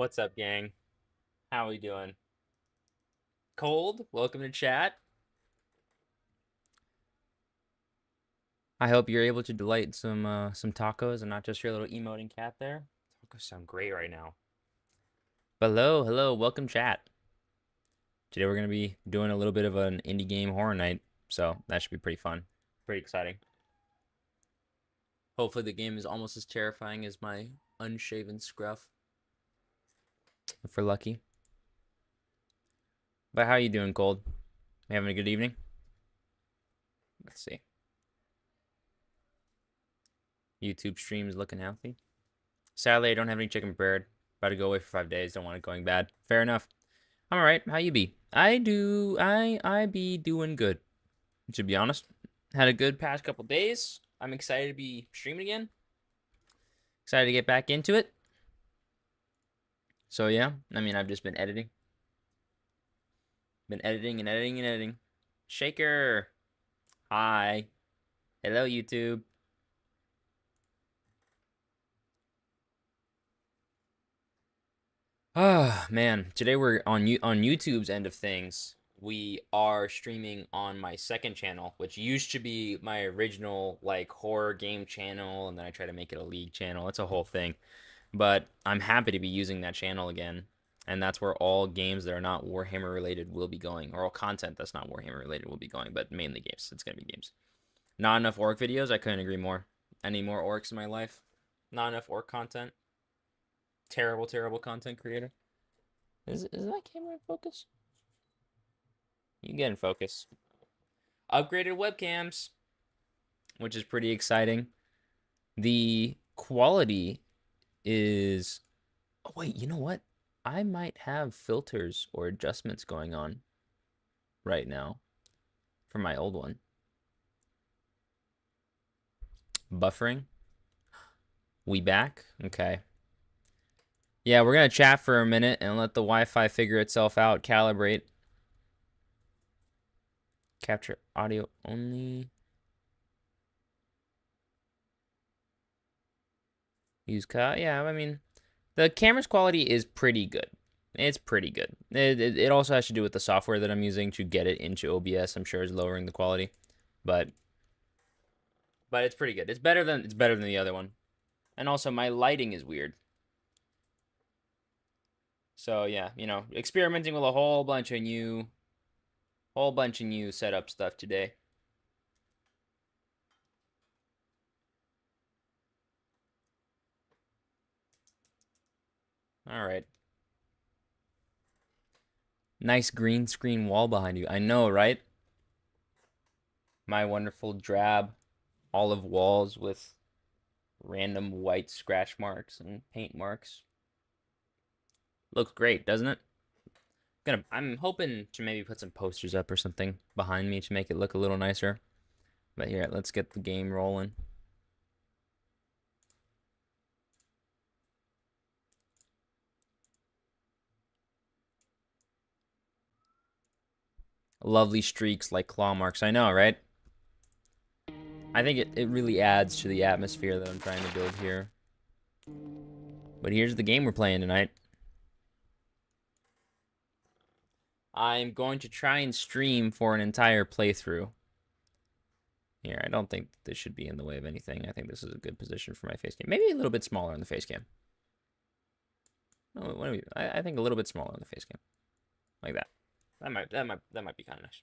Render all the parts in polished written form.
What's up, gang? How we doing? Cold? Welcome to chat. I hope you're able to delight in some tacos and not just your little emoting cat there. Tacos sound great right now. Hello, hello, welcome chat. Today we're gonna be doing a little bit of an indie game horror night, so that should be pretty fun, pretty exciting. Hopefully the game is almost as terrifying as my unshaven scruff, if we're lucky. But how you doing, Cold? You having a good evening? Let's see. YouTube stream is looking healthy. Sadly, I don't have any chicken prepared. About to go away for 5 days. Don't want it going bad. Fair enough. I'm alright. How you be? I be doing good. To be honest, had a good past couple days. I'm excited to be streaming again. Excited to get back into it. So yeah, I mean, I've just been editing. Been editing and editing and editing. Shaker. Hi. Hello, YouTube. Ah, man. Today we're on YouTube's end of things. We are streaming on my second channel, which used to be my original like horror game channel, and then I try to make it a league channel. It's a whole thing. But I'm happy to be using that channel again. And that's where all games that are not Warhammer related will be going, or all content that's not Warhammer related will be going, but mainly games. It's gonna be games. Not enough orc videos, I couldn't agree more. I need more orcs in my life. Not enough orc content. Terrible, terrible content creator. Is that camera in focus? You get in focus. Upgraded webcams, which is pretty exciting. The quality is... Oh, wait, you know what? I might have filters or adjustments going on right now for my old one. Buffering. We back? Okay. Yeah, we're going to chat for a minute and let the Wi-Fi figure itself out, calibrate. Capture audio only. Use cut. Yeah, I mean, the camera's quality is pretty good. It's pretty good. It also has to do with the software that I'm using to get it into OBS. I'm sure is lowering the quality, but it's pretty good. It's better than the other one. And also my lighting is weird. So yeah, you know, experimenting with a whole bunch of new setup stuff today. All right. Nice green screen wall behind you. I know, right? My wonderful drab olive walls with random white scratch marks and paint marks. Looks great, doesn't it? I'm hoping to maybe put some posters up or something behind me to make it look a little nicer. But here, let's get the game rolling. Lovely streaks like claw marks. I know, right? I think it really adds to the atmosphere that I'm trying to build here. But here's the game we're playing tonight. I'm going to try and stream for an entire playthrough. Here, I don't think this should be in the way of anything. I think this is a good position for my face cam. Maybe a little bit smaller on the face cam. Oh, I think a little bit smaller on the face cam. Like that. That might be kind of nice.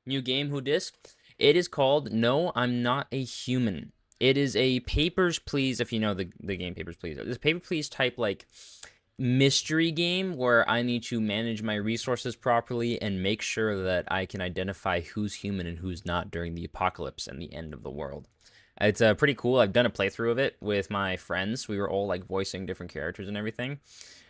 New game, who dis? It is called No, I'm Not a Human. It is a Papers, Please, if you know the game Papers, Please. This Paper, Please type, like, mystery game where I need to manage my resources properly and make sure that I can identify who's human and who's not during the apocalypse and the end of the world. It's pretty cool. I've done a playthrough of it with my friends. We were all, like, voicing different characters and everything.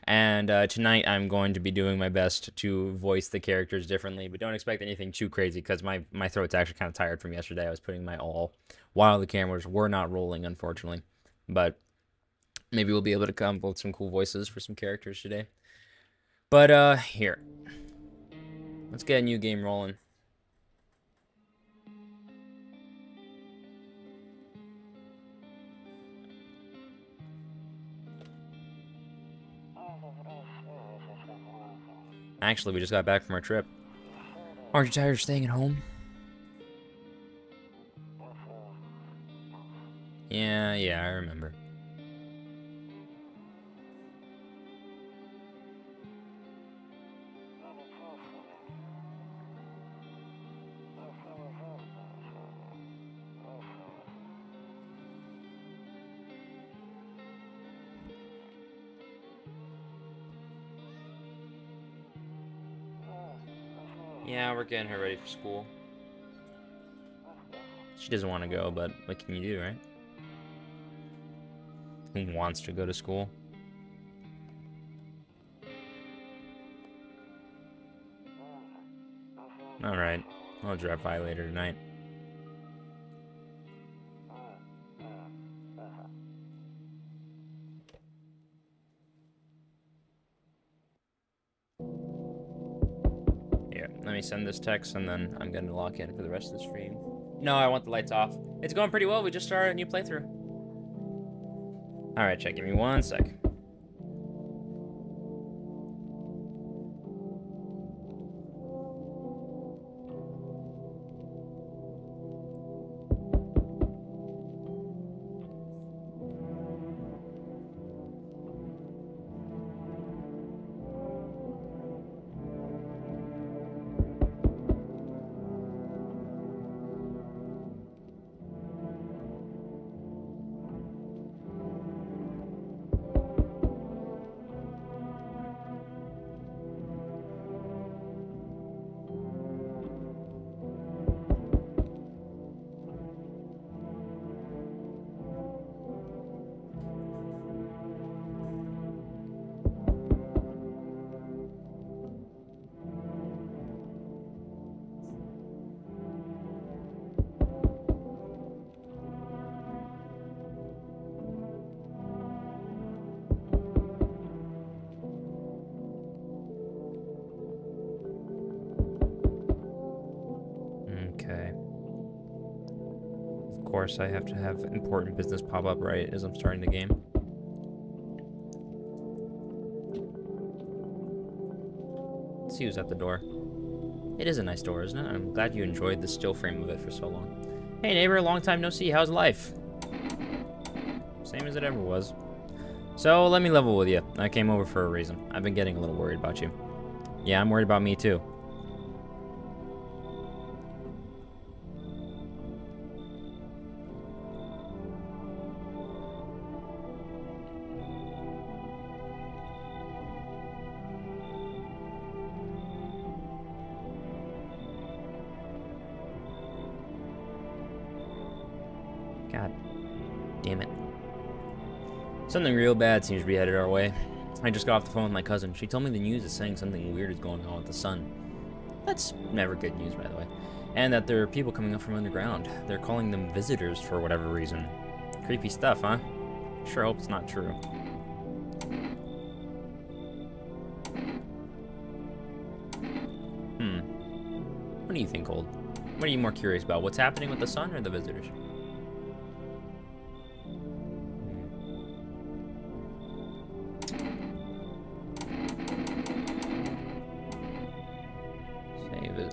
And tonight I'm going to be doing my best to voice the characters differently, but don't expect anything too crazy because my throat's actually kind of tired from yesterday. I was putting my all while the cameras were not rolling, unfortunately. But maybe we'll be able to come up with some cool voices for some characters today. But here. Let's get a new game rolling. Actually, we just got back from our trip. Aren't you tired of staying at home? Yeah, I remember. Yeah, we're getting her ready for school. She doesn't want to go, but what can you do, right? Who wants to go to school? Alright, I'll drop by later tonight. Here, let me send this text and then I'm gonna lock in for the rest of the stream. No, I want the lights off. It's going pretty well, we just started a new playthrough. Alright, chat, give me 1 sec. Okay. Of course, I have to have important business pop up right as I'm starting the game. Let's see who's at the door. It is a nice door, isn't it? I'm glad you enjoyed the still frame of it for so long. Hey neighbor, long time no see. How's life? Same as it ever was. So, let me level with you. I came over for a reason. I've been getting a little worried about you. Yeah, I'm worried about me too. God damn it. Something real bad seems to be headed our way. I just got off the phone with my cousin. She told me the news is saying something weird is going on with the sun. That's never good news, by the way. And that there are people coming up from underground. They're calling them visitors for whatever reason. Creepy stuff, huh? Sure hope it's not true. What do you think, Old? What are you more curious about? What's happening with the sun or the visitors?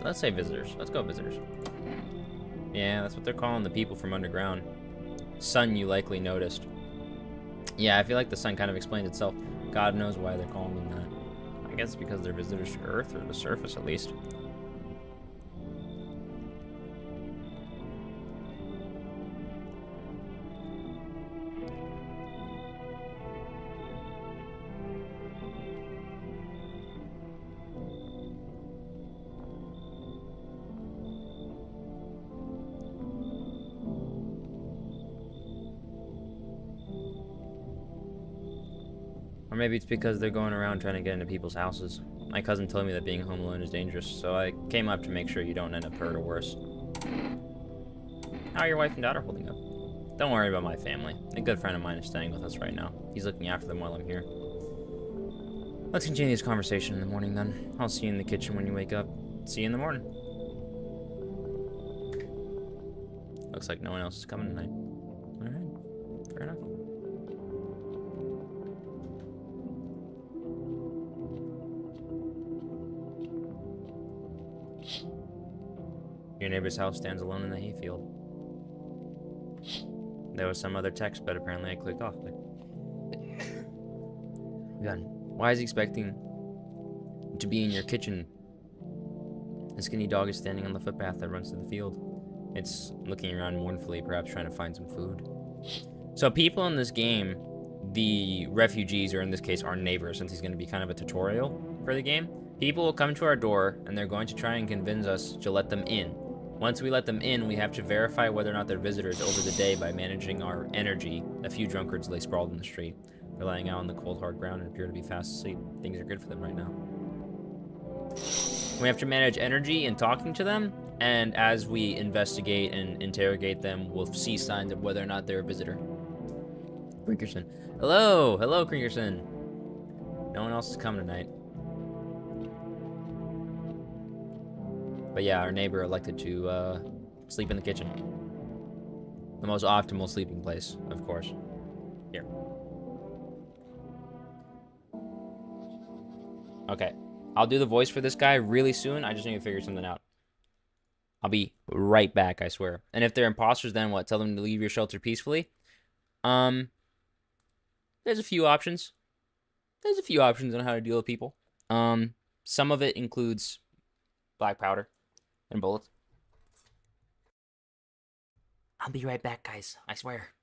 Let's say visitors. Let's go visitors. Yeah, that's what they're calling the people from underground. Sun, you likely noticed. Yeah, I feel like the sun kind of explains itself. God knows why they're calling them that. I guess because they're visitors to Earth, or the surface at least. Or maybe it's because they're going around trying to get into people's houses. My cousin told me that being home alone is dangerous, so I came up to make sure you don't end up hurt or worse. How are your wife and daughter holding up? Don't worry about my family. A good friend of mine is staying with us right now. He's looking after them while I'm here. Let's continue this conversation in the morning then. I'll see you in the kitchen when you wake up. See you in the morning. Looks like no one else is coming tonight. Alright, fair enough. neighbor's house stands alone in the hayfield. There was some other text, but apparently I clicked off it. Again, why is he expecting to be in your kitchen? A skinny dog is standing on the footpath that runs to the field. It's looking around mournfully, perhaps trying to find some food. So people in this game, the refugees, or in this case our neighbors, since he's going to be kind of a tutorial for the game, people will come to our door and they're going to try and convince us to let them in. Once we let them in, we have to verify whether or not they're visitors over the day by managing our energy. A few drunkards lay sprawled in the street. They're lying out on the cold, hard ground and appear to be fast asleep. Things are good for them right now. We have to manage energy in talking to them, and as we investigate and interrogate them, we'll see signs of whether or not they're a visitor. Crinkerson. Hello! Hello, Crinkerson. No one else is coming tonight. But yeah, our neighbor elected to sleep in the kitchen. The most optimal sleeping place, of course. Here. Okay. I'll do the voice for this guy really soon. I just need to figure something out. I'll be right back, I swear. And if they're imposters, then what? Tell them to leave your shelter peacefully? There's a few options. There's a few options on how to deal with people. Some of it includes black powder and bullets. I'll be right back, guys. I swear.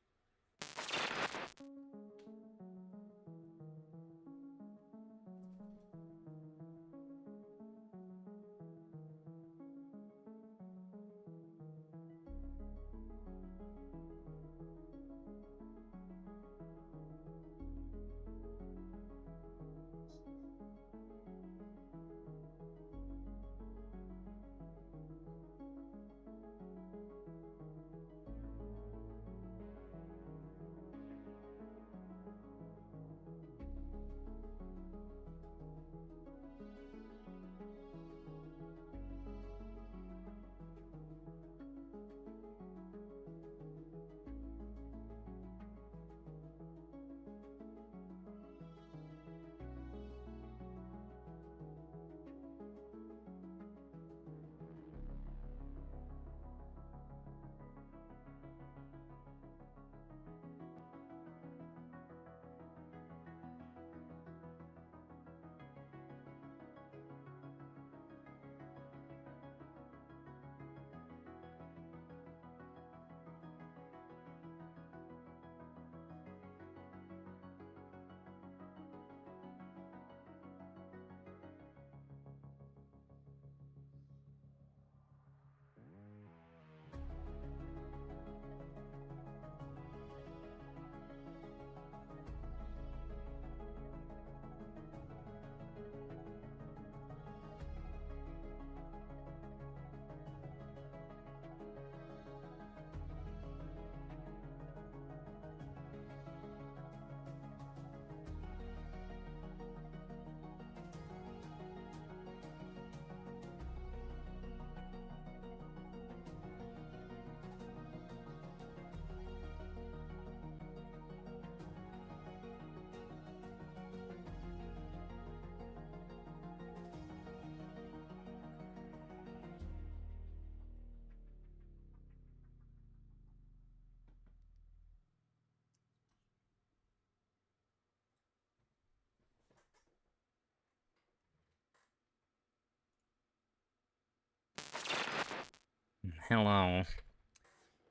Hello.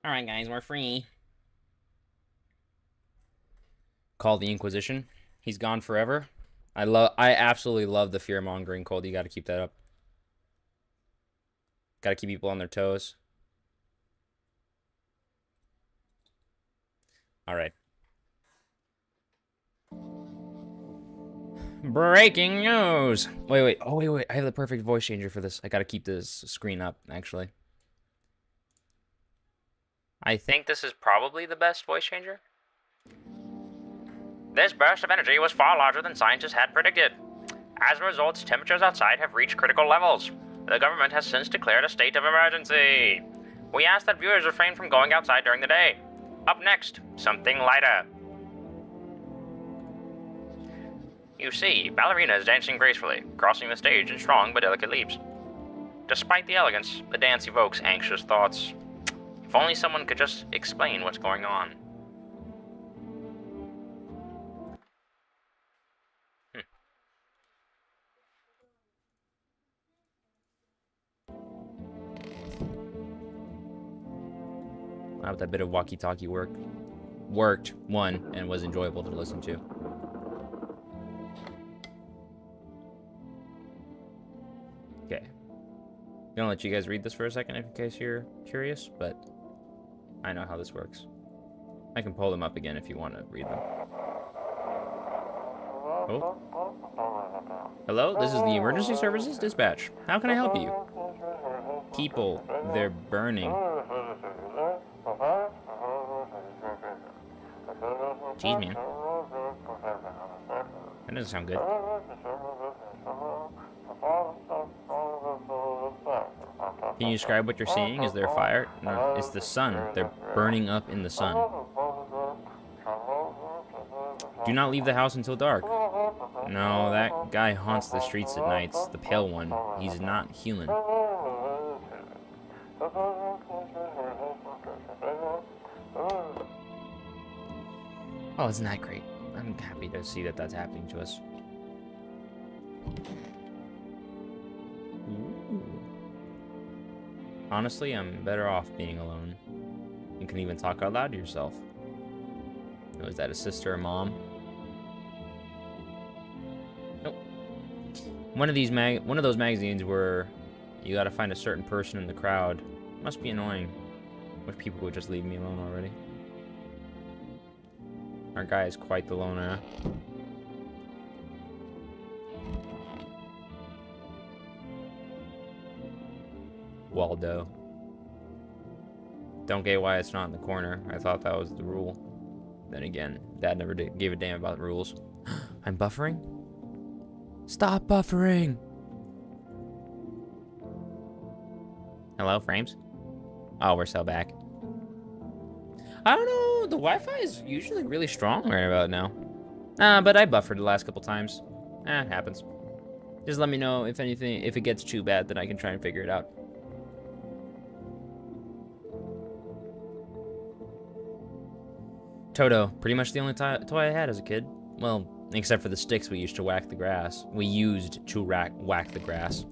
Alright, guys, we're free. Call the Inquisition. He's gone forever. I absolutely love the fear-mongering, Cold. You gotta keep that up. Gotta keep people on their toes. Alright. Breaking news! Wait. Oh, wait. I have the perfect voice changer for this. I gotta keep this screen up, actually. I think this is probably the best voice changer. This burst of energy was far larger than scientists had predicted. As a result, temperatures outside have reached critical levels. The government has since declared a state of emergency. We ask that viewers refrain from going outside during the day. Up next, something lighter. You see, ballerinas dancing gracefully, crossing the stage in strong but delicate leaps. Despite the elegance, the dance evokes anxious thoughts. If only someone could just explain what's going on. How that bit of walkie-talkie worked, one, and was enjoyable to listen to. Okay. I'm gonna let you guys read this for a second in case you're curious, but I know how this works. I can pull them up again if you want to read them. Oh. Hello, this is the Emergency Services Dispatch. How can I help you? People, they're burning. Jeez, man. That doesn't sound good. Can you describe what you're seeing? Is there a fire? No, it's the sun. They're burning up in the sun. Do not leave the house until dark. No, that guy haunts the streets at nights. The pale one. He's not human. Oh, isn't that great? I'm happy to see that that's happening to us. Ooh. Honestly, I'm better off being alone. You can even talk out loud to yourself. Oh, is that a sister or mom? Nope. One of those magazines where you gotta find a certain person in the crowd. Must be annoying. Wish people would just leave me alone already. Our guy is quite the loner. Waldo. Don't get why it's not in the corner. I thought that was the rule. Then again, Dad never gave a damn about rules. I'm buffering? Stop buffering! Hello, frames? Oh, we're so back. I don't know, the Wi-Fi is usually really strong right about now. But I buffered the last couple times. It happens. Just let me know if it gets too bad, then I can try and figure it out. Toto, pretty much the only toy I had as a kid. Well, except for the sticks we used to whack the grass. We used to whack the grass.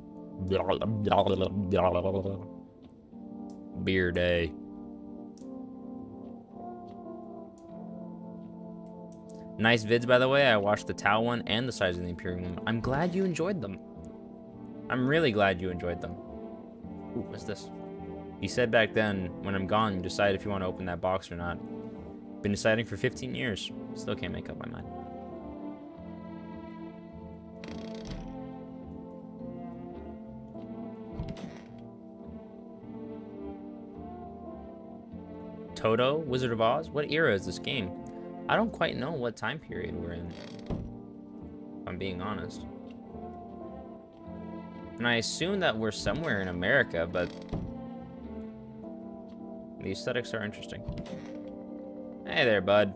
Beer day. Nice vids, by the way. I watched the Tau one and the Size of the Imperium. I'm glad you enjoyed them. I'm really glad you enjoyed them. Ooh, what's this? You said back then, when I'm gone, you decide if you want to open that box or not. Been deciding for 15 years. Still can't make up my mind. Toto, Wizard of Oz? What era is this game? I don't quite know what time period we're in, if I'm being honest. And I assume that we're somewhere in America, but the aesthetics are interesting. Hey there, bud.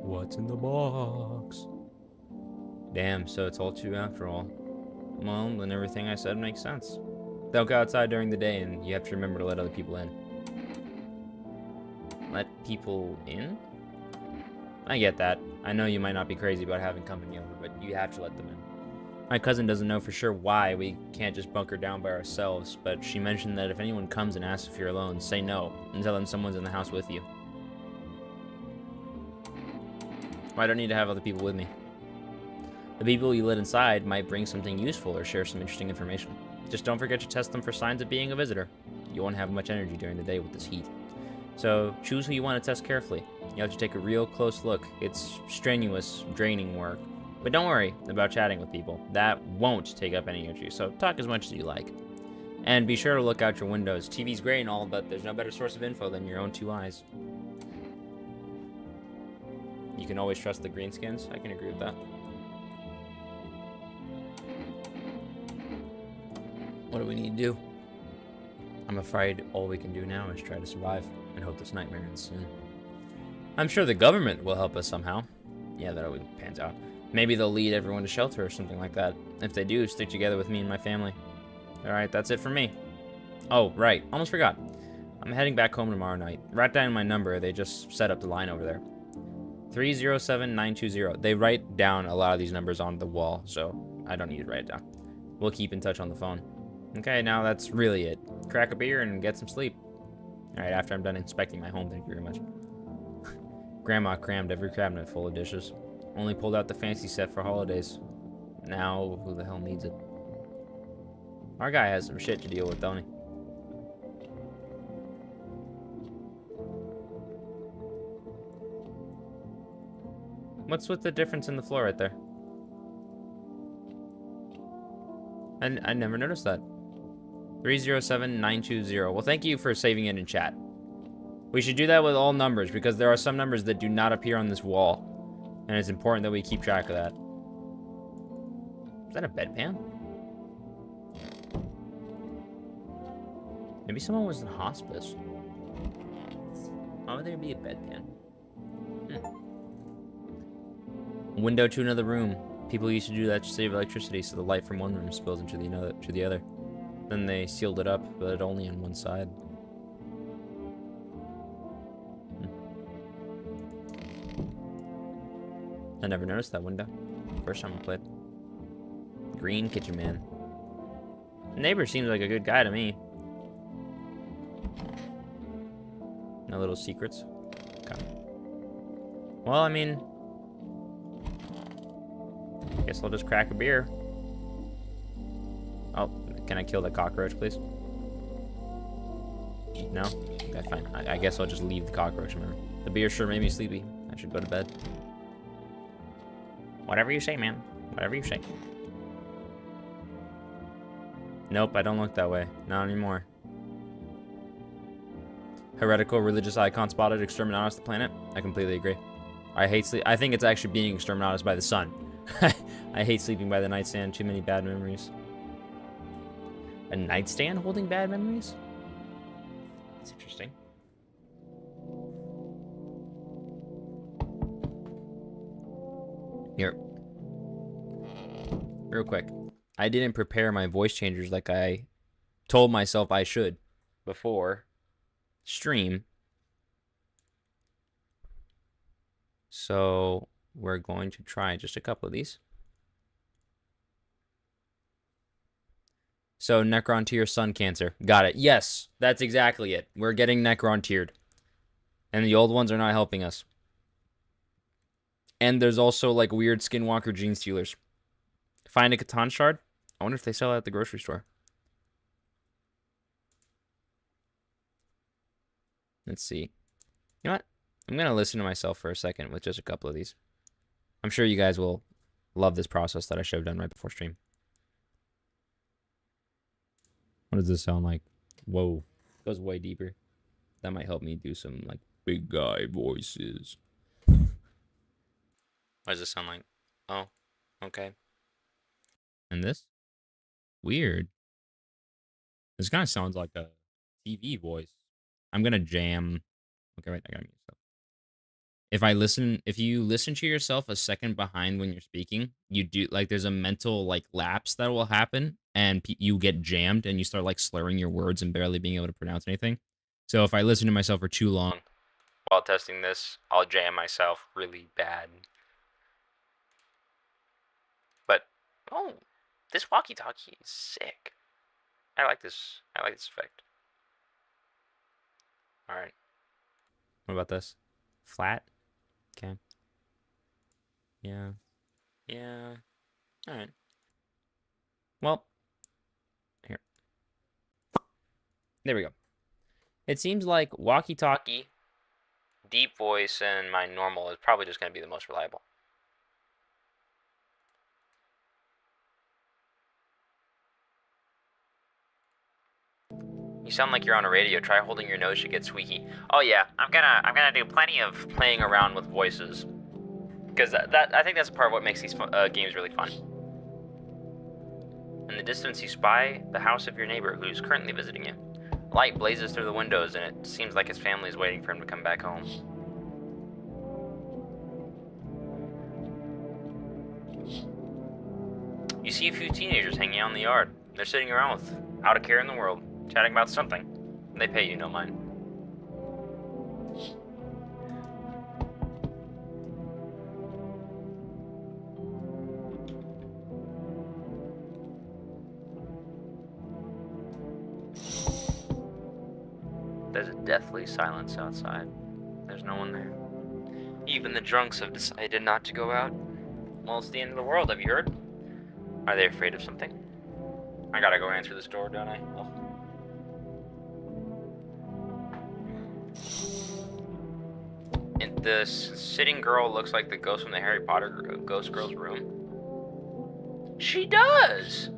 What's in the box? Damn, so it's all true after all. Well, then everything I said makes sense. Don't go outside during the day, and you have to remember to let other people in. Let people in? I get that. I know you might not be crazy about having company over, but you have to let them in. My cousin doesn't know for sure why we can't just bunker down by ourselves, but she mentioned that if anyone comes and asks if you're alone, say no, and tell them someone's in the house with you. Well, I don't need to have other people with me. The people you let inside might bring something useful or share some interesting information. Just don't forget to test them for signs of being a visitor. You won't have much energy during the day with this heat. So choose who you want to test carefully. You have to take a real close look. It's strenuous, draining work. But don't worry about chatting with people. That won't take up any energy, so talk as much as you like. And be sure to look out your windows. TV's great and all, but there's no better source of info than your own two eyes. You can always trust the greenskins. I can agree with that. What do we need to do? I'm afraid all we can do now is try to survive and hope this nightmare ends soon. I'm sure the government will help us somehow. Yeah, that always pans out. Maybe they'll lead everyone to shelter or something like that. If they do, stick together with me and my family. Alright, that's it for me. Oh, right. Almost forgot. I'm heading back home tomorrow night. Write down my number. They just set up the line over there. 307920. They write down a lot of these numbers on the wall, so I don't need to write it down. We'll keep in touch on the phone. Okay, now that's really it. Crack a beer and get some sleep. Alright, after I'm done inspecting my home, thank you very much. Grandma crammed every cabinet full of dishes. Only pulled out the fancy set for holidays. Now, who the hell needs it? Our guy has some shit to deal with, don't he? What's with the difference in the floor right there? And I never noticed that. 307920. Well, thank you for saving it in chat. We should do that with all numbers because there are some numbers that do not appear on this wall. And it's important that we keep track of that. Is that a bedpan? Maybe someone was in hospice. Why would there be a bedpan? Window to another room. People used to do that to save electricity, so the light from one room spills into the other. Then they sealed it up, but only on one side. I never noticed that window. First time I played. Green Kitchen Man. The neighbor seems like a good guy to me. No little secrets. Okay. Well, I mean, I guess I'll just crack a beer. Oh, can I kill the cockroach, please? No? Okay, fine. I guess I'll just leave the cockroach. Remember. The beer sure made me sleepy. I should go to bed. Whatever you say, man. Whatever you say. Nope, I don't look that way. Not anymore. Heretical religious icon spotted. Exterminatus the planet. I completely agree. I hate sleep. I think it's actually being exterminatus by the sun. I hate sleeping by the nightstand. Too many bad memories. A nightstand holding bad memories? That's interesting. Here. Real quick. I didn't prepare my voice changers like I told myself I should before stream. So we're going to try just a couple of these. So Necron tier sun cancer. Got it. Yes, that's exactly it. We're getting Necron tiered. And the old ones are not helping us. And there's also like weird skinwalker gene stealers. Find a Catan shard? I wonder if they sell it at the grocery store. Let's see. You know what? I'm going to listen to myself for a second with just a couple of these. I'm sure you guys will love this process that I should have done right before stream. What does this sound like? Whoa. It goes way deeper. That might help me do some like big guy voices. What does this sound like? Oh, okay. And this? Weird. This kind of sounds like a TV voice. I'm gonna jam. Okay, wait, I gotta mute stuff. If you listen to yourself a second behind when you're speaking, you do like there's a mental like lapse that will happen, and you get jammed and you start like slurring your words and barely being able to pronounce anything. So if I listen to myself for too long while testing this, I'll jam myself really bad. But oh, this walkie-talkie is sick. I like this effect. All right. What about this? Flat? Okay. Yeah. Yeah. All right. Well, here. There we go. It seems like walkie-talkie, deep voice, and my normal is probably just going to be the most reliable. You sound like you're on a radio. Try holding your nose, you get squeaky. Oh yeah, I'm gonna do plenty of playing around with voices, because I think that's part of what makes these games really fun. In the distance, you spy the house of your neighbor who's currently visiting you. Light blazes through the windows, and it seems like his family is waiting for him to come back home. see a few teenagers hanging out in the yard. They're sitting around without a care in the world, chatting about something. They pay you no mind. There's a deathly silence outside. There's no one there. Even the drunks have decided not to go out. Well, it's the end of the world, have you heard? Are they afraid of something? I gotta go answer this door, don't I? Oh. And the sitting girl looks like the ghost from the Harry Potter Ghost Girl's room. She does!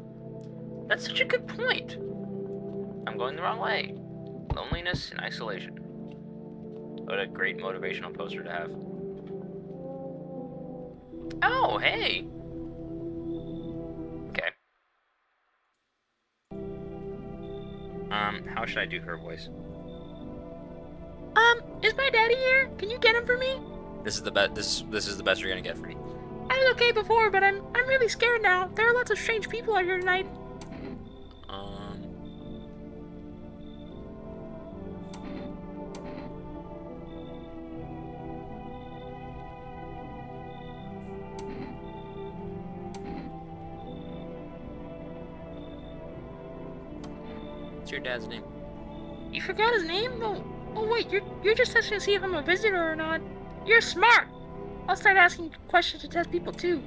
That's such a good point. I'm going the wrong way. Loneliness and isolation. What a great motivational poster to have. Oh, hey! Okay. How should I do her voice? Is my daddy here? Can you get him for me? This is the best. This is the best you're gonna get for me. I was okay before, but I'm really scared now. There are lots of strange people out here tonight. What's your dad's name? You forgot his name? Oh wait, you're just testing to see if I'm a visitor or not. You're smart. I'll start asking questions to test people too.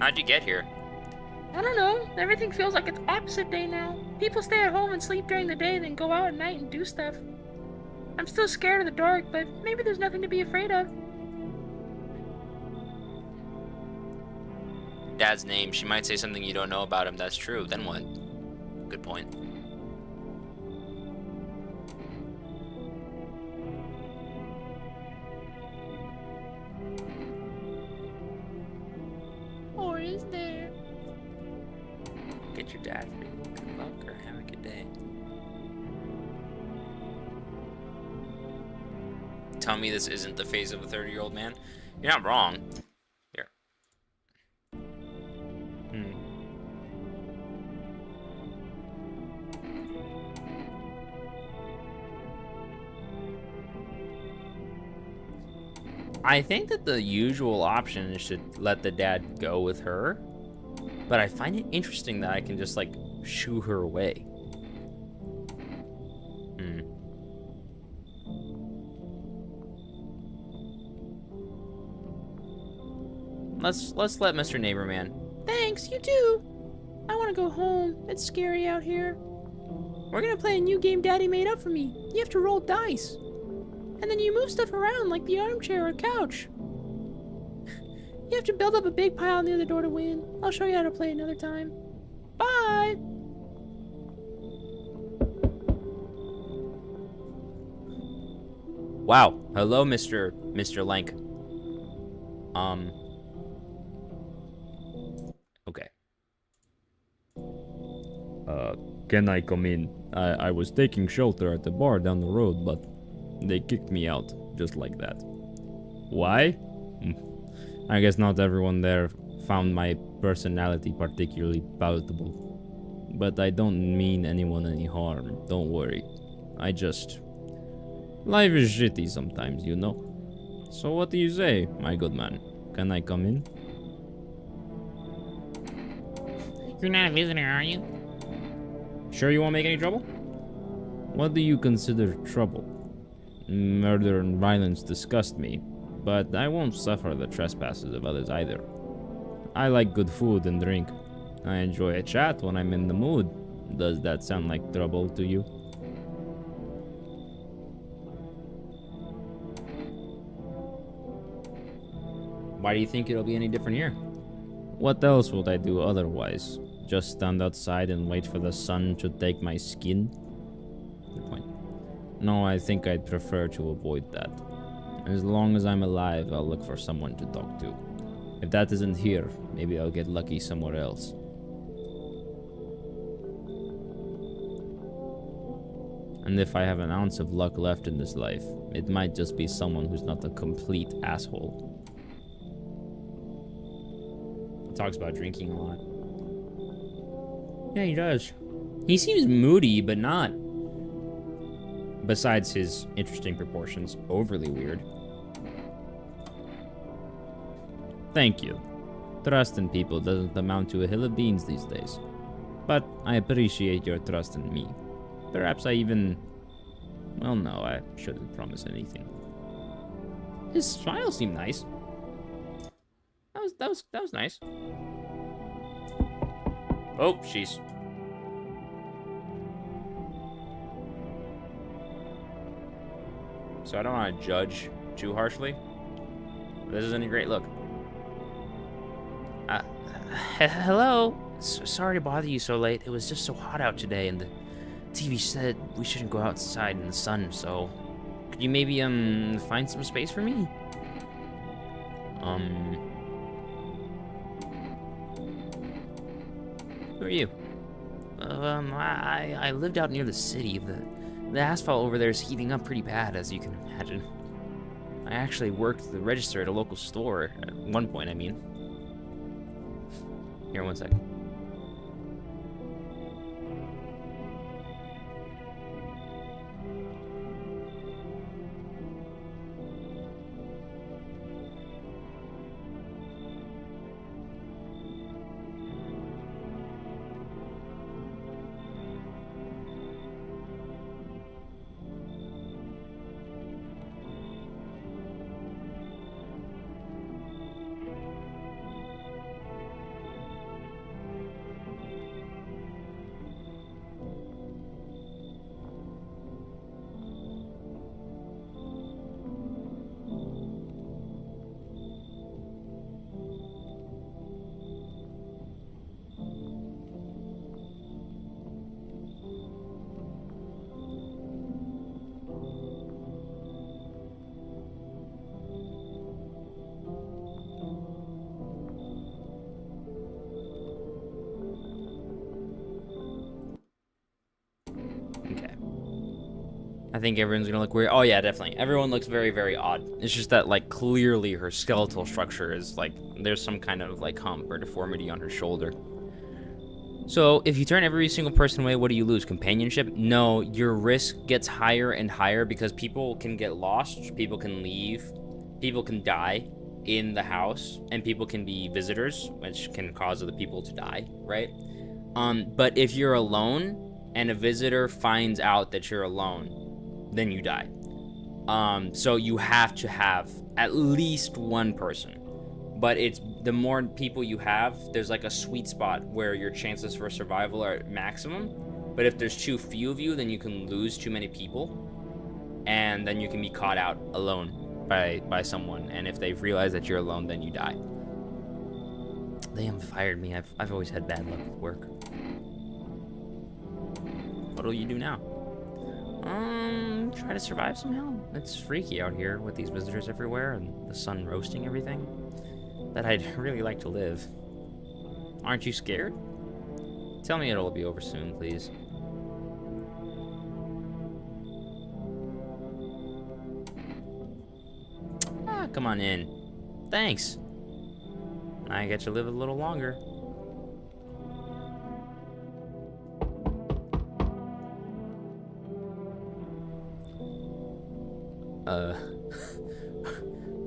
How'd you get here? I don't know. Everything feels like it's opposite day now. People stay at home and sleep during the day, then go out at night and do stuff. I'm still scared of the dark, but maybe there's nothing to be afraid of. Dad's name. She might say something you don't know about him. That's true. Then what? Good point. Or is there? Get your dad. Good luck or have a good day. Tell me this isn't the face of a 30-year-old man? You're not wrong. Here. I think that the usual option is to let the dad go with her, but I find it interesting that I can just like shoo her away. Let's let Mr. Neighborman. Thanks, you too. I want to go home. It's scary out here. We're gonna play a new game Daddy made up for me. You have to roll dice. And then you move stuff around like the armchair or couch. You have to build up a big pile near the door to win. I'll show you how to play another time. Bye! Wow. Hello, Mr. Lank. Okay. Can I come in? I was taking shelter at the bar down the road, but they kicked me out, just like that. Why? I guess not everyone there found my personality particularly palatable. But I don't mean anyone any harm, don't worry. Life is shitty sometimes, you know? So what do you say, my good man? Can I come in? You're not a visitor, are you? Sure you won't make any trouble? What do you consider trouble? Murder and violence disgust me, but I won't suffer the trespasses of others either. I like good food and drink. I enjoy a chat when I'm in the mood. Does that sound like trouble to you? Why do you think it'll be any different here? What else would I do otherwise? Just stand outside and wait for the sun to take my skin? Good point. No, I think I'd prefer to avoid that. As long as I'm alive, I'll look for someone to talk to. If that isn't here, maybe I'll get lucky somewhere else. And if I have an ounce of luck left in this life, it might just be someone who's not a complete asshole. He talks about drinking a lot. Yeah, he does. He seems moody, but not, besides his interesting proportions, overly weird. Thank you. Trust in people doesn't amount to a hill of beans these days. But I appreciate your trust in me. Perhaps I even... Well, no, I shouldn't promise anything. His smile seemed nice. That was nice. Oh, jeez. So I don't want to judge too harshly. This isn't a great look. Hello? Sorry to bother you so late. It was just so hot out today, and the TV said we shouldn't go outside in the sun, so... Could you maybe, find some space for me? Who are you? I lived out near the city. The asphalt over there is heating up pretty bad, as you can imagine. I actually worked the register at a local store. At one point, I mean. Here, one second. I think everyone's gonna look weird. Oh yeah, definitely. Everyone looks very, very odd. It's just that, like, clearly her skeletal structure is, like, there's some kind of, like, hump or deformity on her shoulder. So, if you turn every single person away, what do you lose? Companionship? No, your risk gets higher and higher because people can get lost, people can leave, people can die in the house, and people can be visitors, which can cause other people to die, right? But if you're alone and a visitor finds out that you're alone, then you die. So you have to have at least one person. But it's the more people you have, there's like a sweet spot where your chances for survival are at maximum. But if there's too few of you, then you can lose too many people. And then you can be caught out alone by someone. And if they've realized that you're alone, then you die. They haven't fired me. I've always had bad luck with work. What'll you do now? Try to survive somehow. It's freaky out here with these visitors everywhere and the sun roasting everything. That I'd really like to live. Aren't you scared? Tell me it'll be over soon, please. Ah, come on in. Thanks. I get to live a little longer.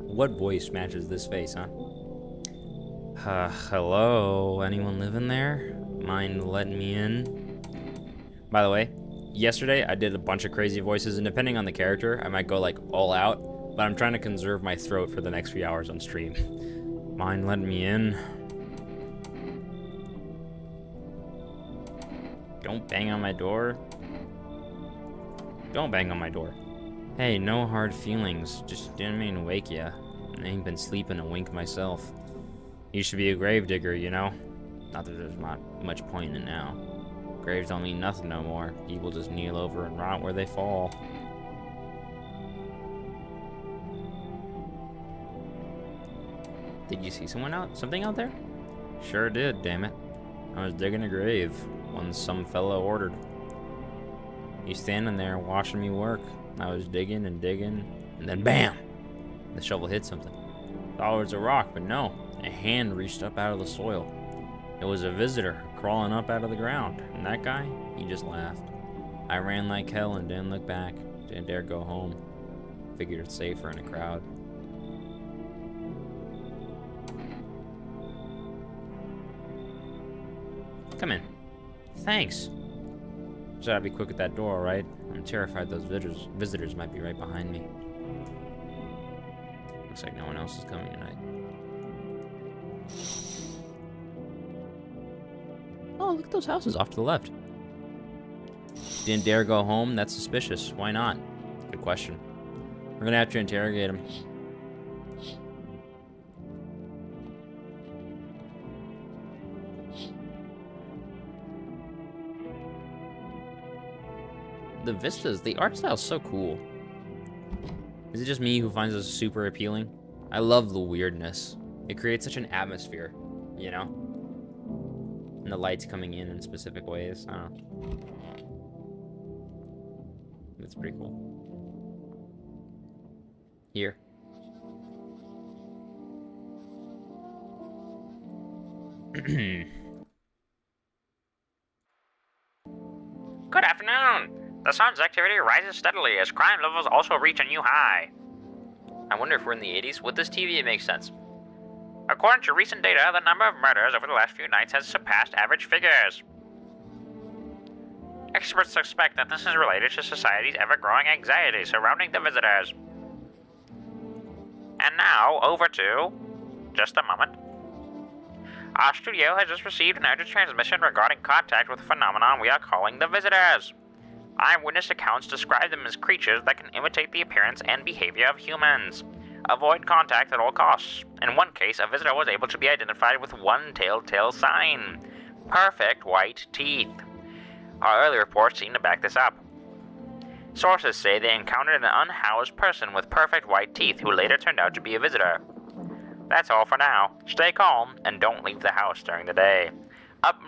What voice matches this face, huh? Hello? Anyone living there? Mind letting me in? By the way, yesterday I did a bunch of crazy voices, and depending on the character, I might go like all out, but I'm trying to conserve my throat for the next few hours on stream. Mind letting me in? Don't bang on my door. Don't bang on my door. Hey, no hard feelings. Just didn't mean to wake ya. I ain't been sleeping a wink myself. You should be a gravedigger, you know? Not that there's not much point in it now. Graves don't mean nothing no more. People just kneel over and rot where they fall. Did you see something out there? Sure did, damn it. I was digging a grave. One some fellow ordered. He's standing there watching me work. I was digging and digging, and then BAM! The shovel hit something. Thought it was a rock, but no. A hand reached up out of the soil. It was a visitor crawling up out of the ground, and that guy, he just laughed. I ran like hell and didn't look back. Didn't dare go home. Figured it's safer in a crowd. Come in. Thanks. Just gotta be quick with that door, alright? I'm terrified those visitors might be right behind me. Looks like no one else is coming tonight. Oh, look at those houses off to the left. Didn't dare go home? That's suspicious. Why not? Good question. We're gonna have to interrogate him. The vistas, the art style is so cool. Is it just me who finds this super appealing? I love the weirdness. It creates such an atmosphere, you know? And the lights coming in specific ways. I don't know. It's pretty cool. Here. Good afternoon. The sun's activity rises steadily as crime levels also reach a new high. I wonder if we're in the 80s. With this TV, it makes sense. According to recent data, the number of murders over the last few nights has surpassed average figures. Experts suspect that this is related to society's ever-growing anxiety surrounding the visitors. And now, over to... just a moment. Our studio has just received an urgent transmission regarding contact with a phenomenon we are calling the visitors. Eyewitness accounts describe them as creatures that can imitate the appearance and behavior of humans. Avoid contact at all costs. In one case, a visitor was able to be identified with one telltale sign: perfect white teeth. Our early reports seem to back this up. Sources say they encountered an unhoused person with perfect white teeth who later turned out to be a visitor. That's all for now. Stay calm and don't leave the house during the day. Up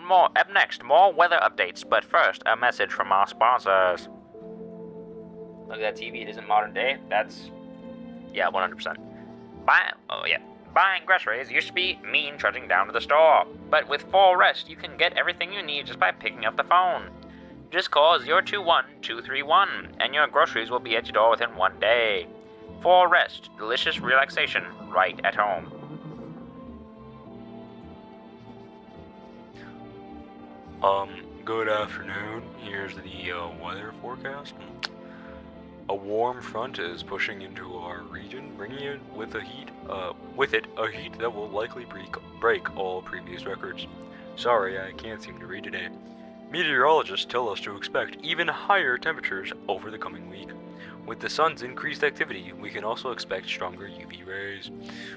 next, more weather updates, but first, a message from our sponsors. Look at that TV, it isn't modern day. That's... yeah, 100%. Buying groceries used to be mean trudging down to the store. But with 4Rest, you can get everything you need just by picking up the phone. Just call 021-231, and your groceries will be at your door within 1 day. 4Rest, delicious relaxation right at home. Good afternoon. Here's the weather forecast. A warm front is pushing into our region, bringing it with a heat that will likely break all previous records. Sorry, I can't seem to read today. Meteorologists tell us to expect even higher temperatures over the coming week. With the sun's increased activity, we can also expect stronger UV rays.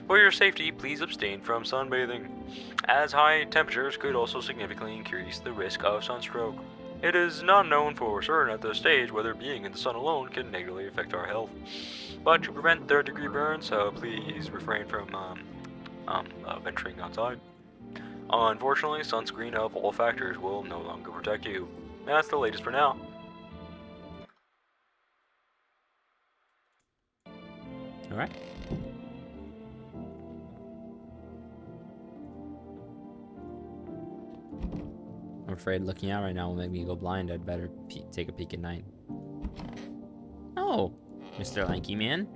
For your safety, please abstain from sunbathing, as high temperatures could also significantly increase the risk of sunstroke. It is not known for certain at this stage whether being in the sun alone can negatively affect our health. But to prevent third-degree burns, please refrain from venturing outside. Unfortunately, sunscreen of all factors will no longer protect you. That's the latest for now. Alright. I'm afraid looking out right now will make me go blind. I'd better take a peek at night. Oh, Mr. Lanky Man.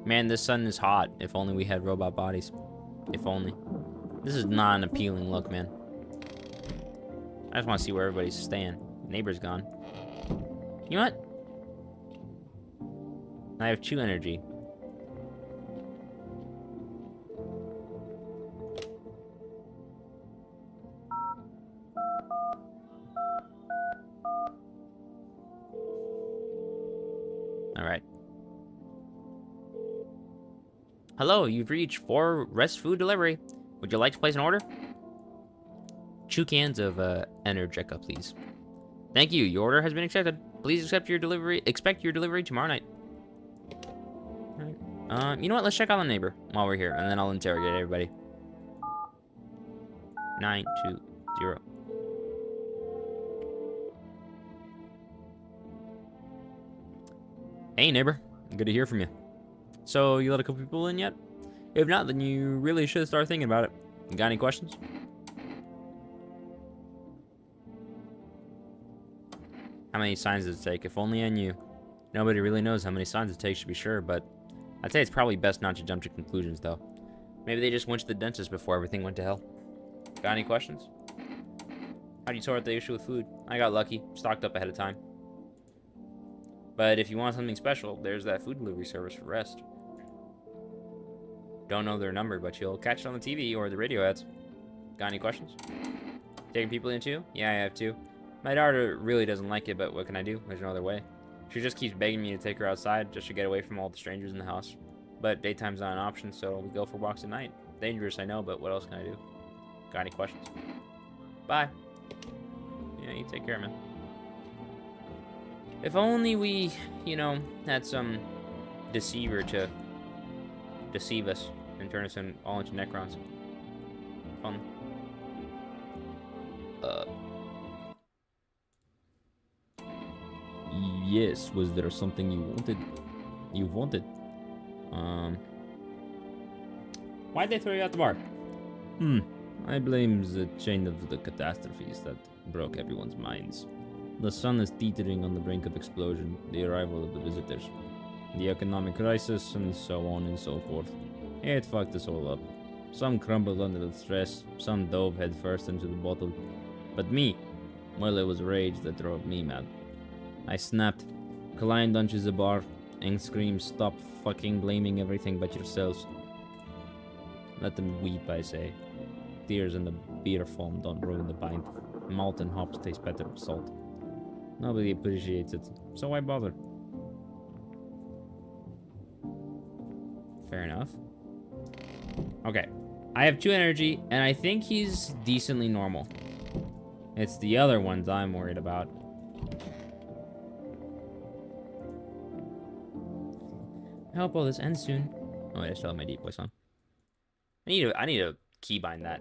Man, this sun is hot. If only we had robot bodies. If only. This is not an appealing look, man. I just want to see where everybody's staying. Neighbor's gone. You know what? I have 2 energy. Alright. Hello, you've reached 4Rest food delivery. Would you like to place an order? 2 cans of Energica, please. Thank you. Your order has been accepted. Please expect your delivery tomorrow night. Alright. You know what? Let's check on the neighbor while we're here, and then I'll interrogate everybody. 920. Hey, neighbor. Good to hear from you. So, you let a couple people in yet? If not, then you really should start thinking about it. You got any questions? How many signs does it take? If only I knew. Nobody really knows how many signs it takes to be sure, but I'd say it's probably best not to jump to conclusions, though. Maybe they just went to the dentist before everything went to hell. Got any questions? How do you sort out the issue with food? I got lucky. Stocked up ahead of time. But if you want something special, there's that food delivery service for Rest. Don't know their number, but you'll catch it on the TV or the radio ads. Got any questions? Taking people in too? Yeah, I have too. My daughter really doesn't like it, but what can I do? There's no other way. She just keeps begging me to take her outside just to get away from all the strangers in the house. But daytime's not an option, so we go for walks at night. Dangerous, I know, but what else can I do? Got any questions? Bye. Yeah, you take care, man. If only we, you know, had some deceiver to deceive us and turn us all into Necrons. Fun. Yes, was there something you wanted? Why'd they throw you out the bar? I blame the chain of the catastrophes that broke everyone's minds. The sun is teetering on the brink of explosion, the arrival of the visitors, the economic crisis, and so on and so forth. It fucked us all up. Some crumbled under the stress, some dove headfirst into the bottle. But me, well, it was rage that drove me mad. I snapped, climbed onto the bar, and screamed, "Stop fucking blaming everything but yourselves." Let them weep, I say. Tears in the beer foam don't ruin the pint. Malt and hops taste better with salt. Nobody appreciates it, so why bother? Fair enough. Okay. I have 2 energy, and I think he's decently normal. It's the other ones I'm worried about. I hope all this ends soon. Oh wait, I still have my deep voice on. I need to keybind that.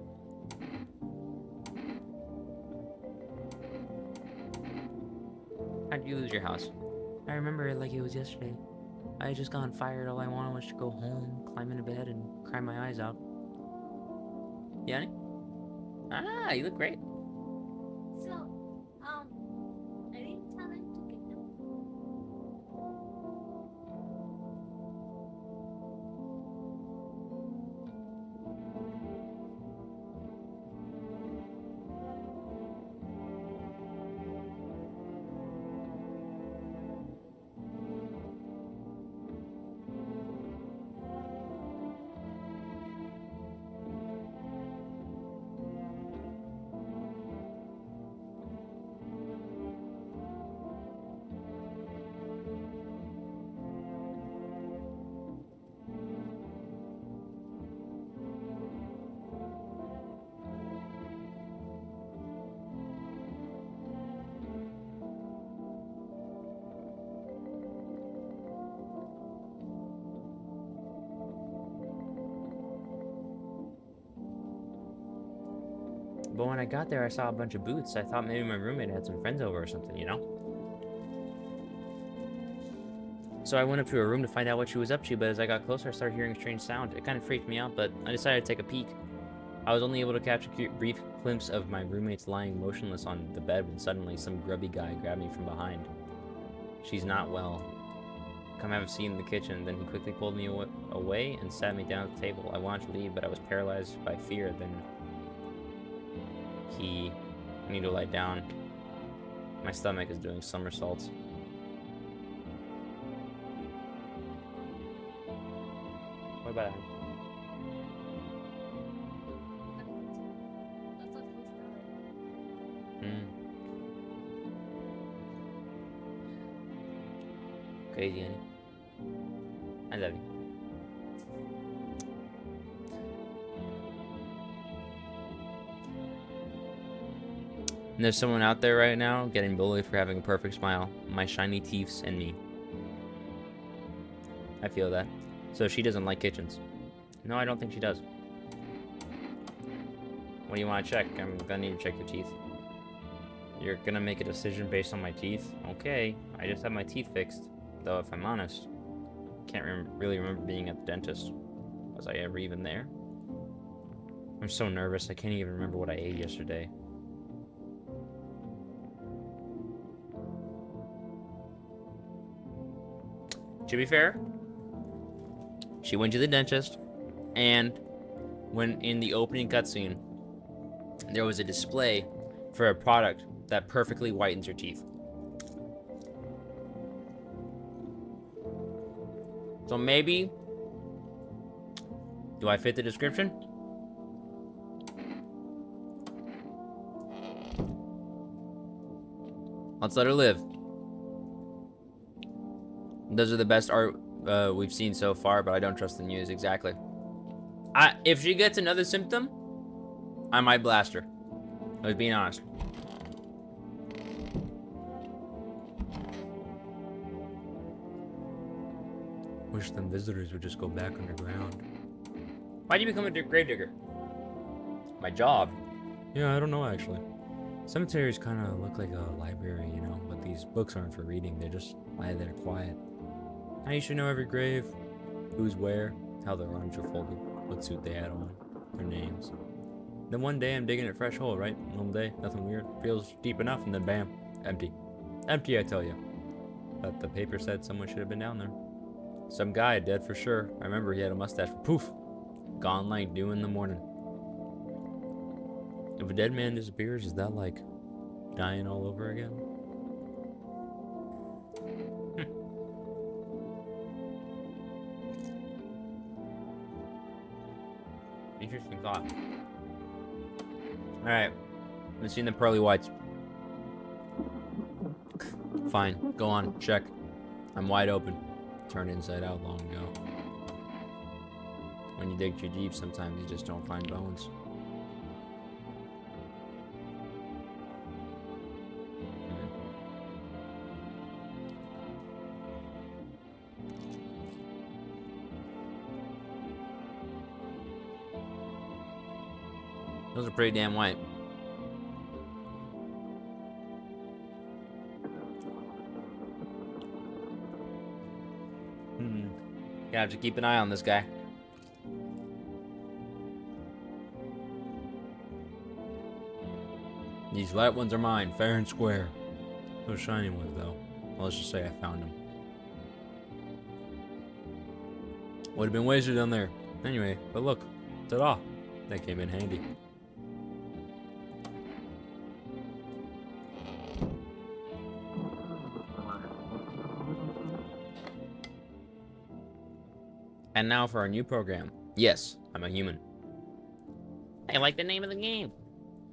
How'd you lose your house? I remember it like it was yesterday. I had just gotten fired. All I wanted was to go home, climb into bed, and cry my eyes out. Yanni? Ah, you look great. So, I didn't tell him to get them. But when I got there, I saw a bunch of boots. I thought maybe my roommate had some friends over or something, you know? So I went up to her room to find out what she was up to, but as I got closer, I started hearing a strange sound. It kind of freaked me out, but I decided to take a peek. I was only able to catch a brief glimpse of my roommates lying motionless on the bed when suddenly some grubby guy grabbed me from behind. She's not well. Come have a seat in the kitchen. Then he quickly pulled me away and sat me down at the table. I wanted to leave, but I was paralyzed by fear. Then I need to lie down. My stomach is doing somersaults. What about him? That's what we started. Crazy, Annie. I love you. And there's someone out there right now getting bullied for having a perfect smile. My shiny teeths and me. I feel that. So she doesn't like kitchens. No, I don't think she does. What do you want to check? I'm gonna need to check your teeth. You're gonna make a decision based on my teeth? Okay, I just had my teeth fixed. though, if I'm honest. Can't really remember being at the dentist. Was I ever even there? I'm so nervous, I can't even remember what I ate yesterday. To be fair, she went to the dentist, and when in the opening cutscene, there was a display for a product that perfectly whitens your teeth. So maybe, do I fit the description? Let's let her live. Those are the best art we've seen so far, but I don't trust the news. Exactly. If she gets another symptom, I might blast her. I was being honest. Wish them visitors would just go back underground. Why'd you become a grave digger? My job. Yeah, I don't know actually. Cemeteries kind of look like a library, you know, but these books aren't for reading. They just lie there quiet. Now you should know every grave, who's where, how their arms were folded, what suit they had on, their names. Then one day I'm digging a fresh hole, right? One day, nothing weird, feels deep enough, and then bam, empty. Empty, I tell you. But the paper said someone should have been down there. Some guy, dead for sure. I remember he had a mustache. Poof! Gone like dew in the morning. If a dead man disappears, is that like dying all over again? Interesting thought. Alright. I've seen the pearly whites. Fine. Go on. Check. I'm wide open. Turned inside out long ago. When you dig too deep, sometimes you just don't find bones. Those are pretty damn white. Gonna have to keep an eye on this guy. These light ones are mine, fair and square. Those shiny ones, though. Well, let's just say I found them. Would have been wasted down there. Anyway, but look, ta-da! That came in handy. And now for our new program. Yes, I'm a human. I like the name of the game.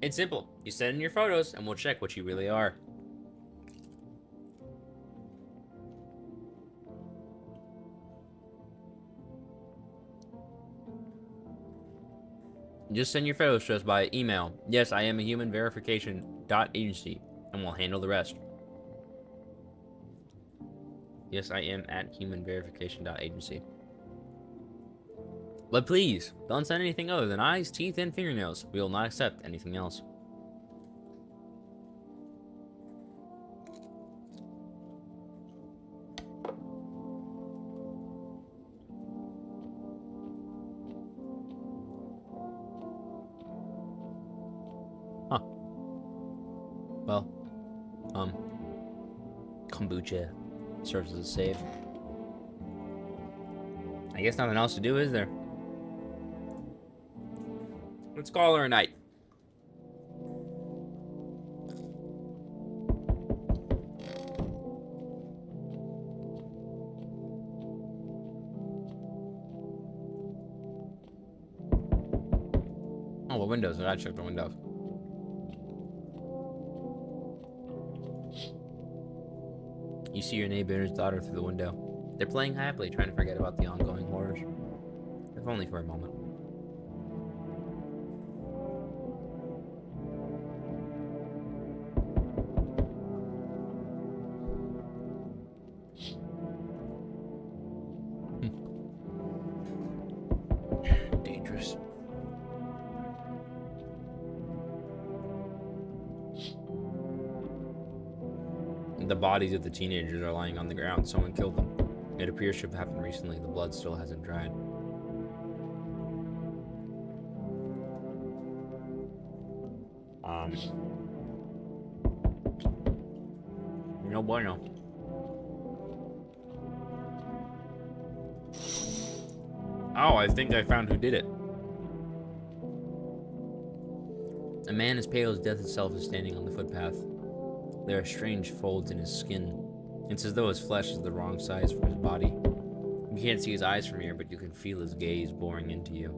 It's simple. You send in your photos and we'll check what you really are. Just send your photos to us by email. Yes, I am a human verification.agency, and we'll handle the rest. Yes, I am at human verification.agency. But please, don't send anything other than eyes, teeth, and fingernails. We will not accept anything else. Huh. Well, kombucha serves as a save. I guess nothing else to do, is there? Let's call her a night. Oh, the windows. I gotta check the windows. You see your neighbor and his daughter through the window. They're playing happily, trying to forget about the ongoing horrors. If only for a moment. Dangerous. The bodies of the teenagers are lying on the ground. Someone killed them. It appears to have happened recently. The blood still hasn't dried. No bueno. Oh, I think I found who did it. A man as pale as death itself is standing on the footpath. There are strange folds in his skin. It's as though his flesh is the wrong size for his body. You can't see his eyes from here, but you can feel his gaze boring into you.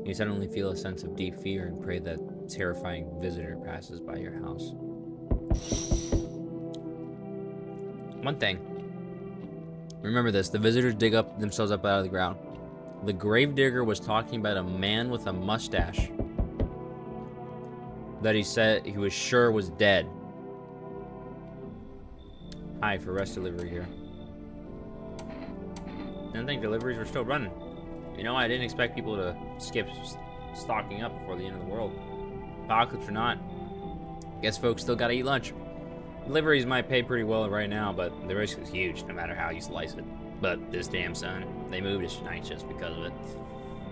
You suddenly feel a sense of deep fear and pray that terrifying visitor passes by your house. One thing. Remember this, the visitors dig up themselves up out of the ground. The gravedigger was talking about a man with a mustache that he said he was sure was dead. Hi, for rest delivery here. I didn't think deliveries were still running. You know, I didn't expect people to skip stocking up before the end of the world. Apocalypse or not, guess folks still gotta eat lunch. Deliveries might pay pretty well right now, but the risk is huge no matter how you slice it. But this damn sun, they moved it tonight just because of it.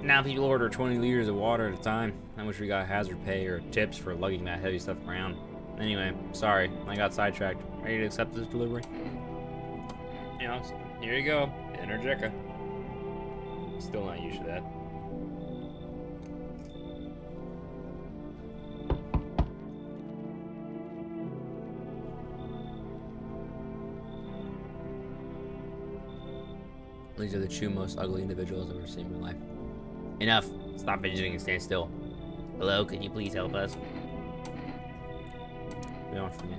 Now people order 20 liters of water at a time. I wish we got hazard pay or tips for lugging that heavy stuff around. Anyway, sorry, I got sidetracked. Ready to accept this delivery? You know, here you go, Energica. Still not used to that. These are the two most ugly individuals I've ever seen in my life. Enough. Stop fidgeting and stand still. Hello, can you please help us? What do you want from me?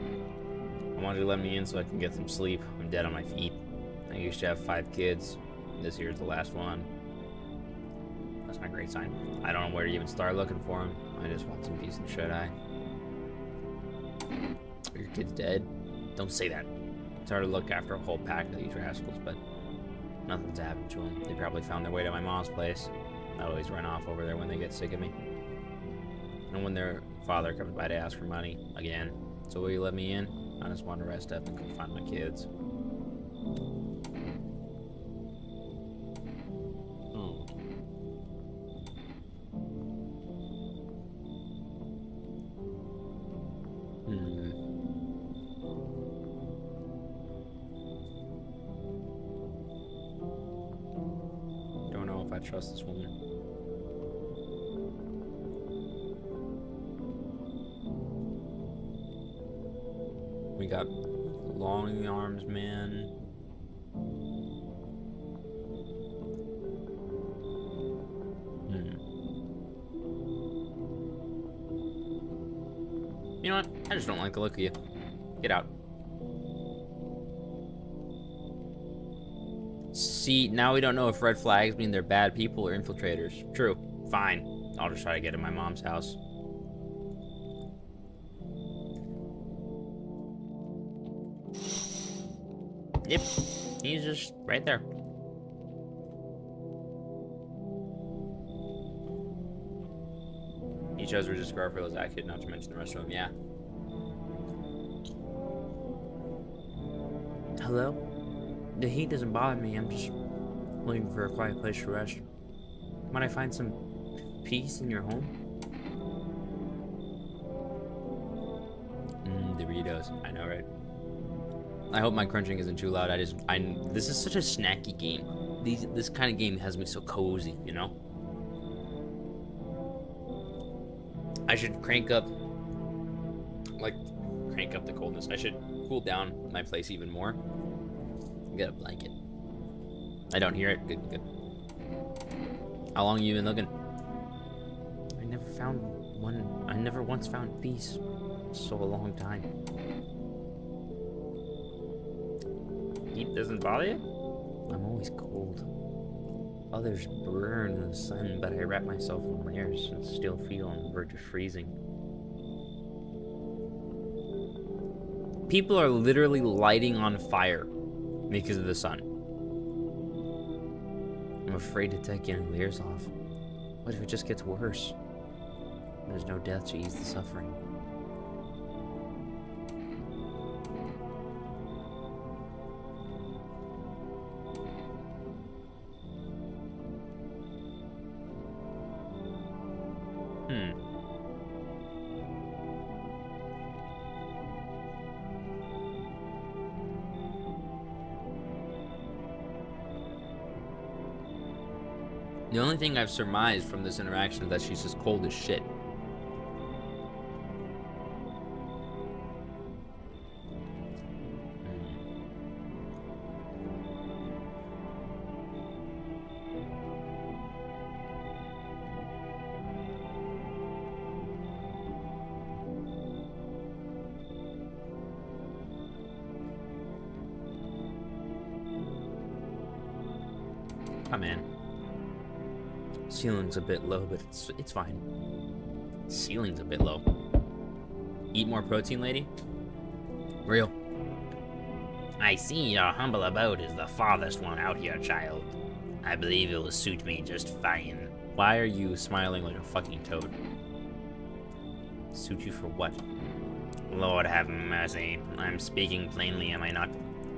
I want you to let me in so I can get some sleep. I'm dead on my feet. I used to have 5 kids. This year's the last one. That's not a great sign. I don't know where to even start looking for him. I just want some decent shut-eye. Are your kids dead? Don't say that. It's hard to look after a whole pack of these rascals, but nothing's happened to them. They probably found their way to my mom's place. I always run off over there when they get sick of me. And when their father comes by to ask for money, again. So will you let me in? I just want to rest up and go find my kids. Oh. Don't know if I trust this woman. We got long arms man. You know what? I just don't like the look of you. Get out. See, now we don't know if red flags mean they're bad people or infiltrators. True. Fine. I'll just try to get to my mom's house. Yep. He's just right there. He chose Regis Garfield as that kid, not to mention the rest of them. Yeah. Hello? The heat doesn't bother me. I'm just looking for a quiet place to rest. Might I find some peace in your home? Doritos. I know, right? I hope my crunching isn't too loud. This is such a snacky game. This kind of game has me so cozy, you know? I should crank up the coldness. I should cool down my place even more. Get a blanket. I don't hear it. Good. How long have you been looking? I never once found peace. So a long time. Heat doesn't bother you? I'm always cold. Others burn in the sun, but I wrap myself in layers and still feel on the verge of freezing. People are literally lighting on fire because of the sun. I'm afraid to take any layers off. What if it just gets worse? There's no death to ease the suffering. The only thing I've surmised from this interaction is that she's just cold as shit. Come in. Ceiling's a bit low, but it's fine. Ceiling's a bit low. Eat more protein, lady? Real. I see your humble abode is the farthest one out here, child. I believe it will suit me just fine. Why are you smiling like a fucking toad? Suit you for what? Lord have mercy. I'm speaking plainly, am I not?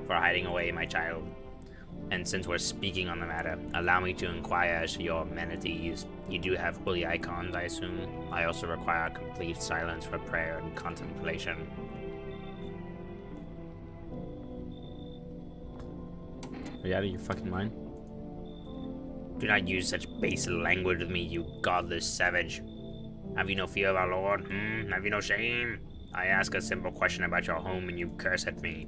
For hiding away my child. And since we're speaking on the matter, allow me to inquire as to your amenities. You do have holy icons, I assume. I also require complete silence for prayer and contemplation. Are you out of your fucking mind? Do not use such base language with me, you godless savage. Have you no fear of our Lord? Have you no shame? I ask a simple question about your home and you curse at me.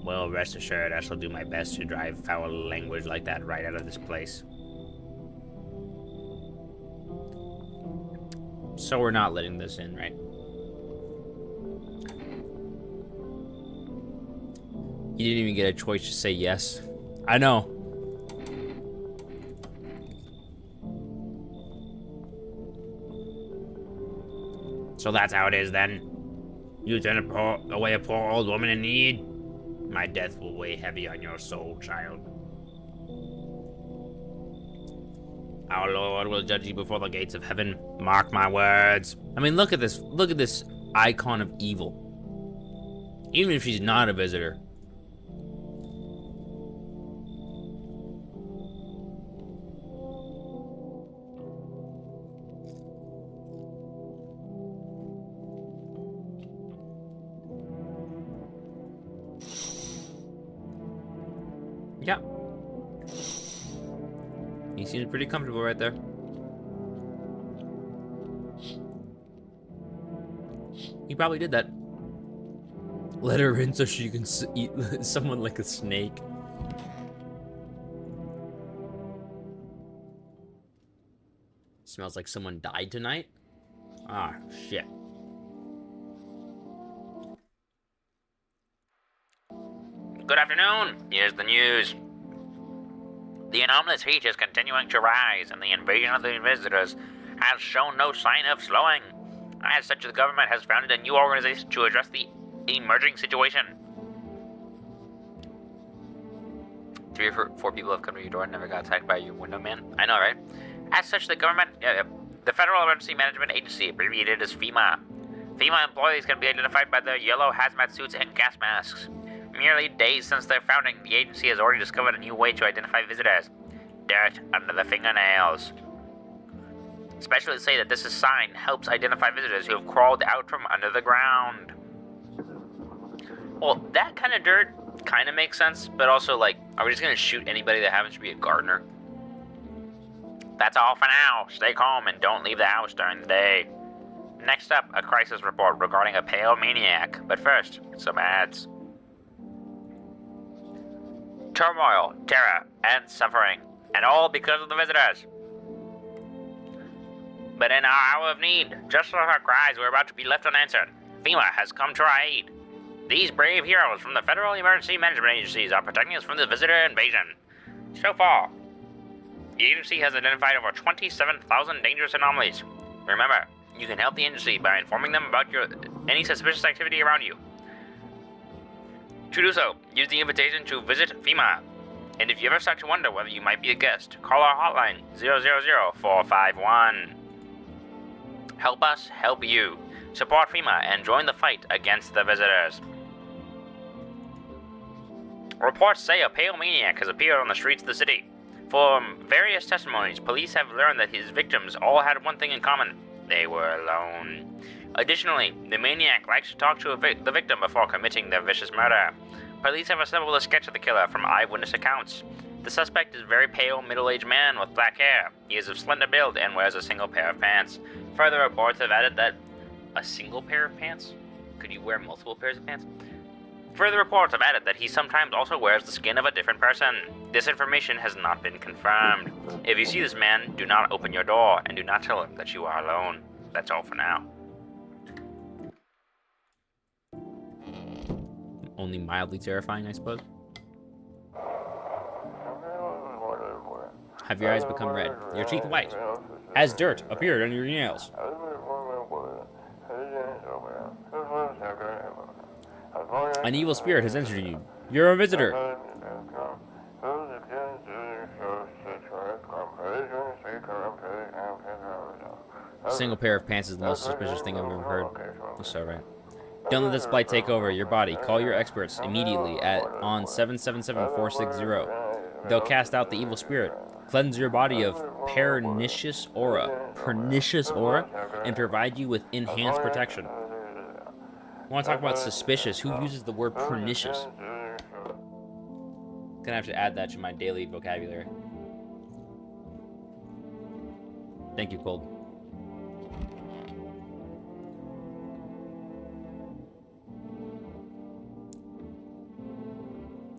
Well, rest assured, I shall do my best to drive foul language like that right out of this place. So we're not letting this in, right? You didn't even get a choice to say yes. I know. So that's how it is then? You turn away a poor old woman in need? My death will weigh heavy on your soul, child. Our Lord will judge you before the gates of heaven. Mark my words. I mean, look at this. Look at this icon of evil. Even if she's not a visitor. Yeah. He seems pretty comfortable right there. He probably did that. Let her in so she can eat someone like a snake. Smells like someone died tonight. Ah, shit. Good afternoon. Here's the news. The anomalous heat is continuing to rise, and the invasion of the visitors has shown no sign of slowing. As such, the government has founded a new organization to address the emerging situation. 3 or 4 people have come to your door and never got attacked by your window man. I know, right? As such, the government, the Federal Emergency Management Agency, abbreviated as FEMA. FEMA employees can be identified by their yellow hazmat suits and gas masks. Merely days since their founding, the agency has already discovered a new way to identify visitors. Dirt under the fingernails. Specialists say that this sign helps identify visitors who have crawled out from under the ground. Well, that kind of dirt kind of makes sense, but also, like, are we just going to shoot anybody that happens to be a gardener? That's all for now. Stay calm and don't leave the house during the day. Next up, a crisis report regarding a pale maniac. But first, some ads. Turmoil, terror, and suffering, and all because of the visitors. But in our hour of need, just as our cries were about to be left unanswered, FEMA has come to our aid. These brave heroes from the Federal Emergency Management Agencies are protecting us from the visitor invasion. So far, the agency has identified over 27,000 dangerous anomalies. Remember, you can help the agency by informing them about any suspicious activity around you. To do so, use the invitation to visit FEMA. And if you ever start to wonder whether you might be a guest, call our hotline 000-451. Help us help you. Support FEMA and join the fight against the visitors. Reports say a pale maniac has appeared on the streets of the city. From various testimonies, police have learned that his victims all had one thing in common. They were alone. Additionally, the maniac likes to talk to the victim before committing their vicious murder. Police have assembled a sketch of the killer from eyewitness accounts. The suspect is a very pale, middle-aged man with black hair. He is of slender build and wears a single pair of pants. Further reports have added that... A single pair of pants? Could you wear multiple pairs of pants? Further reports have added that he sometimes also wears the skin of a different person. This information has not been confirmed. If you see this man, do not open your door and do not tell him that you are alone. That's all for now. Only mildly terrifying, I suppose. Have your eyes become red, your teeth white? Has dirt appeared under your nails? An evil spirit has entered you. You're a visitor. Single pair of pants is the most suspicious thing I've ever heard. That's so right. Don't let this blight take over your body. Call your experts immediately on 777-460. They'll cast out the evil spirit, cleanse your body of pernicious aura, and provide you with enhanced protection. I want to talk about suspicious. Who uses the word pernicious? Gonna have to add that to my daily vocabulary. Thank you, Cold.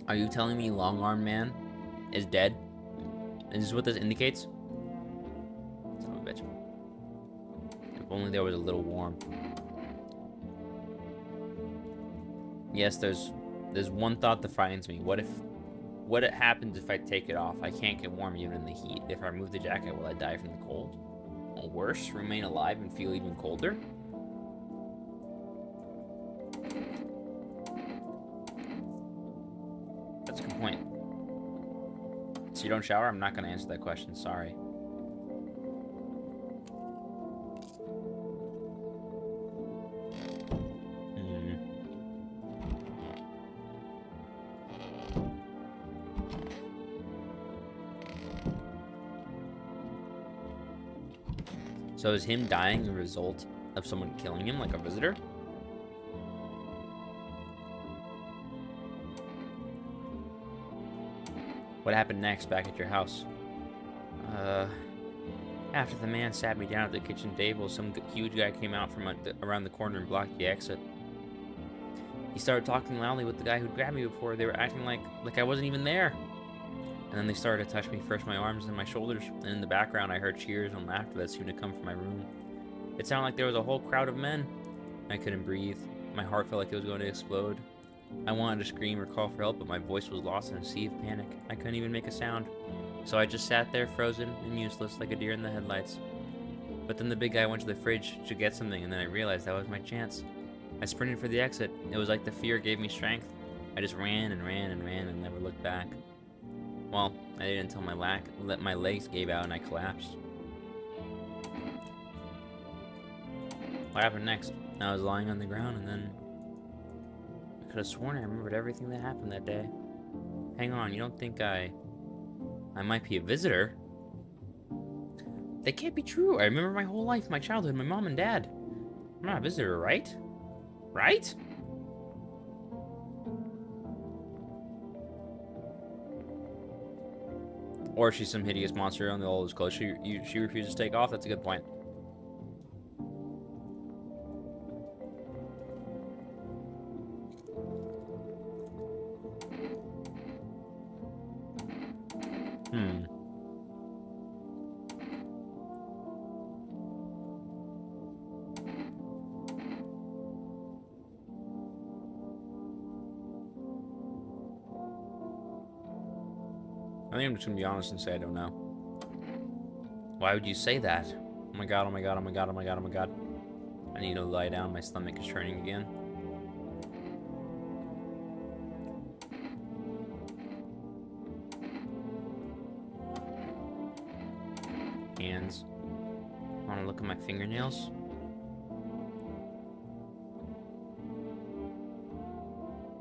Are you telling me Long Arm Man is dead? Is this what this indicates? Son of a bitch. If only there was a little warm. Yes, there's one thought that frightens me. What happens if I take it off? I can't get warm even in the heat. If I remove the jacket, will I die from the cold? Or worse, remain alive and feel even colder? That's a good point. So you don't shower? I'm not going to answer that question. Sorry. So is him dying a result of someone killing him, like a visitor? What happened next back at your house? After the man sat me down at the kitchen table, some huge guy came out from around the corner and blocked the exit. He started talking loudly with the guy who'd grabbed me before. They were acting like I wasn't even there. And then they started to touch me, first my arms and my shoulders, and in the background I heard cheers and laughter that seemed to come from my room. It sounded like there was a whole crowd of men. I couldn't breathe. My heart felt like it was going to explode. I wanted to scream or call for help, but my voice was lost in a sea of panic. I couldn't even make a sound. So I just sat there, frozen and useless, like a deer in the headlights. But then the big guy went to the fridge to get something, and then I realized that was my chance. I sprinted for the exit. It was like the fear gave me strength. I just ran and ran and ran and never looked back. Well, I didn't until my legs gave out and I collapsed. What happened next? I was lying on the ground and then... I could have sworn I remembered everything that happened that day. Hang on, you don't think I might be a visitor? That can't be true. I remember my whole life, my childhood, my mom and dad. I'm not a visitor, right? Right? Or she's some hideous monster on the old clothes she refuses to take off. That's a good point. I think I'm just gonna be honest and say I don't know. Why would you say that? Oh my god, oh my god, oh my god, oh my god, oh my god. I need to lie down, my stomach is turning again. Hands. Wanna look at my fingernails?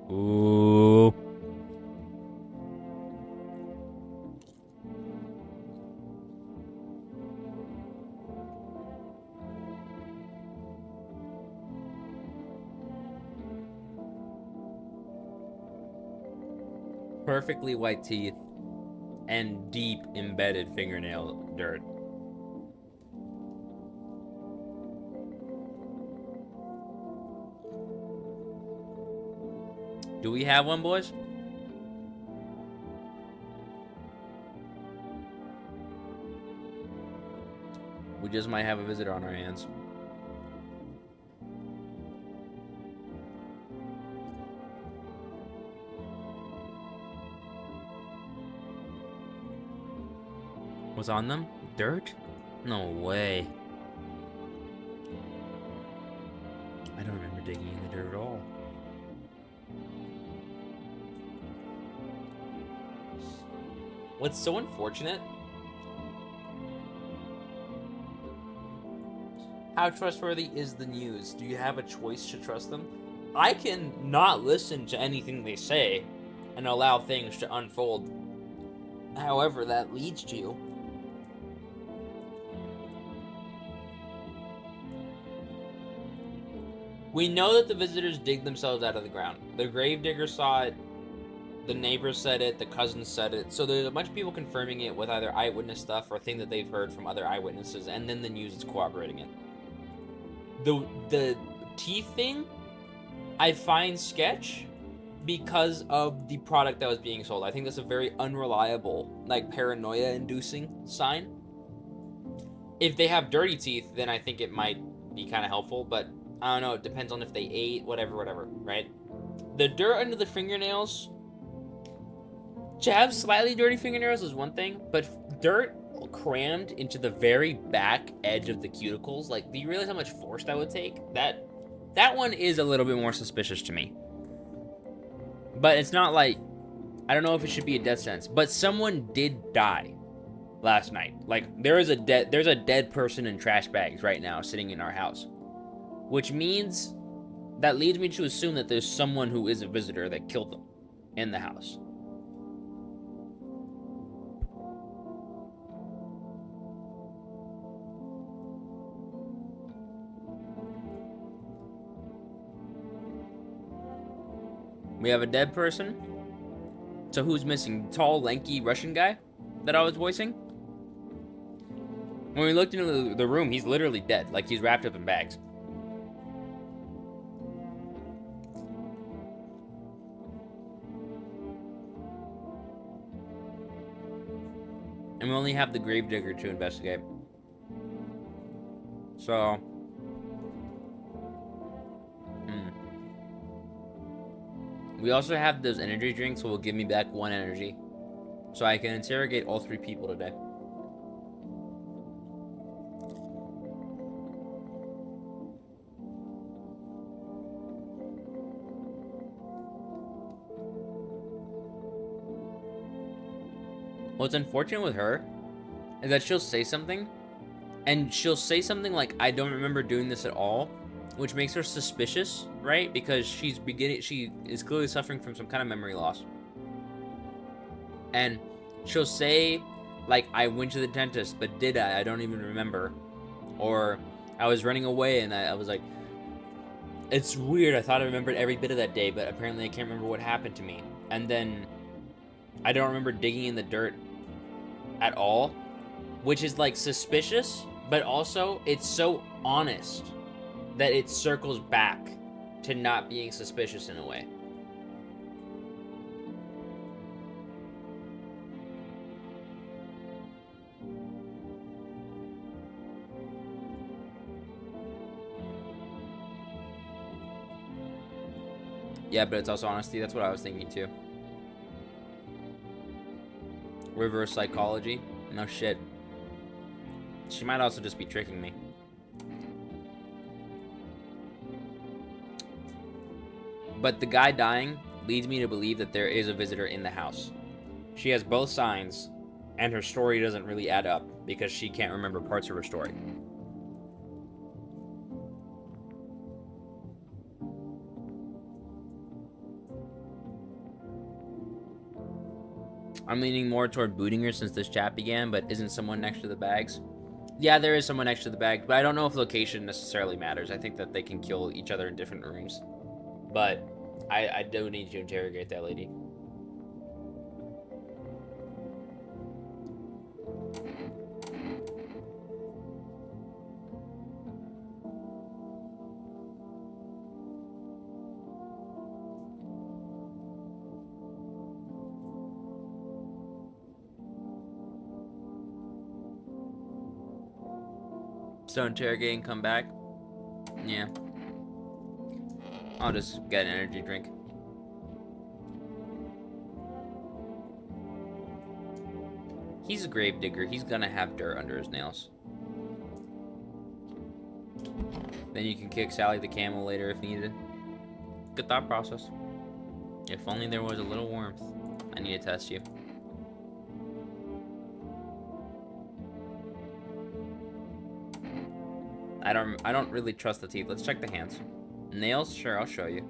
Ooh. Perfectly white teeth. and deep embedded fingernail dirt. Do we have one, boys? We just might have a visitor on our hands. What's on them? Dirt? No way. I don't remember digging in the dirt at all. What's so unfortunate? How trustworthy is the news? Do you have a choice to trust them? I can not listen to anything they say and allow things to unfold however that leads to. We know that the visitors dig themselves out of the ground. The gravedigger saw it, the neighbors said it, the cousins said it, so there's a bunch of people confirming it with either eyewitness stuff or things that they've heard from other eyewitnesses, and then the news is corroborating it. The teeth thing, I find sketch because of the product that was being sold. I think that's a very unreliable, like, paranoia-inducing sign. If they have dirty teeth, then I think it might be kind of helpful, but I don't know, it depends on if they ate, whatever, right? The dirt under the fingernails, to have slightly dirty fingernails is one thing, but dirt crammed into the very back edge of the cuticles, like, do you realize how much force that would take? That one is a little bit more suspicious to me. But it's not like, I don't know if it should be a death sentence, but someone did die last night. Like, there's a dead person in trash bags right now sitting in our house. Which means, that leads me to assume that there's someone who is a visitor that killed them in the house. We have a dead person. So who's missing? Tall, lanky Russian guy that I was voicing? When we looked into the room, he's literally dead. Like, he's wrapped up in bags. And we only have the gravedigger to investigate. So... We also have those energy drinks, so will give me back 1 energy. So I can interrogate all 3 people today. What's unfortunate with her is that she'll say something, and she'll say something like, I don't remember doing this at all, which makes her suspicious, right? Because she is clearly suffering from some kind of memory loss. And she'll say, like, I went to the dentist, but did I? I don't even remember. Or, I was running away, and I was like, it's weird, I thought I remembered every bit of that day, but apparently I can't remember what happened to me. And then, I don't remember digging in the dirt at all, which is, like, suspicious, but also, it's so honest that it circles back to not being suspicious in a way. Yeah, but it's also honesty. That's what I was thinking too. Reverse psychology? No shit. She might also just be tricking me. But the guy dying leads me to believe that there is a visitor in the house. She has both signs, and her story doesn't really add up because she can't remember parts of her story. I'm leaning more toward booting her since this chat began, but isn't someone next to the bags? Yeah, there is someone next to the bags, but I don't know if location necessarily matters. I think that they can kill each other in different rooms. But I do need to interrogate that lady. still interrogating, come back. Yeah. I'll just get an energy drink. He's a grave digger. He's gonna have dirt under his nails. Then you can kick Sally the camel later if needed. Good thought process. If only there was a little warmth. I need to test you. I don't really trust the teeth. Let's check the hands. Nails? Sure, I'll show you.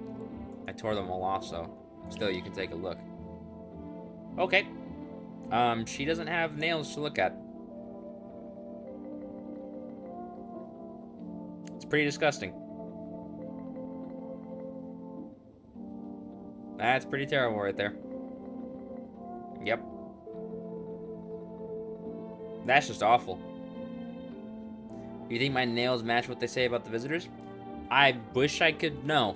I tore them all off, so still you can take a look. Okay. She doesn't have nails to look at. It's pretty disgusting. That's pretty terrible right there. Yep. That's just awful. You think my nails match what they say about the visitors? I wish I could know.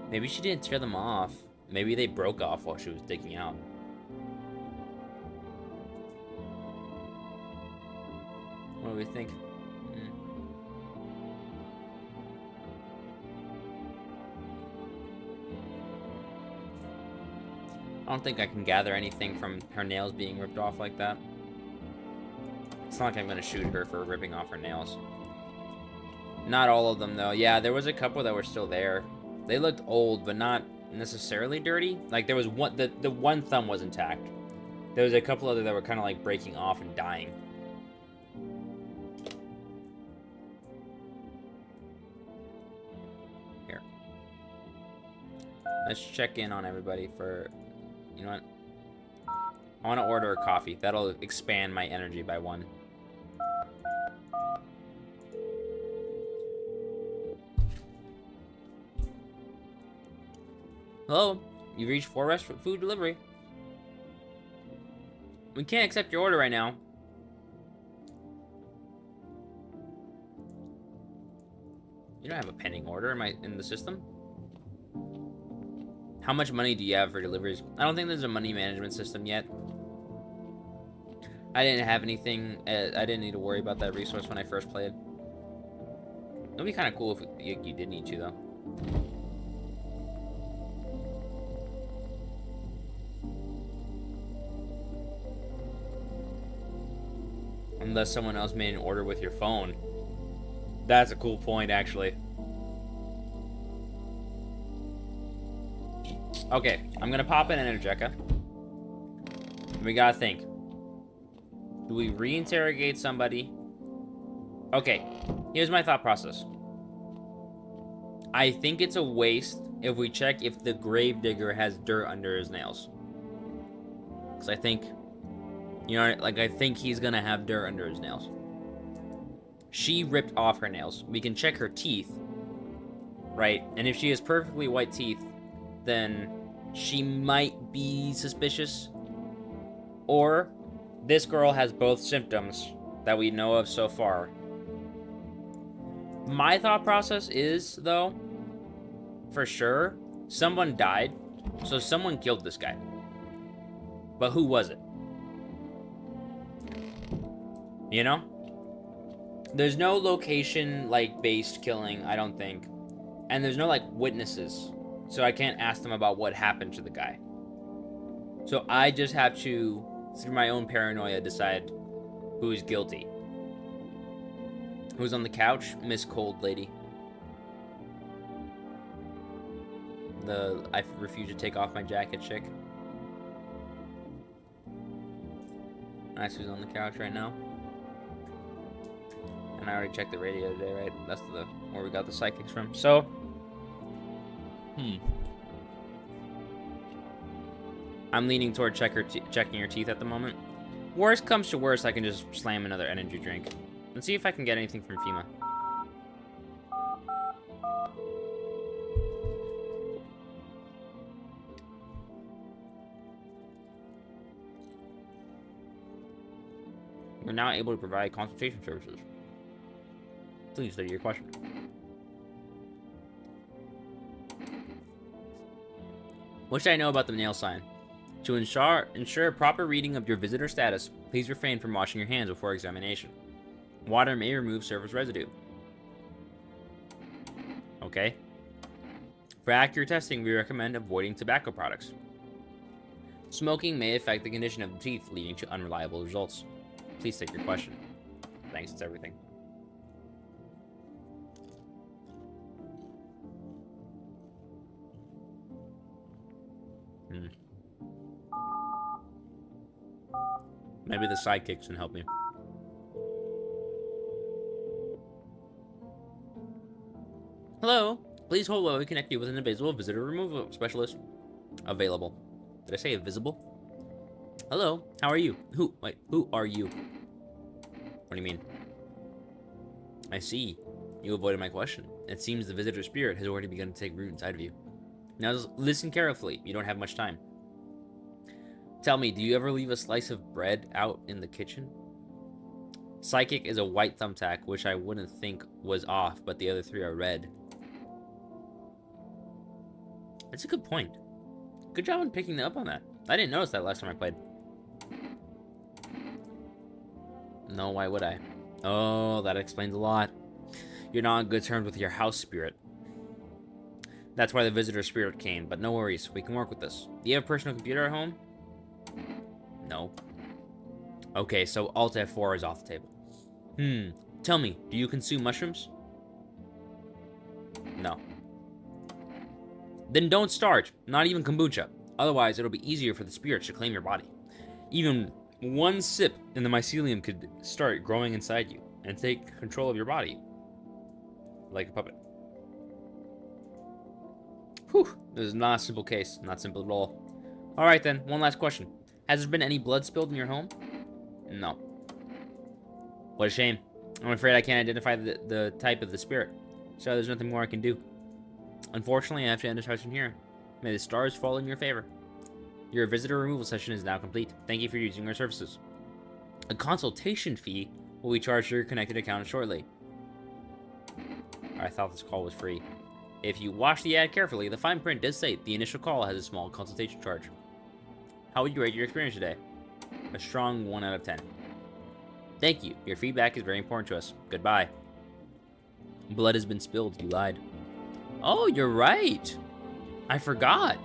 Maybe she didn't tear them off. Maybe they broke off while she was digging out. What do we think? I don't think I can gather anything from her nails being ripped off like that. It's not like I'm gonna shoot her for ripping off her nails. Not all of them, though. Yeah, there was a couple that were still there. They looked old, but not necessarily dirty. Like, there was one, the one thumb was intact. There was a couple other that were kind of like breaking off and dying. Here. Let's check in on everybody for, you know what? I want to order a coffee. That'll expand my energy by 1. Hello, you've reached 4 Restaurant Food Delivery. We can't accept your order right now. You don't have a pending order in the system? How much money do you have for deliveries? I don't think there's a money management system yet. I didn't have anything. I didn't need to worry about that resource when I first played. It'd be kind of cool if you did need to, though. Unless someone else made an order with your phone. That's a cool point, actually. Okay, I'm gonna pop in Energeca. We gotta think. Do we reinterrogate somebody? Okay, here's my thought process. I think it's a waste if we check if the gravedigger has dirt under his nails. Because I think, you know, like, I think he's gonna have dirt under his nails. She ripped off her nails. We can check her teeth, right? And if she has perfectly white teeth, then she might be suspicious. Or this girl has both symptoms that we know of so far. My thought process is, though, for sure, someone died, so someone killed this guy. But who was it? You know? There's no location, like, based killing, I don't think. And there's no, like, witnesses. So I can't ask them about what happened to the guy. So I just have to, through my own paranoia, decide who's guilty. Who's on the couch? Miss Cold Lady. The I refuse to take off my jacket chick. That's who's on the couch right now. And I already checked the radio today, right? That's the where we got the psychics from. So, I'm leaning toward checking her teeth at the moment. Worst comes to worst, I can just slam another energy drink. Let's see if I can get anything from FEMA. We're now able to provide consultation services. Please state your question. What should I know about the nail sign? To ensure proper reading of your visitor status, Please refrain from washing your hands before examination. Water may remove surface residue. Okay. For accurate testing, we recommend avoiding tobacco products. Smoking may affect the condition of the teeth, leading to unreliable results. Please take your question. Thanks, it's everything. Maybe the sidekicks can help me. Hello. Please hold while we connect you with an invisible visitor removal specialist. Available. Did I say invisible? Hello. How are you? Who are you? What do you mean? I see. You avoided my question. It seems the visitor spirit has already begun to take root inside of you. Now listen carefully. You don't have much time. Tell me, do you ever leave a slice of bread out in the kitchen? Psychic is a white thumbtack, which I wouldn't think was off, but the other three are red. That's a good point. Good job on picking up on that. I didn't notice that last time I played. No, why would I? Oh, that explains a lot. You're not on good terms with your house spirit. That's why the visitor spirit came, but no worries, we can work with this. Do you have a personal computer at home? No. Okay, so Alt F4 is off the table. Tell me, do you consume mushrooms? No. Then don't start, not even kombucha. Otherwise, it'll be easier for the spirits to claim your body. Even one sip in the mycelium could start growing inside you and take control of your body. Like a puppet. Whew, this is not a simple case. Not simple at all. Alright then, one last question. Has there been any blood spilled in your home? No. What a shame. I'm afraid I can't identify the type of the spirit, so there's nothing more I can do. Unfortunately, I have to end the session here. May the stars fall in your favor. Your visitor removal session is now complete. Thank you for using our services. A consultation fee will be charged to your connected account shortly. I thought this call was free. If you watch the ad carefully, the fine print does say the initial call has a small consultation charge. How would you rate your experience today? A strong 1 out of 10. Thank you. Your feedback is very important to us. Goodbye. Blood has been spilled. You lied. Oh, you're right. I forgot.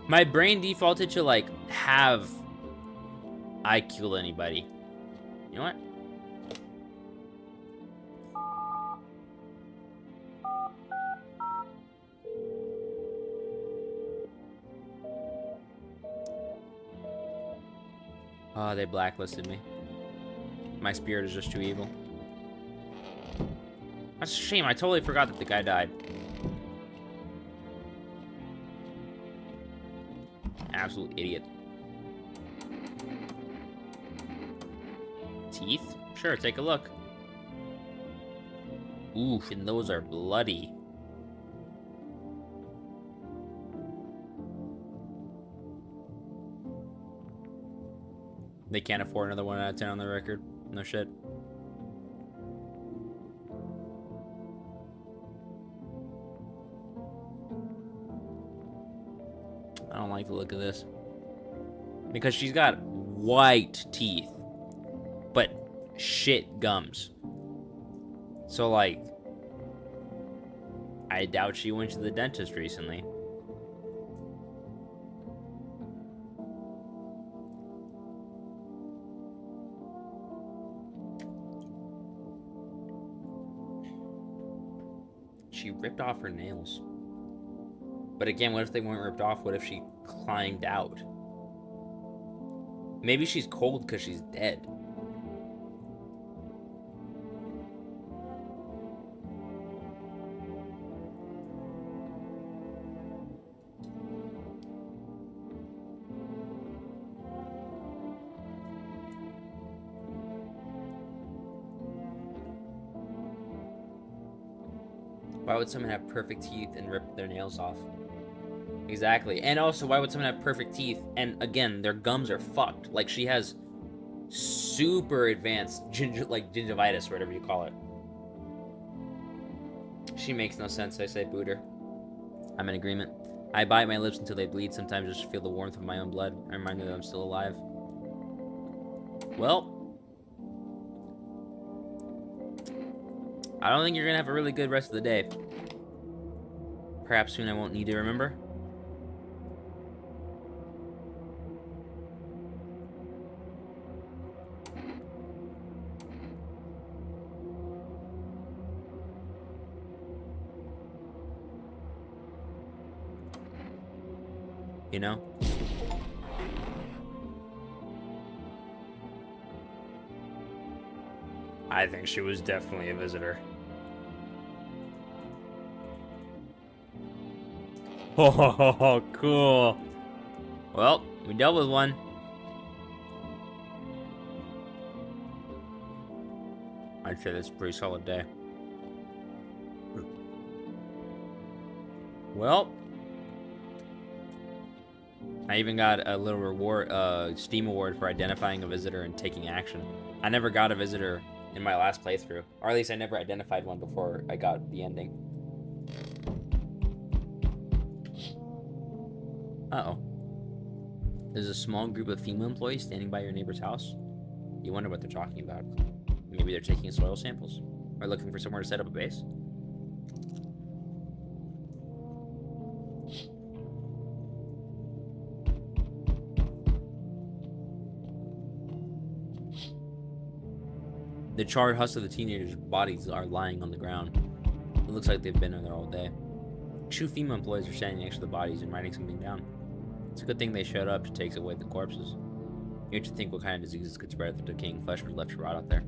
My brain defaulted to, like, have I killed anybody. You know what? Oh, they blacklisted me. My spirit is just too evil. That's a shame. I totally forgot that the guy died. Absolute idiot. Teeth? Sure, take a look. Oof, and those are bloody. They can't afford another 1 out of 10 on the record. No shit. I don't like the look of this. Because she's got white teeth. But shit gums. So, like, I doubt she went to the dentist recently. She ripped off her nails. But again, what if they weren't ripped off? What if she climbed out? Maybe she's cold because she's dead. Why would someone have perfect teeth and rip their nails off? Exactly. And also, why would someone have perfect teeth and, again, their gums are fucked? Like, she has super advanced gingivitis, or whatever you call it. She makes no sense, I say boot her. I'm in agreement. I bite my lips until they bleed, sometimes just to feel the warmth of my own blood. I remind me that I'm still alive. Well, I don't think you're gonna have a really good rest of the day. Perhaps soon I won't need to remember. You know? I think she was definitely a visitor. Oh, cool. Well, we dealt with one. I'd say that's a pretty solid day. Well, I even got a little reward, Steam award for identifying a visitor and taking action. I never got a visitor in my last playthrough, or at least I never identified one before I got the ending. Uh-oh. There's a small group of female employees standing by your neighbor's house. You wonder what they're talking about. Maybe they're taking soil samples, or looking for somewhere to set up a base. The charred husks of the teenagers' bodies are lying on the ground. It looks like they've been in there all day. Two female employees are standing next to the bodies and writing something down. It's a good thing they showed up to take away the corpses. You have to think what kind of diseases could spread if the decaying flesh was left to rot out there.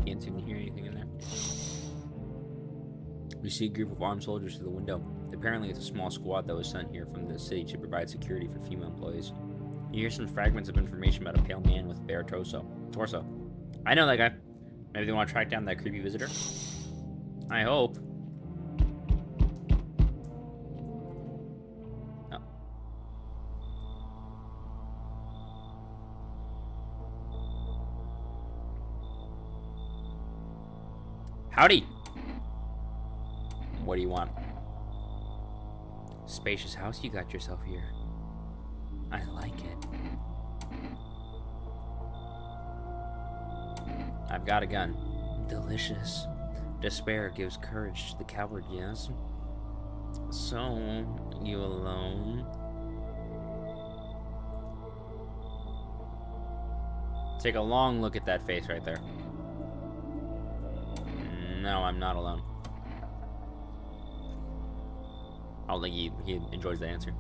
Can't seem to hear anything in there. You see a group of armed soldiers through the window. Apparently it's a small squad that was sent here from the city to provide security for female employees. You hear some fragments of information about a pale man with bare torso. I know that guy. Maybe they want to track down that creepy visitor? I hope. Oh. Howdy! What do you want? Spacious house you got yourself here. I like it. I've got a gun. Delicious. Despair gives courage to the coward, yes? So, you alone? Take a long look at that face right there. No, I'm not alone. I don't think he enjoys the answer.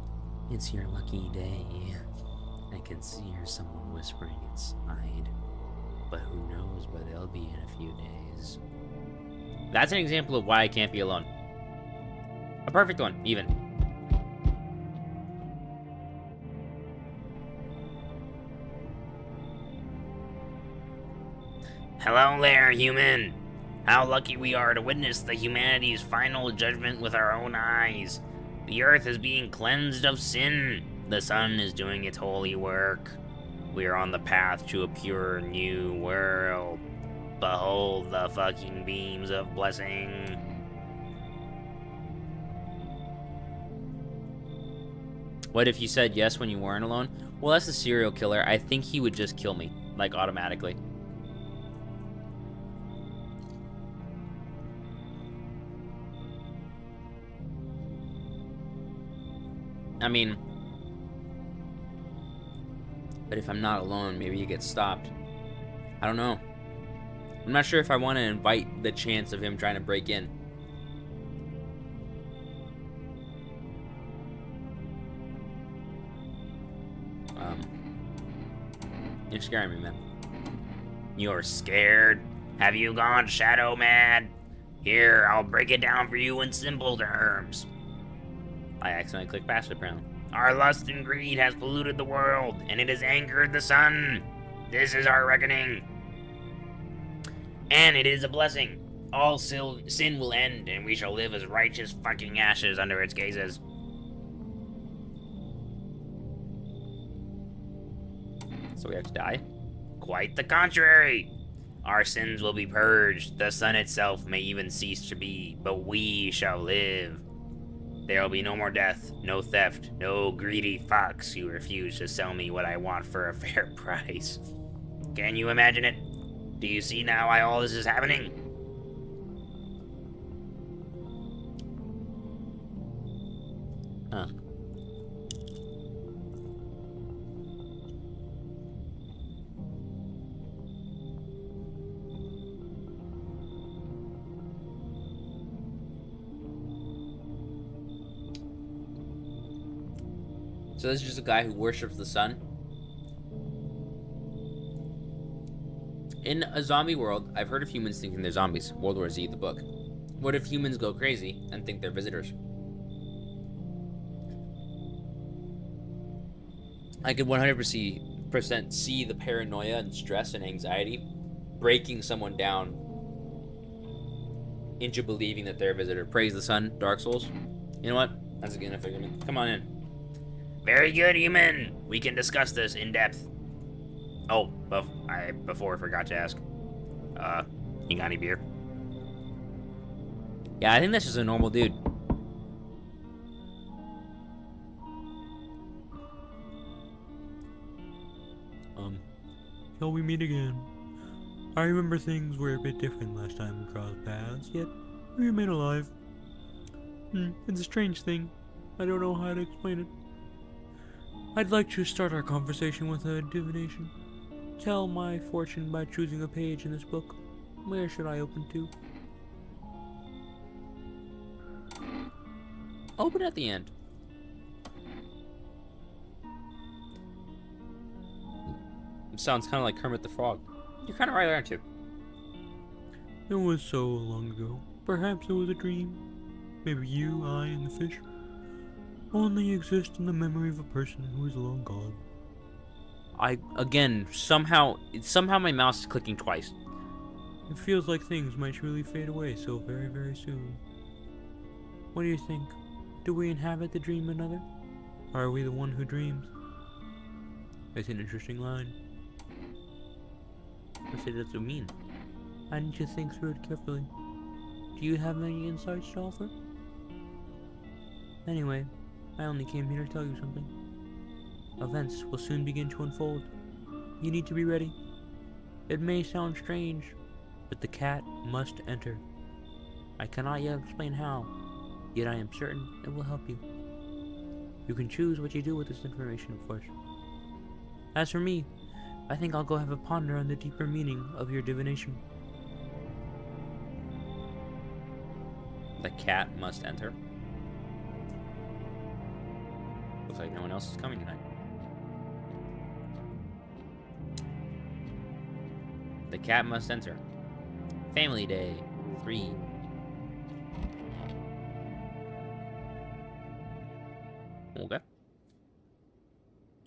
It's your lucky day. I can hear someone whispering inside. But who knows where they'll be in a few days. That's an example of why I can't be alone. A perfect one, even. Hello there, human. How lucky we are to witness the humanity's final judgment with our own eyes. The earth is being cleansed of sin. The sun is doing its holy work. We are on the path to a pure new world. Behold the fucking beams of blessing. What if you said yes when you weren't alone? Well, that's a serial killer. I think he would just kill me, like, automatically. I mean, but if I'm not alone, maybe he gets stopped. I don't know. I'm not sure if I want to invite the chance of him trying to break in. You're scaring me, man. You're scared? Have you gone shadow mad? Here, I'll break it down for you in simple terms. I accidentally clicked past it, apparently. Our lust and greed has polluted the world, and it has angered the sun. This is our reckoning. And it is a blessing. All sin will end, and we shall live as righteous fucking ashes under its gazes. So we have to die? Quite the contrary. Our sins will be purged. The sun itself may even cease to be, but we shall live. There will be no more death, no theft, no greedy fox who refuse to sell me what I want for a fair price. Can you imagine it? Do you see now why all this is happening? Huh. So this is just a guy who worships the sun? In a zombie world, I've heard of humans thinking they're zombies. World War Z, the book. What if humans go crazy and think they're visitors? I could 100% see the paranoia and stress and anxiety breaking someone down into believing that they're a visitor. Praise the sun, Dark Souls. You know what? That's again a figment. Come on in. Very good, human. We can discuss this in depth. Oh, before I forgot to ask. You got any beer? Yeah, I think that's just a normal dude. Shall we meet again? I remember things were a bit different last time we crossed paths, yet we remain alive. It's a strange thing. I don't know how to explain it. I'd like to start our conversation with a divination. Tell my fortune by choosing a page in this book. Where should I open to? Open at the end. It sounds kind of like Kermit the Frog. You're kind of right, aren't you? It was so long ago. Perhaps it was a dream. Maybe you, I, and the fish only exist in the memory of a person who is long gone. Somehow my mouse is clicking twice. It feels like things might truly fade away so very, very soon. What do you think? Do we inhabit the dream of another? Or are we the one who dreams? It's an interesting line. What does it mean? I need to think through it carefully. Do you have any insights to offer? Anyway, I only came here to tell you something. Events will soon begin to unfold. You need to be ready. It may sound strange, but the cat must enter. I cannot yet explain how, yet I am certain it will help you. You can choose what you do with this information, of course. As for me, I think I'll go have a ponder on the deeper meaning of your divination. The cat must enter. Looks like no one else is coming tonight. The cat must enter. Family Day 3. Okay.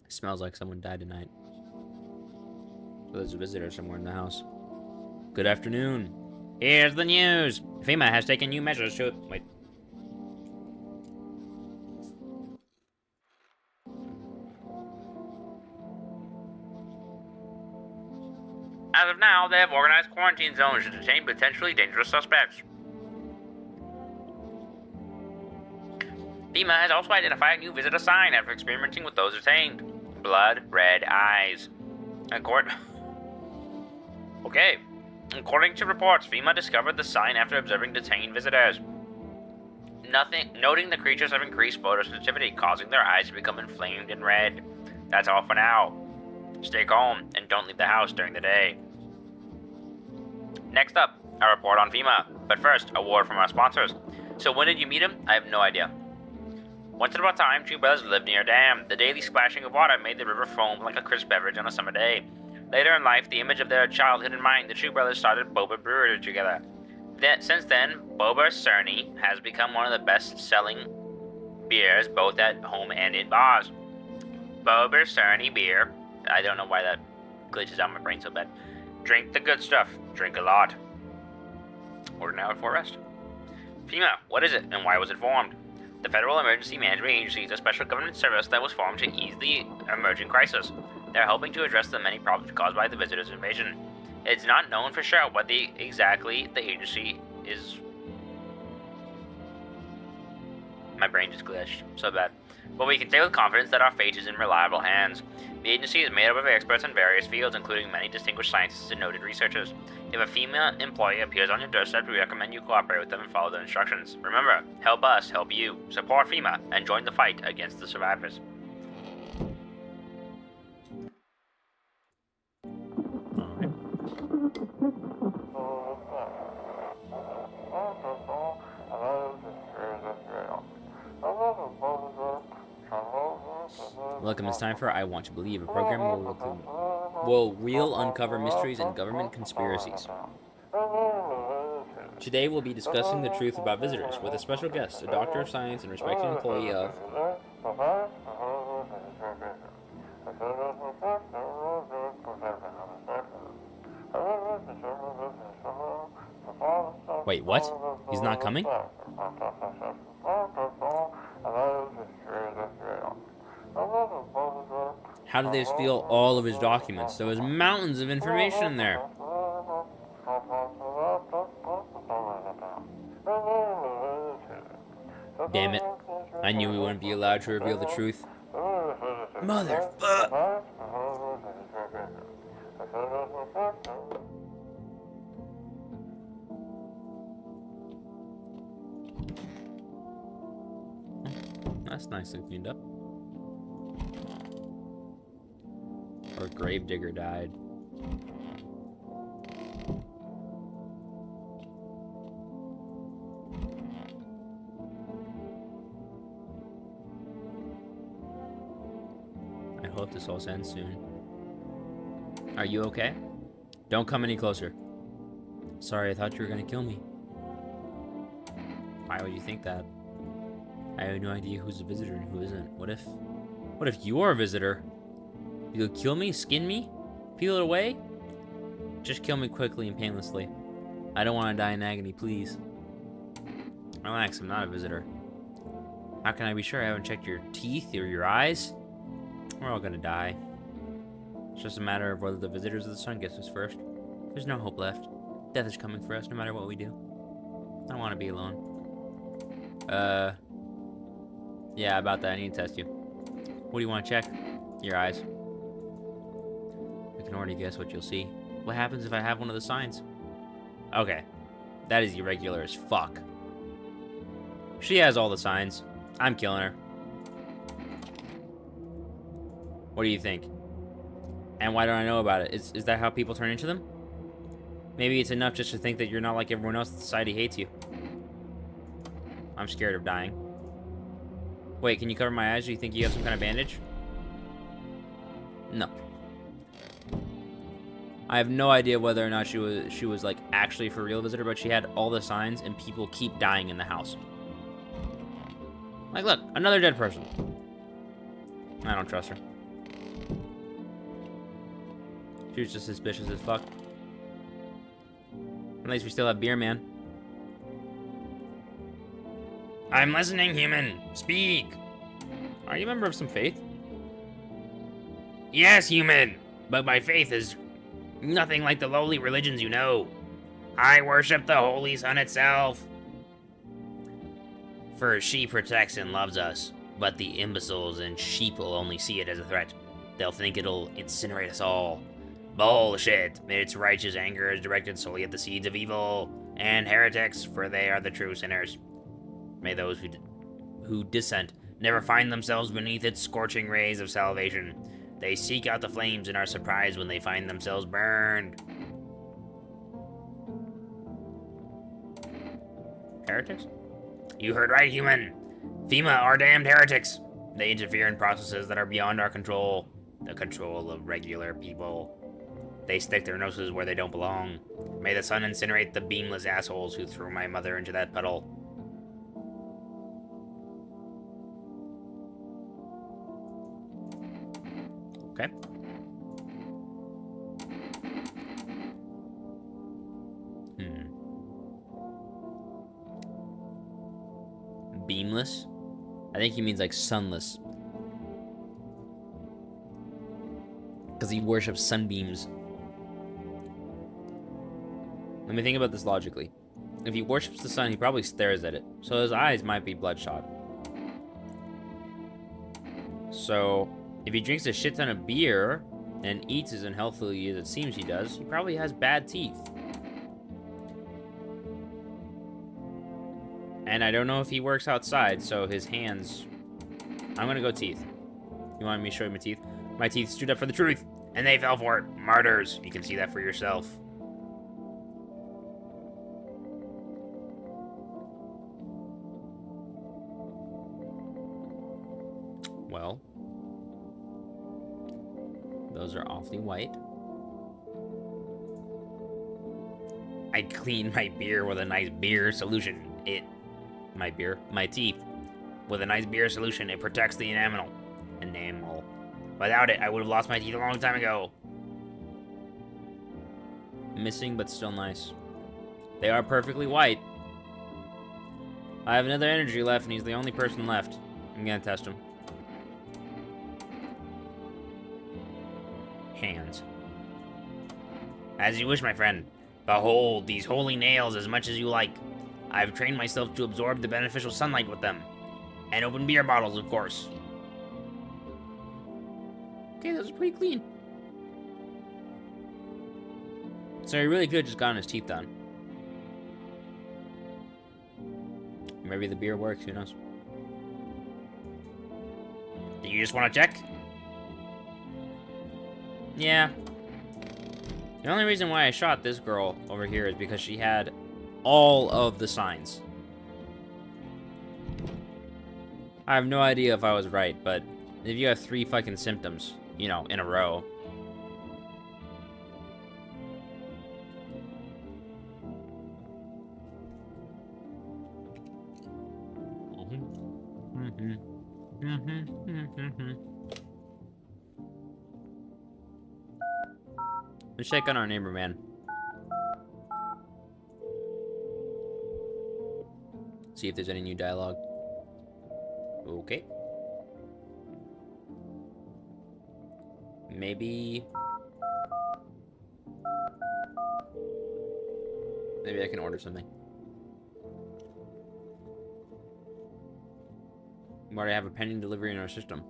Smells like someone died tonight. So there's a visitor somewhere in the house. Good afternoon. Here's the news. FEMA has taken new measures to... Wait. As of now, they have organized quarantine zones to detain potentially dangerous suspects. FEMA has also identified a new visitor sign after experimenting with those detained. Blood red eyes. Okay. According to reports, FEMA discovered the sign after observing detained visitors. Noting the creatures have increased photosensitivity, causing their eyes to become inflamed and red. That's all for now. Stay calm and don't leave the house during the day. Next up, a report on FEMA. But first, a word from our sponsors. So when did you meet him? I have no idea. Once upon a time, two brothers lived near a dam. The daily splashing of water made the river foam like a crisp beverage on a summer day. Later in life, the image of their childhood in mind, the two brothers started Boba Brewery together. Since then, Boba Cerny has become one of the best-selling beers, both at home and in bars. Boba Cerny beer. I don't know why that glitches out my brain so bad. Drink the good stuff. Drink a lot. Order now before rest. FEMA, what is it and why was it formed? The Federal Emergency Management Agency is a special government service that was formed to ease the emerging crisis. They're helping to address the many problems caused by the visitors' invasion. It's not known for sure what exactly the agency is. My brain just glitched. So bad. But we can say with confidence that our fate is in reliable hands. The agency is made up of experts in various fields, including many distinguished scientists and noted researchers. If a female employee appears on your doorstep, we recommend you cooperate with them and follow their instructions. Remember, help us, help you. Support FEMA, and join the fight against the survivors. Welcome, it's time for I Want to Believe, a program will real uncover mysteries and government conspiracies. Today we'll be discussing the truth about visitors with a special guest, a doctor of science and respected employee of... Wait, what? He's not coming? How did they steal all of his documents? There was mountains of information in there. Damn it. I knew we wouldn't be allowed to reveal the truth. Motherfuck! That's nicely cleaned up. Or Gravedigger died. I hope this all ends soon. Are you okay? Don't come any closer. Sorry, I thought you were gonna kill me. Why would you think that? I have no idea who's a visitor and who isn't. What if you are a visitor? You could kill me, skin me, peel it away? Just kill me quickly and painlessly. I don't want to die in agony, please. Relax, I'm not a visitor. How can I be sure? I haven't checked your teeth or your eyes. We're all gonna die. It's just a matter of whether the visitors of the sun gets us first. There's no hope left. Death is coming for us no matter what we do. I don't want to be alone. Yeah, about that, I need to test you. What do you want to check? Your eyes. I can already guess what you'll see. What happens if I have one of the signs? Okay. That is irregular as fuck. She has all the signs. I'm killing her. What do you think? And why don't I know about it? Is that how people turn into them? Maybe it's enough just to think that you're not like everyone else. Society hates you. I'm scared of dying. Wait, can you cover my eyes? Do you think you have some kind of bandage? No. I have no idea whether or not she was like actually for real visitor, but she had all the signs and people keep dying in the house. Like, look, another dead person. I don't trust her. She was just suspicious as fuck. At least we still have beer, man. I'm listening, human. Speak. Are you a member of some faith? Yes, human. But my faith is nothing like the lowly religions you know. I worship the Holy Sun itself. For she protects and loves us. But the imbeciles and sheep will only see it as a threat. They'll think it'll incinerate us all. Bullshit. Its righteous anger is directed solely at the seeds of evil and heretics, for they are the true sinners. May those who dissent never find themselves beneath its scorching rays of salvation. They seek out the flames and are surprised when they find themselves burned. Heretics? You heard right, human. FEMA are damned heretics. They interfere in processes that are beyond our control. The control of regular people. They stick their noses where they don't belong. May the sun incinerate the beamless assholes who threw my mother into that puddle. Okay. Beamless? I think he means like sunless. Because he worships sunbeams. Let me think about this logically. If he worships the sun, he probably stares at it, so his eyes might be bloodshot. So, if he drinks a shit ton of beer and eats as unhealthily as it seems he does, he probably has bad teeth. And I don't know if he works outside, so his hands... I'm gonna go teeth. You want me to show you my teeth? My teeth stood up for the truth, And they fell for it. Martyrs. You can see that for yourself. Well, those are awfully white. I clean my beer with a nice beer solution. My teeth. With a nice beer solution, it protects the enamel. Without it, I would have lost my teeth a long time ago. Missing, but still nice. They are perfectly white. I have another energy left, and he's the only person left. I'm gonna test him. Hands. As you wish, my friend. Behold these holy nails as much as you like. I've trained myself to absorb the beneficial sunlight with them. And open beer bottles, of course. Okay, those are pretty clean. So he really could have just gotten his teeth done. Maybe the beer works, who knows? Do you just want to check? Yeah. The only reason why I shot this girl over here is because she had all of the signs. I have no idea if I was right, but if you have 3 fucking symptoms, you know, in a row. Let's check on our neighbor, man. See if there's any new dialogue. Okay. Maybe I can order something. We already have a pending delivery in our system.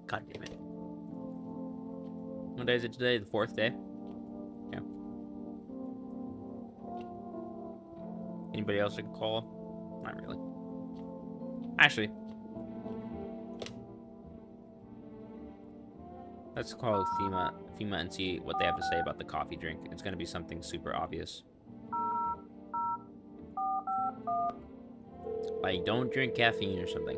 God damn it. What day is it today? The 4th day? Yeah. Anybody else I can call? Not really. Actually, let's call FEMA and see what they have to say about the coffee drink. It's gonna be something super obvious. Like, don't drink caffeine or something.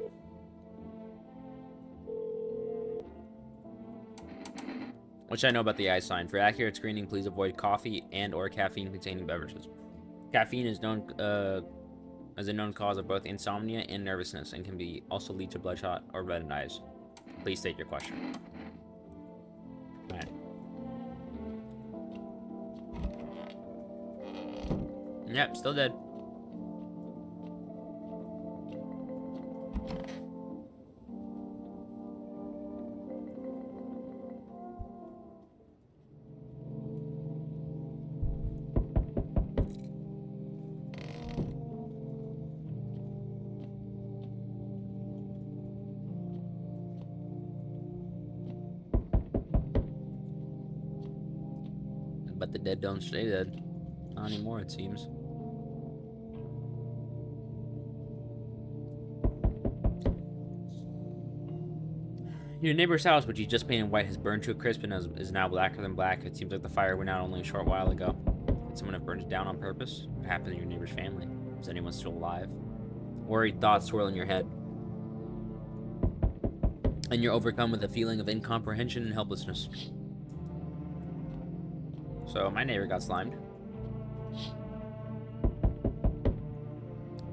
Which I know about the eye sign. For accurate screening, please avoid coffee and or caffeine-containing beverages. Caffeine is known as a known cause of both insomnia and nervousness, and can be also lead to bloodshot or reddened eyes. Please state your question. Alright. Yep, still dead. But the dead don't stay dead. Not anymore, it seems. Your neighbor's house, which he just painted white, has burned to a crisp and is now blacker than black. It seems like the fire went out only a short while ago. Did someone have burned it down on purpose? What happened to your neighbor's family? Is anyone still alive? Worried thoughts swirl in your head. And you're overcome with a feeling of incomprehension and helplessness. So, my neighbor got slimed.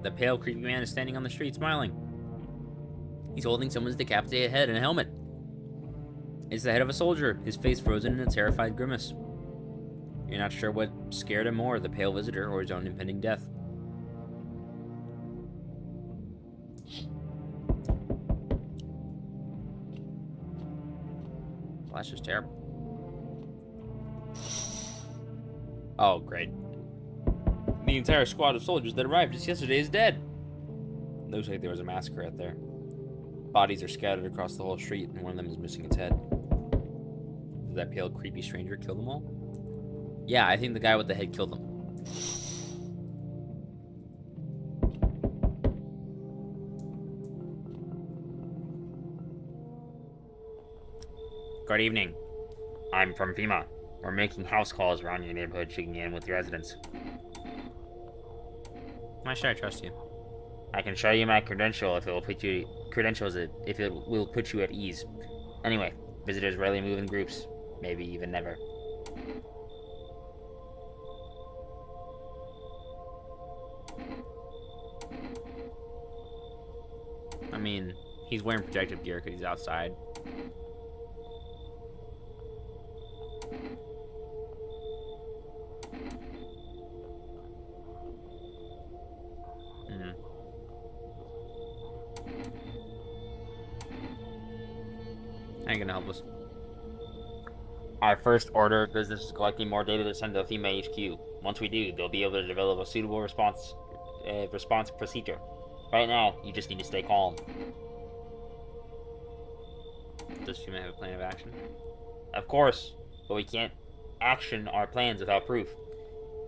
The pale, creepy man is standing on the street, smiling. He's holding someone's decapitated head and a helmet. It's the head of a soldier, his face frozen in a terrified grimace. You're not sure what scared him more, the pale visitor or his own impending death. Well, that's just terrible. Oh, great. The entire squad of soldiers that arrived just yesterday is dead. Looks like there was a massacre out there. Bodies are scattered across the whole street, and one of them is missing its head. Did that pale, creepy stranger kill them all? Yeah, I think the guy with the head killed them. Good evening. I'm from FEMA. We're making house calls around your neighborhood, checking in with the residents. Why should I trust you? I can show you my credential if it will put you at ease. Anyway, visitors rarely move in groups, maybe even never. I mean, he's wearing protective gear because he's outside. I ain't gonna help us. Our first order of business is collecting more data to send to FEMA HQ. Once we do, they'll be able to develop a suitable response procedure. Right now, you just need to stay calm. Does FEMA have a plan of action? Of course, but we can't action our plans without proof.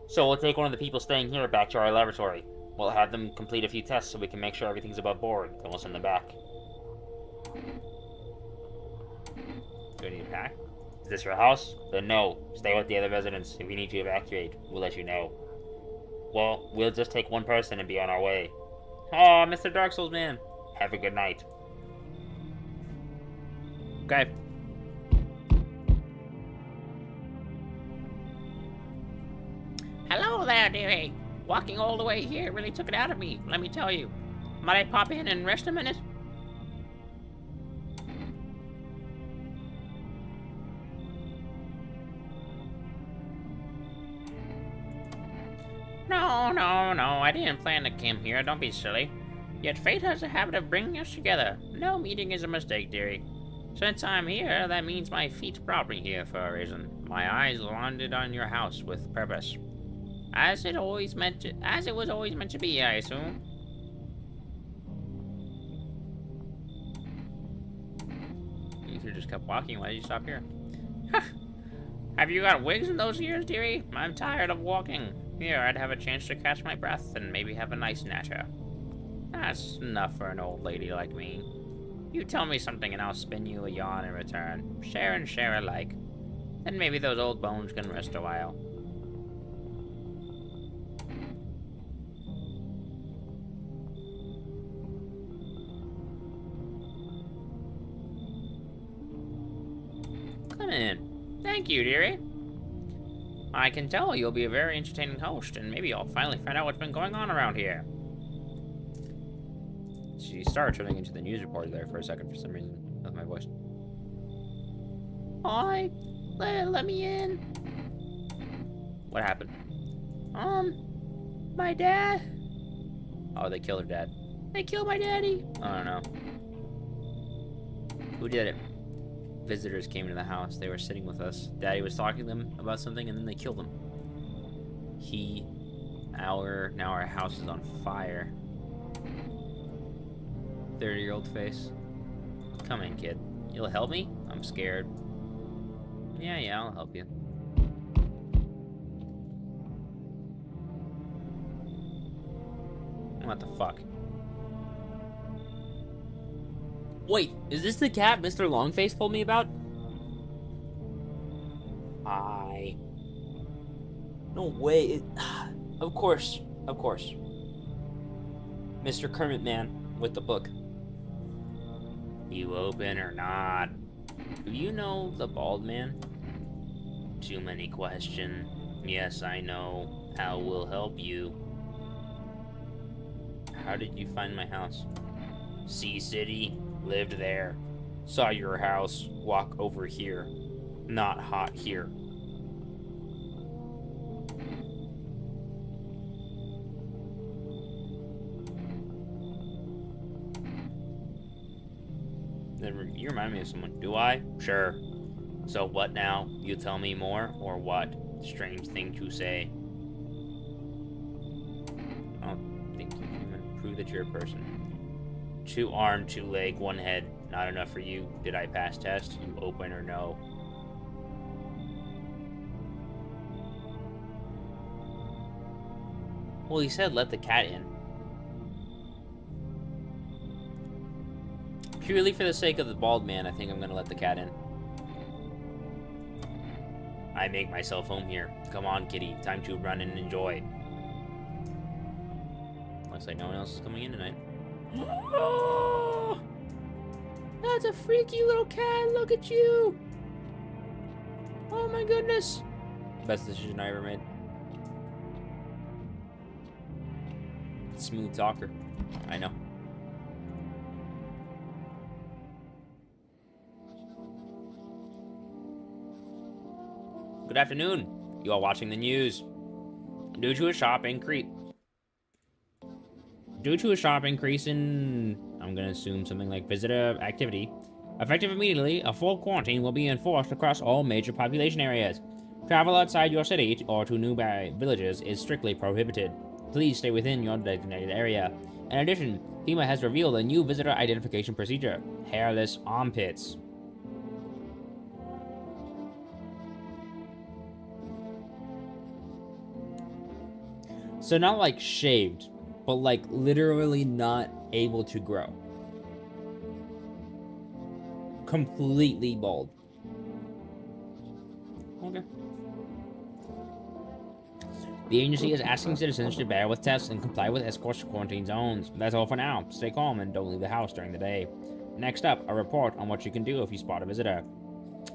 So we'll take one of the people staying here back to our laboratory. We'll have them complete a few tests so we can make sure everything's above board, then we'll send them back. Do I need to pack? Is this your house? Then no. Stay with the other residents. If we need to evacuate, we'll let you know. Well, we'll just take one person and be on our way. Oh, Mr. Dark Souls man. Have a good night. Okay. Hello there, dearie. Walking all the way here really took it out of me, let me tell you. Might I pop in and rest a minute? No, I didn't plan to come here, don't be silly. Yet fate has a habit of bringing us together. No meeting is a mistake, dearie. Since I'm here, that means my feet brought me here for a reason. My eyes landed on your house with purpose. As it was always meant to be, I assume. You could have just kept walking. Why did you stop here? Have you got wigs in those ears, dearie? I'm tired of walking. Here, I'd have a chance to catch my breath and maybe have a nice natter. That's enough for an old lady like me. You tell me something and I'll spin you a yarn in return. Share and share alike. Then maybe those old bones can rest a while. Come in. Thank you, dearie. I can tell you'll be a very entertaining host, and maybe I'll finally find out what's been going on around here. She started turning into the news reporter there for a second for some reason with my voice. Hi, let me in. What happened? My dad. Oh, they killed her dad. They killed my daddy. I don't know. Who did it? Visitors came into the house. They were sitting with us. Daddy was talking to them about something, and then they killed him. Now our house is on fire. 30-year-old face. Come in, kid. You'll help me? I'm scared. Yeah, I'll help you. What the fuck? Wait, is this the cat Mr. Longface told me about? No way. Of course. Mr. Kermit Man with the book. You open or not? Do you know the bald man? Too many questions. Yes, I know. How will help you? How did you find my house? Sea City. Lived there. Saw your house. Walk over here. Not hot here. You remind me of someone. Do I? Sure. So what now? You tell me more, or what? Strange thing to say. I don't think you're human. Prove that you're a person. 2 arm, 2 leg, 1 head. Not enough for you. Did I pass test? You open or no? Well, he said let the cat in. Purely for the sake of the bald man, I think I'm gonna let the cat in. I make myself home here. Come on, kitty. Time to run and enjoy. Looks like no one else is coming in tonight. Oh, that's a freaky little cat. Look at you. Oh my goodness. Best decision I ever made. Smooth talker. I know. Good afternoon. You are watching the news. Due to a sharp increase in, I'm gonna assume something like visitor activity, effective immediately, a full quarantine will be enforced across all major population areas. Travel outside your city or to nearby villages is strictly prohibited. Please stay within your designated area. In addition, FEMA has revealed a new visitor identification procedure: hairless armpits. So not like shaved, but like literally not able to grow. Completely bald. Okay. The agency is asking citizens to bear with tests and comply with escorts to quarantine zones. That's all for now. Stay calm and don't leave the house during the day. Next up, a report on what you can do if you spot a visitor.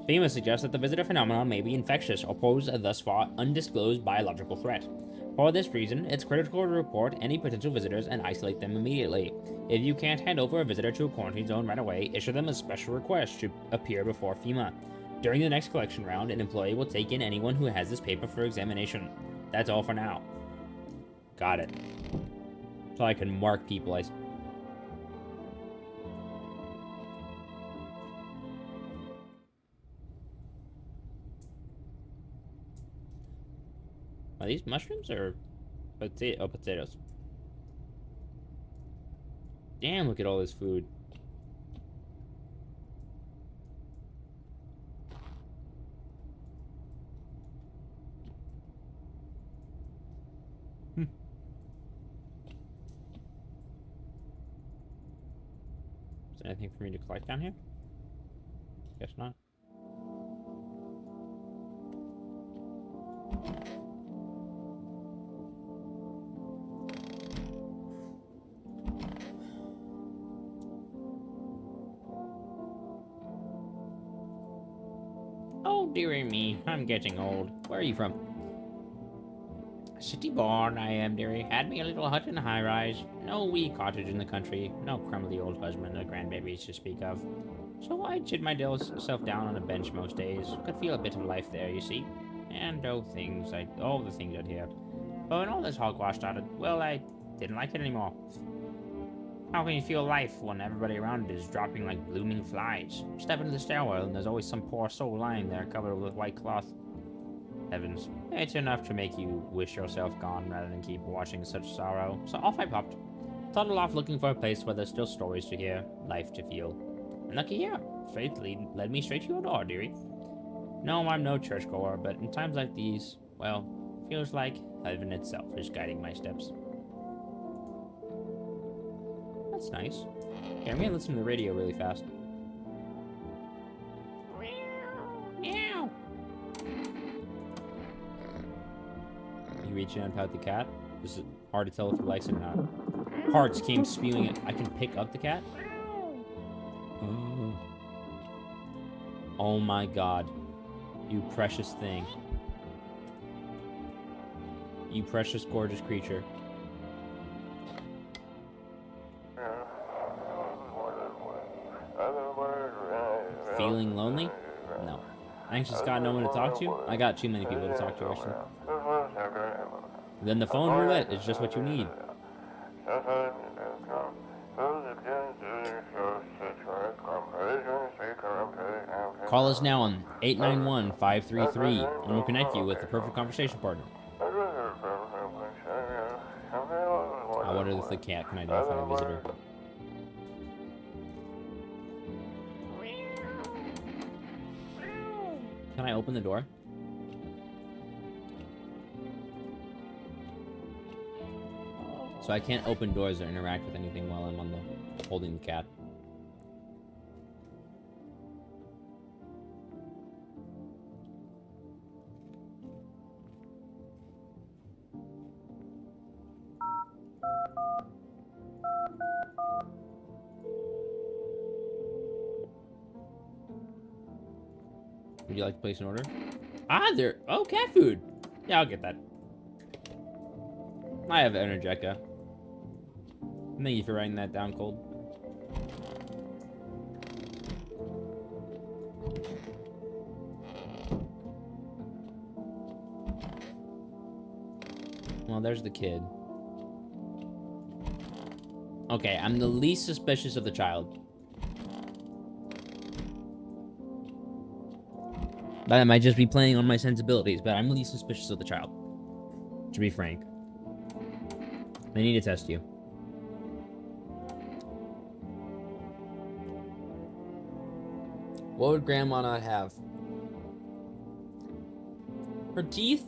FEMA suggests that the visitor phenomenon may be infectious or pose a thus far undisclosed biological threat. For this reason, it's critical to report any potential visitors and isolate them immediately. If you can't hand over a visitor to a quarantine zone right away, issue them a special request to appear before FEMA. During the next collection round, an employee will take in anyone who has this paper for examination. That's all for now. Got it. So I can mark people. Are these mushrooms or potatoes? Damn, look at all this food. Is there anything for me to collect down here? Guess not. Oh, dearie me, I'm getting old. Where are you from? City born, I am, dearie. Had me a little hut in a high rise. No wee cottage in the country. No crumbly old husband or grandbabies to speak of. So I'd sit myself down on a bench most days. Could feel a bit of life there, you see. And all the things I'd hear. But when all this hogwash started, well, I didn't like it anymore. How can you feel life when everybody around is dropping like blooming flies? Step into the stairwell and there's always some poor soul lying there covered with white cloth. Heavens, it's enough to make you wish yourself gone rather than keep watching such sorrow. So off I popped. Toddled off looking for a place where there's still stories to hear, life to feel. And looky here, faith led me straight to your door, dearie. No, I'm no churchgoer, but in times like these, well, feels like heaven itself is guiding my steps. That's nice. Okay, I'm gonna listen to the radio really fast. Meow. You reach in and pat the cat. This is hard to tell if he likes it or not. Hearts came spewing it. I can pick up the cat? Oh. Oh my god. You precious thing. You precious, gorgeous creature. Feeling lonely? No. Anxious got no one to talk to? I got too many people to talk to, actually. Then the phone roulette is just what you need. Call us now on 891-533 and we'll connect you with the perfect conversation partner. I wonder if the cat can identify a visitor. Can I open the door? So I can't open doors or interact with anything while I'm on the holding the cat. Would you like to place an order? Ah, there. Oh, cat food. Yeah, I'll get that. I have Energeca. Thank you for writing that down, Cold. Well, there's the kid. Okay, I'm the least suspicious of the child. But I might just be playing on my sensibilities, but I'm least suspicious of the child. To be frank. They need to test you. What would Grandma not have? Her teeth?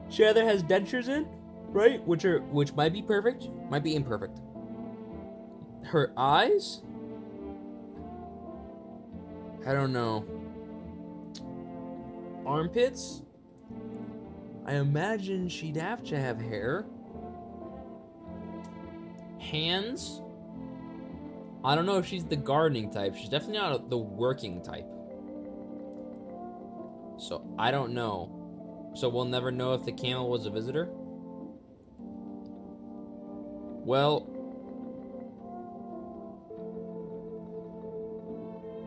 She either has dentures in, right? Which might be perfect, might be imperfect. Her eyes? I don't know. Armpits? I imagine she'd have to have hair. Hands? I don't know if she's the gardening type. She's definitely not the working type. So, I don't know. So we'll never know if the camel was a visitor? Well...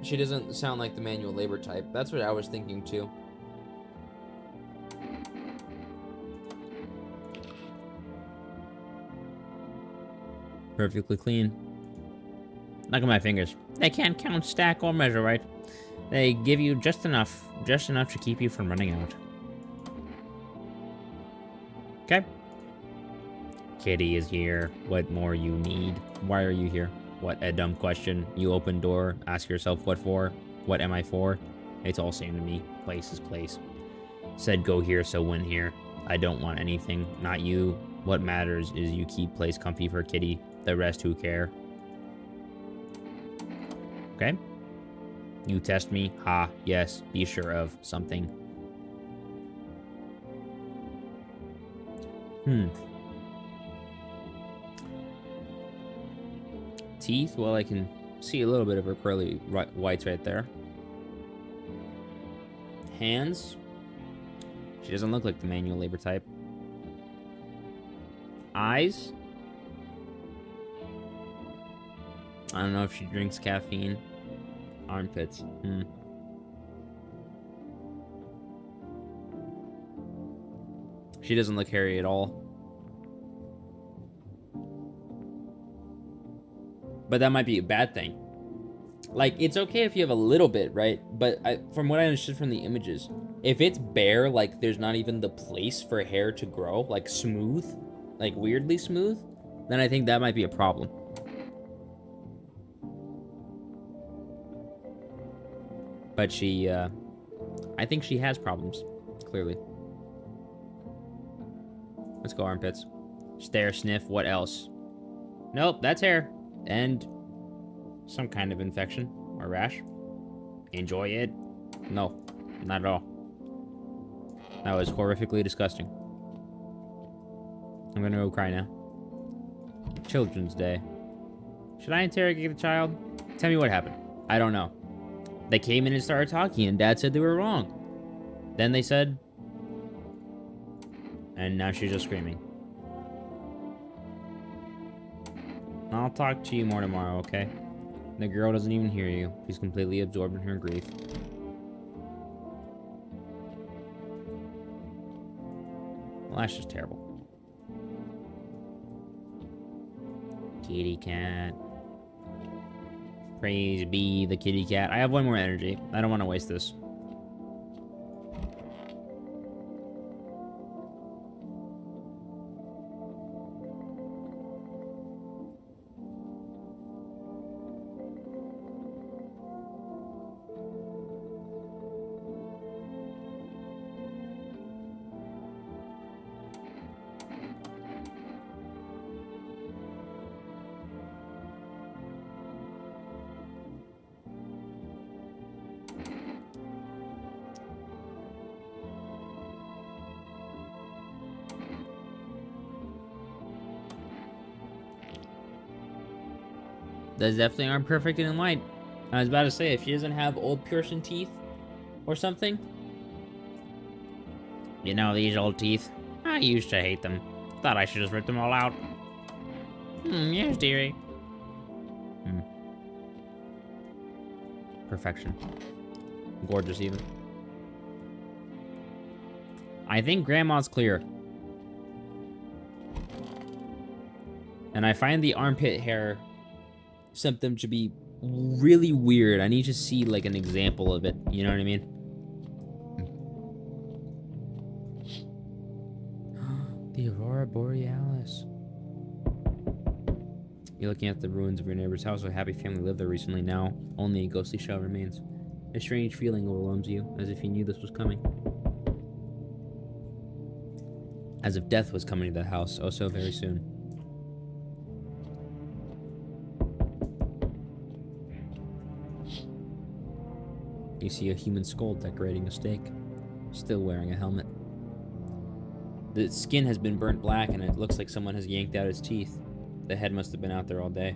she doesn't sound like the manual labor type. That's what I was thinking too. Perfectly clean. Look at my fingers. They can't count, stack, or measure, right? They give you just enough to keep you from running out. Okay. Kitty is here. What more you need? Why are you here? What a dumb question. You open door, ask yourself what for? What am I for? It's all same to me. Place is place. Said go here, so went here. I don't want anything, not you. What matters is you keep place comfy for Kitty. The rest who care. Okay. You test me? Ha, yes, be sure of something. Teeth? Well, I can see a little bit of her pearly whites right there. Hands? She doesn't look like the manual labor type. Eyes? I don't know if she drinks caffeine. Armpits. She doesn't look hairy at all. But that might be a bad thing. Like, it's okay if you have a little bit, right? But from what I understood from the images, if it's bare, like, there's not even the place for hair to grow, like, smooth, like, weirdly smooth, then I think that might be a problem. But she, I think she has problems, clearly. Let's go, armpits. Stare, sniff, what else? Nope, that's hair. And some kind of infection or rash. Enjoy it? No, not at all. That was horrifically disgusting. I'm gonna go cry now. Children's Day. Should I interrogate the child? Tell me what happened. I don't know. They came in and started talking, and Dad said they were wrong. Then they said... and now she's just screaming. I'll talk to you more tomorrow, okay? The girl doesn't even hear you. She's completely absorbed in her grief. Well, that's just terrible. Kitty cat. Praise be the kitty cat. I have one more energy. I don't want to waste this. Those definitely aren't perfect in light. I was about to say, if she doesn't have old piercing teeth or something. You know, these old teeth, I used to hate them. Thought I should just rip them all out. Yes, dearie. Perfection. Gorgeous, even. I think Grandma's clear. And I find the armpit hair symptom to be really weird. I need to see, like, an example of it. You know what I mean? The Aurora Borealis. You're looking at the ruins of your neighbor's house. A happy family lived there recently. Now, only a ghostly shell remains. A strange feeling overwhelms you, as if you knew this was coming. As if death was coming to the house, oh so very soon. You see a human skull decorating a stake, still wearing a helmet. The skin has been burnt black and it looks like someone has yanked out its teeth. The head must have been out there all day.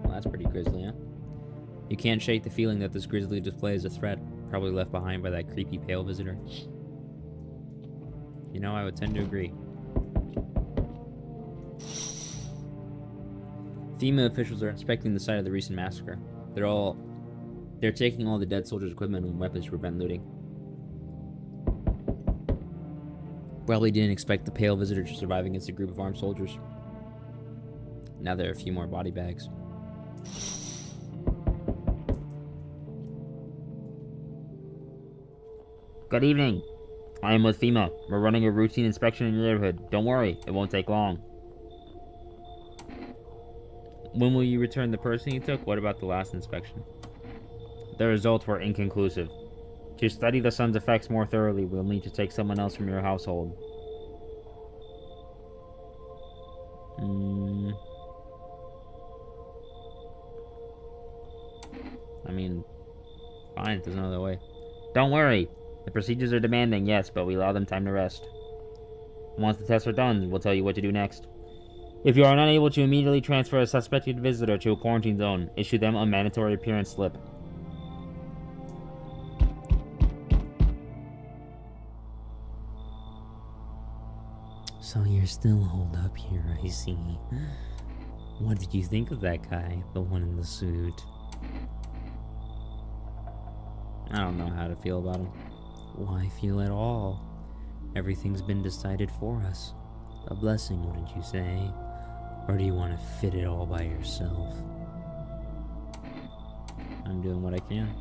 Well, that's pretty grisly, huh? You can't shake the feeling that this grisly display is a threat, probably left behind by that creepy pale visitor. You know, I would tend to agree. FEMA officials are inspecting the site of the recent massacre. They're taking all the dead soldiers' equipment and weapons to prevent looting. Probably didn't expect the pale visitor to survive against a group of armed soldiers. Now there are a few more body bags. Good evening. I am with FEMA. We're running a routine inspection in your neighborhood. Don't worry, it won't take long. When will you return the person you took? What about the last inspection? The results were inconclusive. To study the sun's effects more thoroughly, we'll need to take someone else from your household. I mean, fine, there's no other way. Don't worry. The procedures are demanding, yes, but we allow them time to rest. Once the tests are done, we'll tell you what to do next. If you are unable to immediately transfer a suspected visitor to a quarantine zone, issue them a mandatory appearance slip. So you're still holed up here, I see. What did you think of that guy, the one in the suit? I don't know how to feel about him. Why feel at all? Everything's been decided for us. A blessing, wouldn't you say? Or do you want to fit it all by yourself? I'm doing what I can.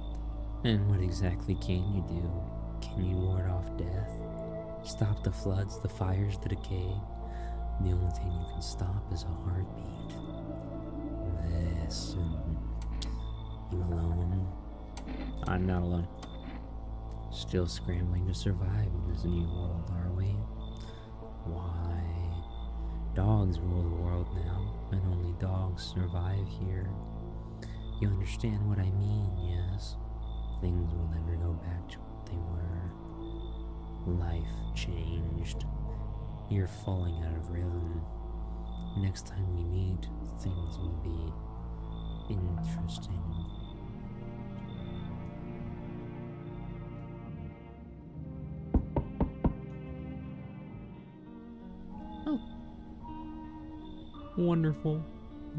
And what exactly can you do? Can you ward off death? Stop the floods, the fires, the decay? The only thing you can stop is a heartbeat. This, you alone? I'm not alone. Still scrambling to survive in this new world, are we? Why? Dogs rule the world now, and only dogs survive here. You understand what I mean, yes? Things will never go back to what they were. Life changed. You're falling out of rhythm. Next time we meet, things will be interesting. Wonderful.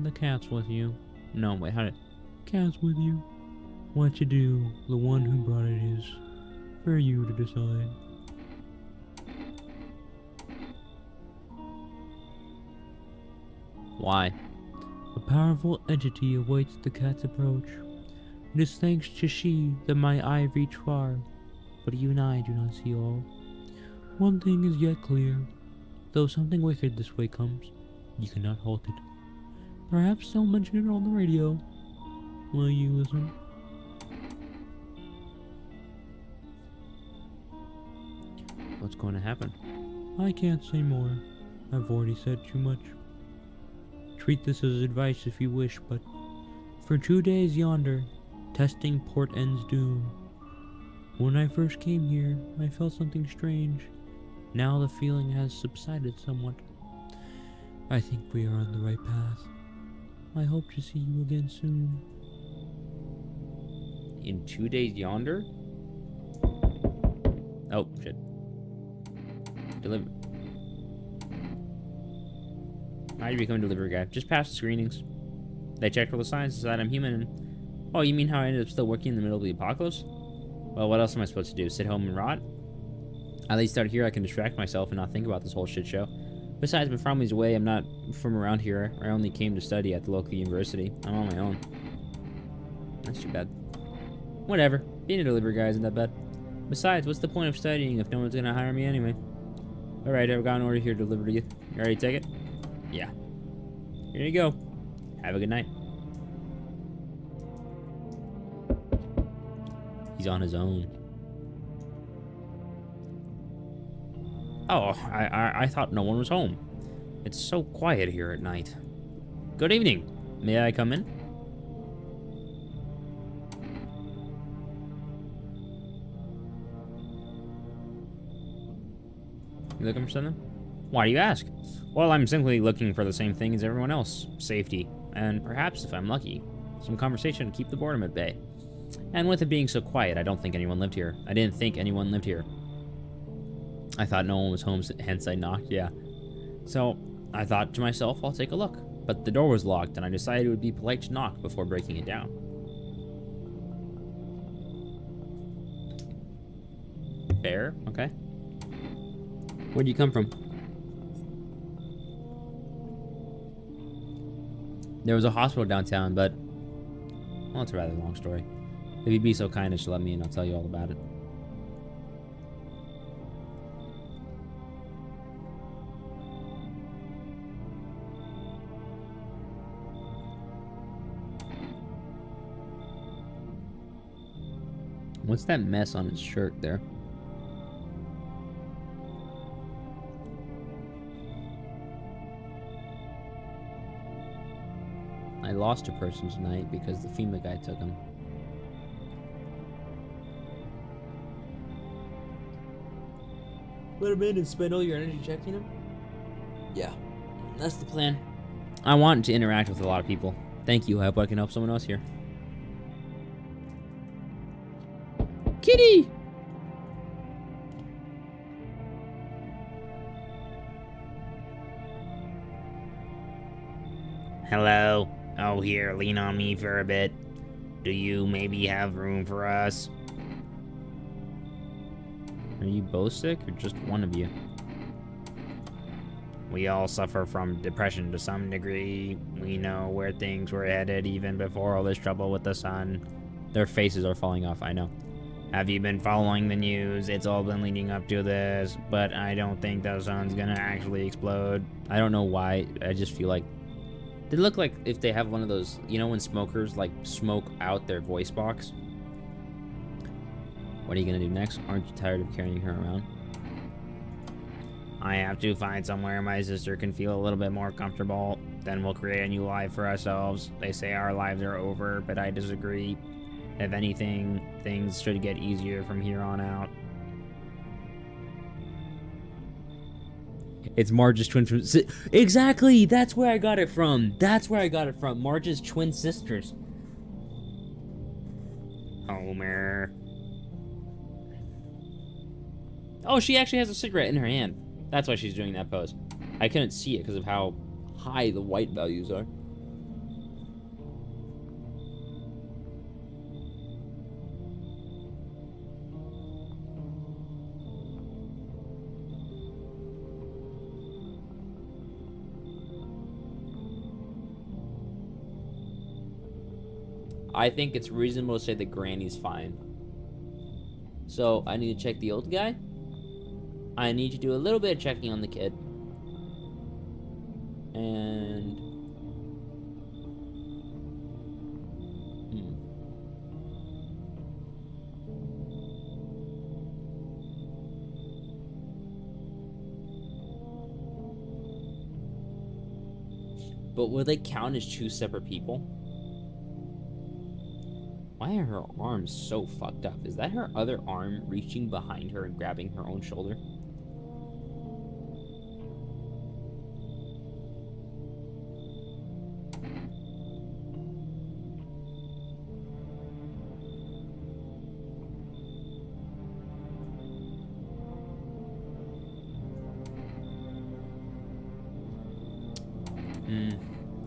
The cat's with you. No, wait, how did... Cat's with you. What you do, the one who brought it is for you to decide. Why? A powerful entity awaits the cat's approach. It is thanks to she that my eye reach far, but you and I do not see all. One thing is yet clear. Though something wicked this way comes, you cannot halt it. Perhaps they'll mention it on the radio. Will you listen? What's going to happen? I can't say more. I've already said too much. Treat this as advice if you wish, but for 2 days yonder, testing portends doom. When I first came here, I felt something strange. Now the feeling has subsided somewhat. I think we are on the right path. I hope to see you again soon. In 2 days yonder? Oh, shit. Deliver. How do you become a delivery guy? Just pass the screenings. They checked all the signs, decided I'm human, and... Oh, you mean how I ended up still working in the middle of the apocalypse? Well, what else am I supposed to do? Sit home and rot? At least out here I can distract myself and not think about this whole shit show. Besides, my family's away. I'm not from around here. I only came to study at the local university. I'm on my own. That's too bad. Whatever. Being a delivery guy isn't that bad. Besides, what's the point of studying if no one's gonna hire me anyway? Alright, I've got an order here to deliver to you. You ready to take it? Yeah. Here you go. Have a good night. He's on his own. Oh, I thought no one was home. It's so quiet here at night. Good evening. May I come in? You looking for something? Why do you ask? Well, I'm simply looking for the same thing as everyone else. Safety. And perhaps, if I'm lucky, some conversation to keep the boredom at bay. And with it being so quiet, I don't think anyone lived here. I didn't think anyone lived here. I thought no one was home, hence I knocked, yeah. So, I thought to myself, I'll take a look. But the door was locked, and I decided it would be polite to knock before breaking it down. Fair, okay. Where'd you come from? There was a hospital downtown, but... Well, it's a rather long story. If you'd be so kind as to let me in, I'll tell you all about it. What's that mess on his shirt there? I lost a person tonight because the FEMA guy took him. Let him in and spend all your energy checking him? Yeah, that's the plan. I want to interact with a lot of people. Thank you. I hope I can help someone else here. Kitty! Hello? Oh, here, lean on me for a bit. Do you maybe have room for us? Are you both sick or just one of you? We all suffer from depression to some degree. We know where things were headed even before all this trouble with the sun. Their faces are falling off, I know. Have you been following the news? It's all been leading up to this, but I don't think the sun's gonna actually explode. I don't know why, I just feel like... They look like if they have one of those, you know when smokers like smoke out their voice box? What are you gonna do next? Aren't you tired of carrying her around? I have to find somewhere my sister can feel a little bit more comfortable. Then we'll create a new life for ourselves. They say our lives are over, but I disagree. If anything, things should get easier from here on out. It's Marge's twin... Exactly! That's where I got it from! That's where I got it from! Marge's twin sisters. Homer. Oh, she actually has a cigarette in her hand. That's why she's doing that pose. I couldn't see it because of how high the white values are. I think it's reasonable to say that Granny's fine. So I need to check the old guy. I need to do a little bit of checking on the kid. And... But will they count as two separate people? Why are her arms so fucked up? Is that her other arm reaching behind her and grabbing her own shoulder?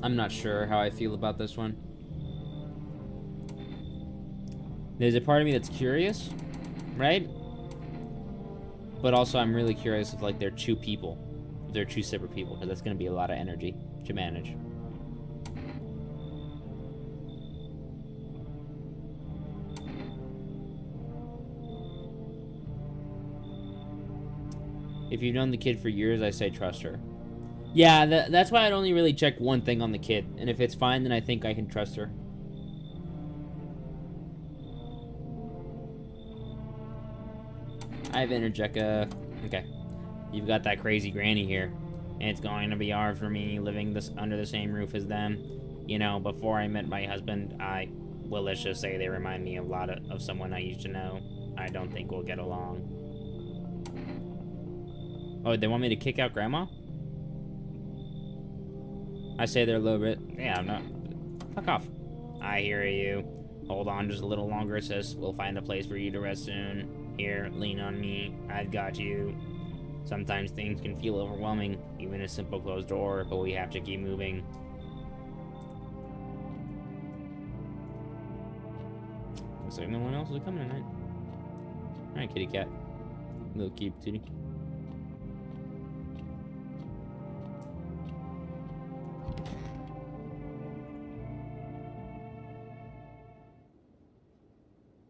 I'm not sure how I feel about this one. There's a part of me that's curious, right? But also I'm really curious if like they're two people. If they're two separate people, because that's going to be a lot of energy to manage. If you've known the kid for years, I say trust her. Yeah, that's why I'd only really check one thing on the kid. And if it's fine, then I think I can trust her. I have Energeca. Okay. You've got that crazy granny here. And it's going to be hard for me living under the same roof as them. You know, before I met my husband, well, let's just say they remind me a lot of someone I used to know. I don't think we'll get along. Oh, they want me to kick out Grandma? I say they're a little bit... Yeah, no. Fuck off. I hear you. Hold on just a little longer, sis. We'll find a place for you to rest soon. Here, lean on me. I've got you. Sometimes things can feel overwhelming, even a simple closed door, but we have to keep moving. Looks like no one else is coming tonight. Alright, kitty cat. Little cute titty.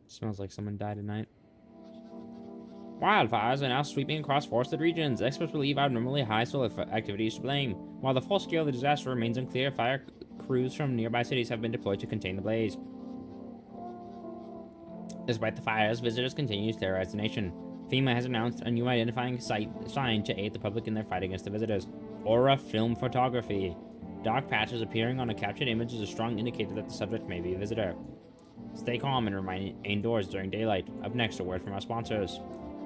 Smells like someone died tonight. Wildfires are now sweeping across forested regions. Experts believe abnormally high solar activity is to blame. While the full scale of the disaster remains unclear, fire crews from nearby cities have been deployed to contain the blaze. Despite the fires, visitors continue to terrorize the nation. FEMA has announced a new identifying sign to aid the public in their fight against the visitors. Aura Film Photography. Dark patches appearing on a captured image is a strong indicator that the subject may be a visitor. Stay calm and remain indoors during daylight. Up next, a word from our sponsors.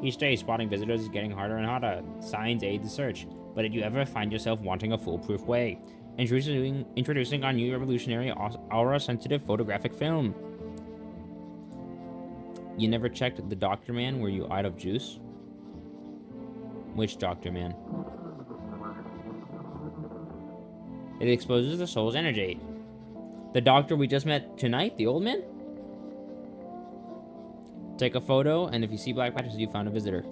Each day, spotting visitors is getting harder and harder. Signs aid the search, but did you ever find yourself wanting a foolproof way? Introducing our new revolutionary aura-sensitive photographic film. You never checked the Dr. Man? Were you out of juice? Which Dr. Man? It exposes the soul's energy. The doctor we just met tonight? The old man? Take a photo, and if you see black patches, you found a visitor.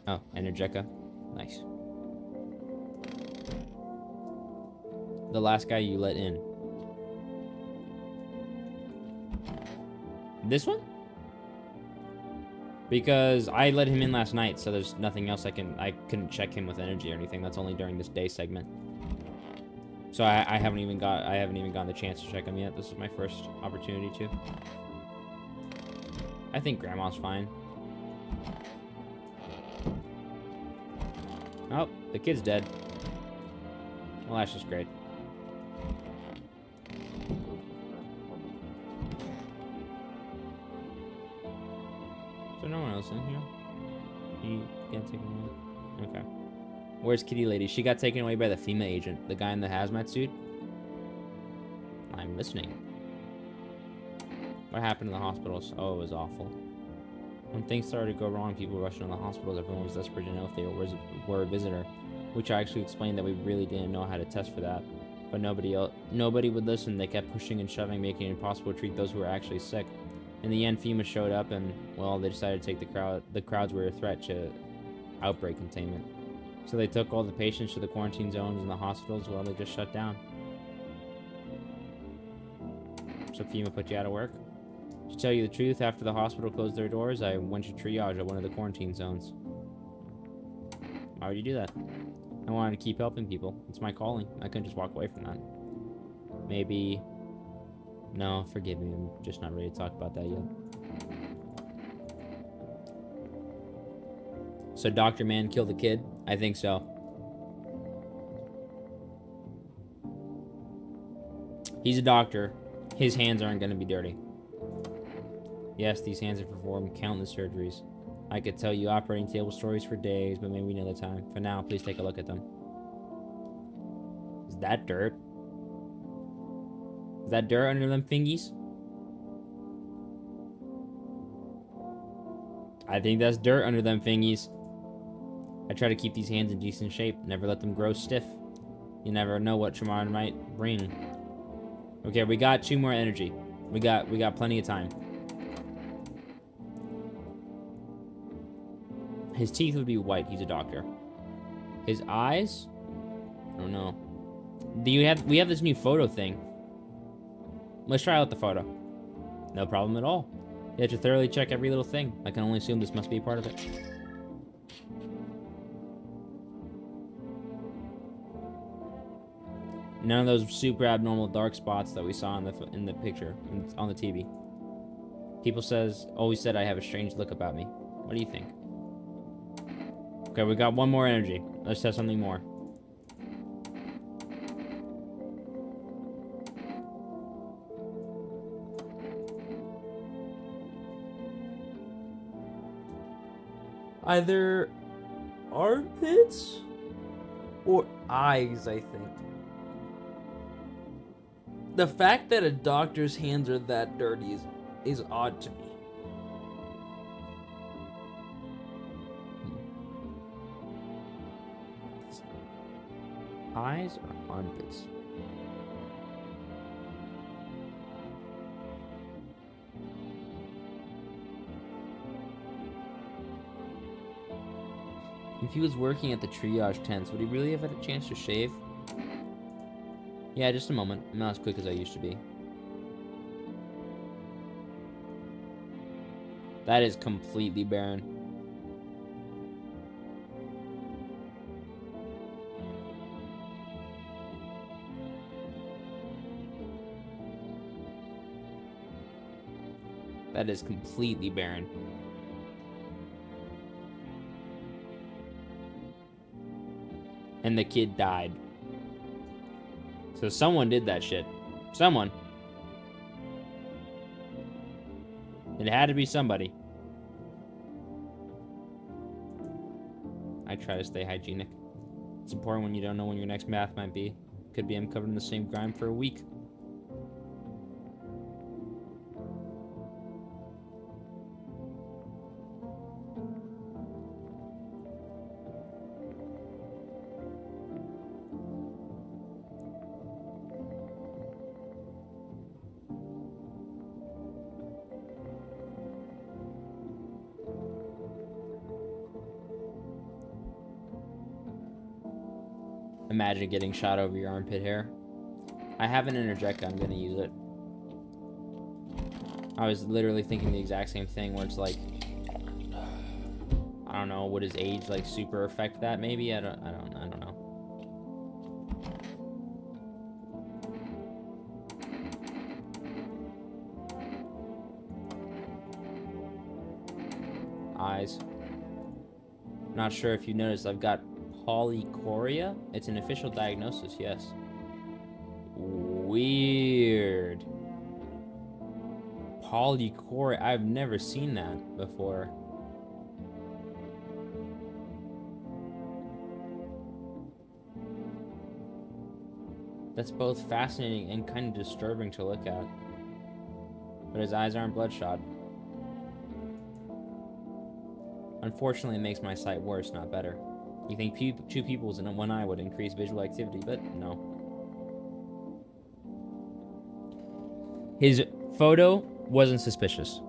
Oh, Energeca. Nice. The last guy you let in. This one? Because I let him in last night, so there's nothing else I couldn't check him with energy or anything. That's only during this day segment. So I haven't even gotten the chance to check him yet. This is my first opportunity to. I think Grandma's fine. Oh, the kid's dead. Well, that's just great. Is there no one else in here? He got taken away? Okay. Where's Kitty Lady? She got taken away by the FEMA agent. The guy in the hazmat suit? I'm listening. What happened in the hospitals? Oh, it was awful. When things started to go wrong, people rushed into the hospitals. Everyone was desperate to know if they were a visitor, which I actually explained that we really didn't know how to test for that. But nobody would listen. They kept pushing and shoving, making it impossible to treat those who were actually sick. In the end, FEMA showed up, and well, they decided to take the crowds were a threat to outbreak containment. So they took all the patients to the quarantine zones in the hospitals while they just shut down. So FEMA put you out of work? To tell you the truth, after the hospital closed their doors, I went to triage at one of the quarantine zones. Why would you do that? I wanted to keep helping people. It's my calling. I couldn't just walk away from that. Maybe... No, forgive me. I'm just not ready to talk about that yet. So Dr. Man killed a kid? I think so. He's a doctor. His hands aren't going to be dirty. Yes, these hands have performed countless surgeries. I could tell you operating table stories for days, but maybe another time. For now, please take a look at them. Is that dirt? Is that dirt under them fingies? I think that's dirt under them fingies. I try to keep these hands in decent shape, never let them grow stiff. You never know what tomorrow might bring. Okay, we got 2 more energy. We got plenty of time. His teeth would be white. He's a doctor. His eyes? I don't know. We have this new photo thing. Let's try out the photo. No problem at all. You have to thoroughly check every little thing. I can only assume this must be a part of it. None of those super abnormal dark spots that we saw in the picture on the TV. People always said I have a strange look about me. What do you think? Okay, we got 1 more energy. Let's test something more. Either armpits or eyes, I think. The fact that a doctor's hands are that dirty is odd to me. Eyes or armpits? If he was working at the triage tents, would he really have had a chance to shave? Yeah, just a moment. I'm not as quick as I used to be. That is completely barren. That is completely barren. And the kid died. So someone did that shit. Someone. It had to be somebody. I try to stay hygienic. It's important when you don't know when your next bath might be. Could be I'm covered in the same grime for a week. Imagine getting shot over your armpit hair. I have an interjector, I'm gonna use it. I was literally thinking the exact same thing where it's like, I don't know, would his age like super affect that maybe? I don't know. Eyes. Not sure if you noticed, I've got polychoria. It's an official diagnosis, yes. Weird. Polychoria. I've never seen that before. That's both fascinating and kind of disturbing to look at. But his eyes aren't bloodshot. Unfortunately, it makes my sight worse, not better. You think 2 pupils in one eye would increase visual activity, but no. His photo wasn't suspicious.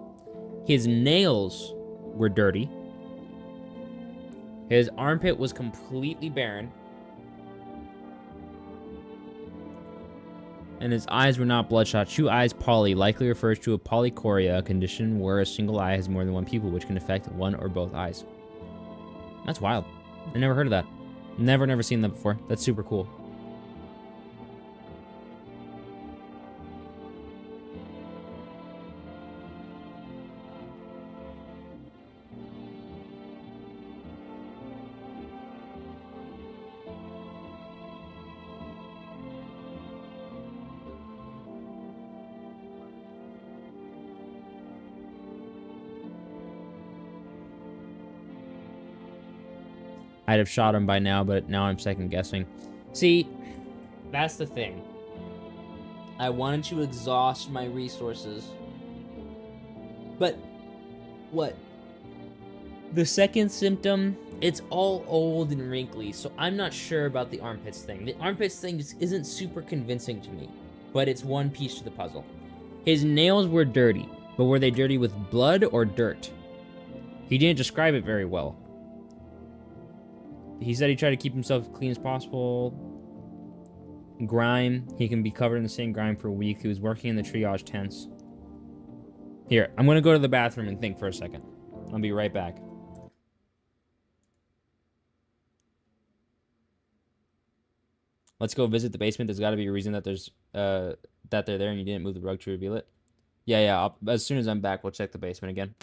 His nails were dirty. His armpit was completely barren. And his eyes were not bloodshot. True eyes poly likely refers to a polychoria, a condition where a single eye has more than one pupil, which can affect one or both eyes. That's wild. I never heard of that. Never seen that before. That's super cool. I'd have shot him by now, but now I'm second guessing. See, that's the thing. I wanted to exhaust my resources. But, what? The second symptom, it's all old and wrinkly, so I'm not sure about the armpits thing. The armpits thing just isn't super convincing to me, but it's one piece to the puzzle. His nails were dirty, but were they dirty with blood or dirt? He didn't describe it very well. He said he tried to keep himself clean as possible. Grime. He can be covered in the same grime for a week. He was working in the triage tents. Here, I'm going to go to the bathroom and think for a second. I'll be right back. Let's go visit the basement. There's got to be a reason that there's that they're there and you didn't move the rug to reveal it. Yeah. As soon as I'm back, we'll check the basement again.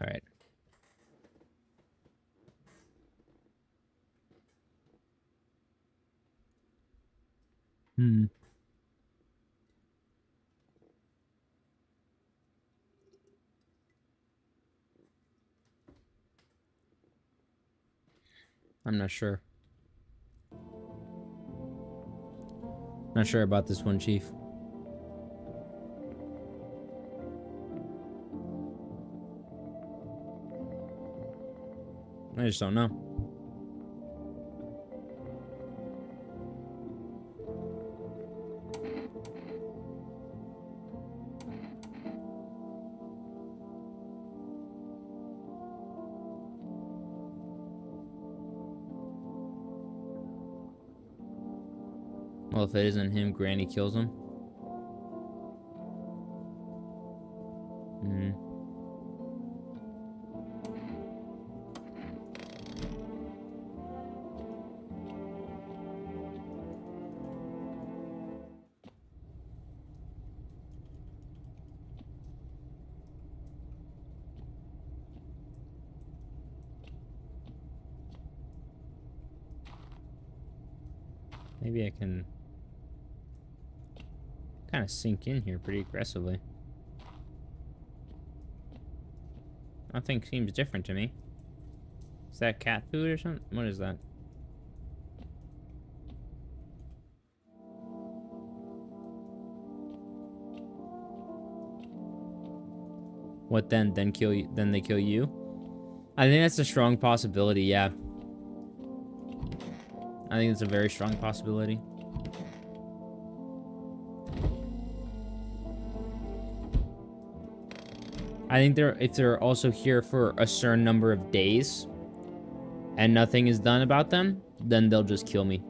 All right. I'm not sure. Not sure about this one, Chief. I just don't know. Well, if it isn't him, Granny kills him. Maybe I can kind of sink in here pretty aggressively. Nothing seems different to me. Is that cat food or something? What is that? What then? Then kill you? Then they kill you? I think that's a strong possibility, yeah. I think it's a very strong possibility. I think if they're also here for a certain number of days and nothing is done about them, then they'll just kill me.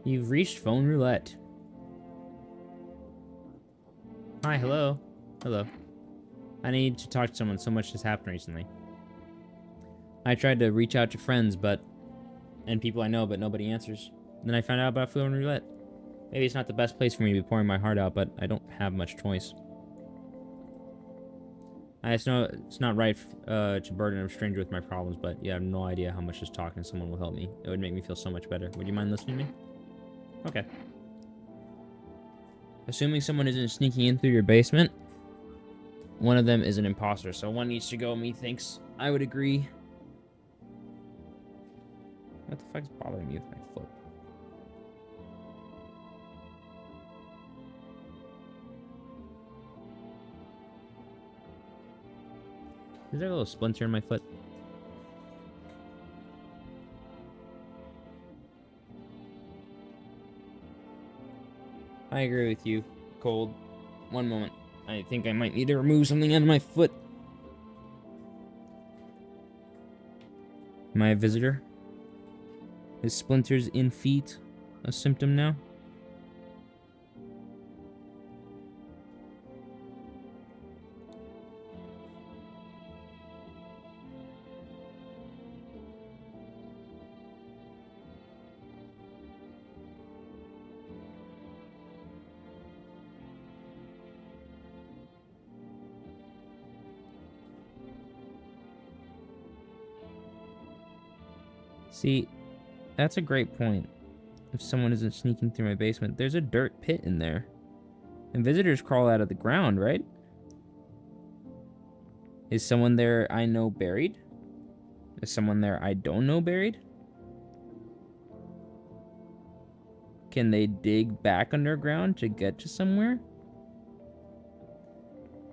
You've reached phone roulette. Hi, hello. Hello. I need to talk to someone. So much has happened recently. I tried to reach out to friends, and people I know, but nobody answers. Then I found out about phone roulette. Maybe it's not the best place for me to be pouring my heart out, but I don't have much choice. I just know it's not right to burden a stranger with my problems, but yeah, I have no idea how much just talking to someone will help me. It would make me feel so much better. Would you mind listening to me? Okay. Assuming someone isn't sneaking in through your basement, one of them is an imposter, so one needs to go, methinks. I would agree. What the fuck's bothering me with my foot? Is there a little splinter in my foot? I agree with you, Cold. One moment. I think I might need to remove something out of my foot. Am I a visitor? Is splinters in feet a symptom now? See, that's a great point. If someone isn't sneaking through my basement, there's a dirt pit in there. And visitors crawl out of the ground, right? Is someone there I know buried? Is someone there I don't know buried? Can they dig back underground to get to somewhere?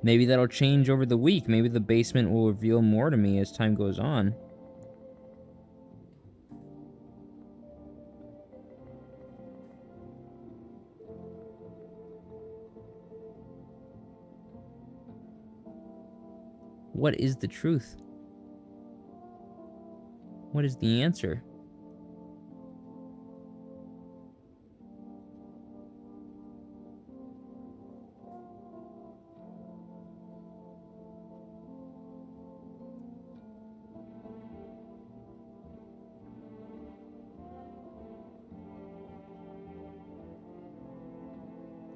Maybe that'll change over the week. Maybe the basement will reveal more to me as time goes on. What is the truth? What is the answer?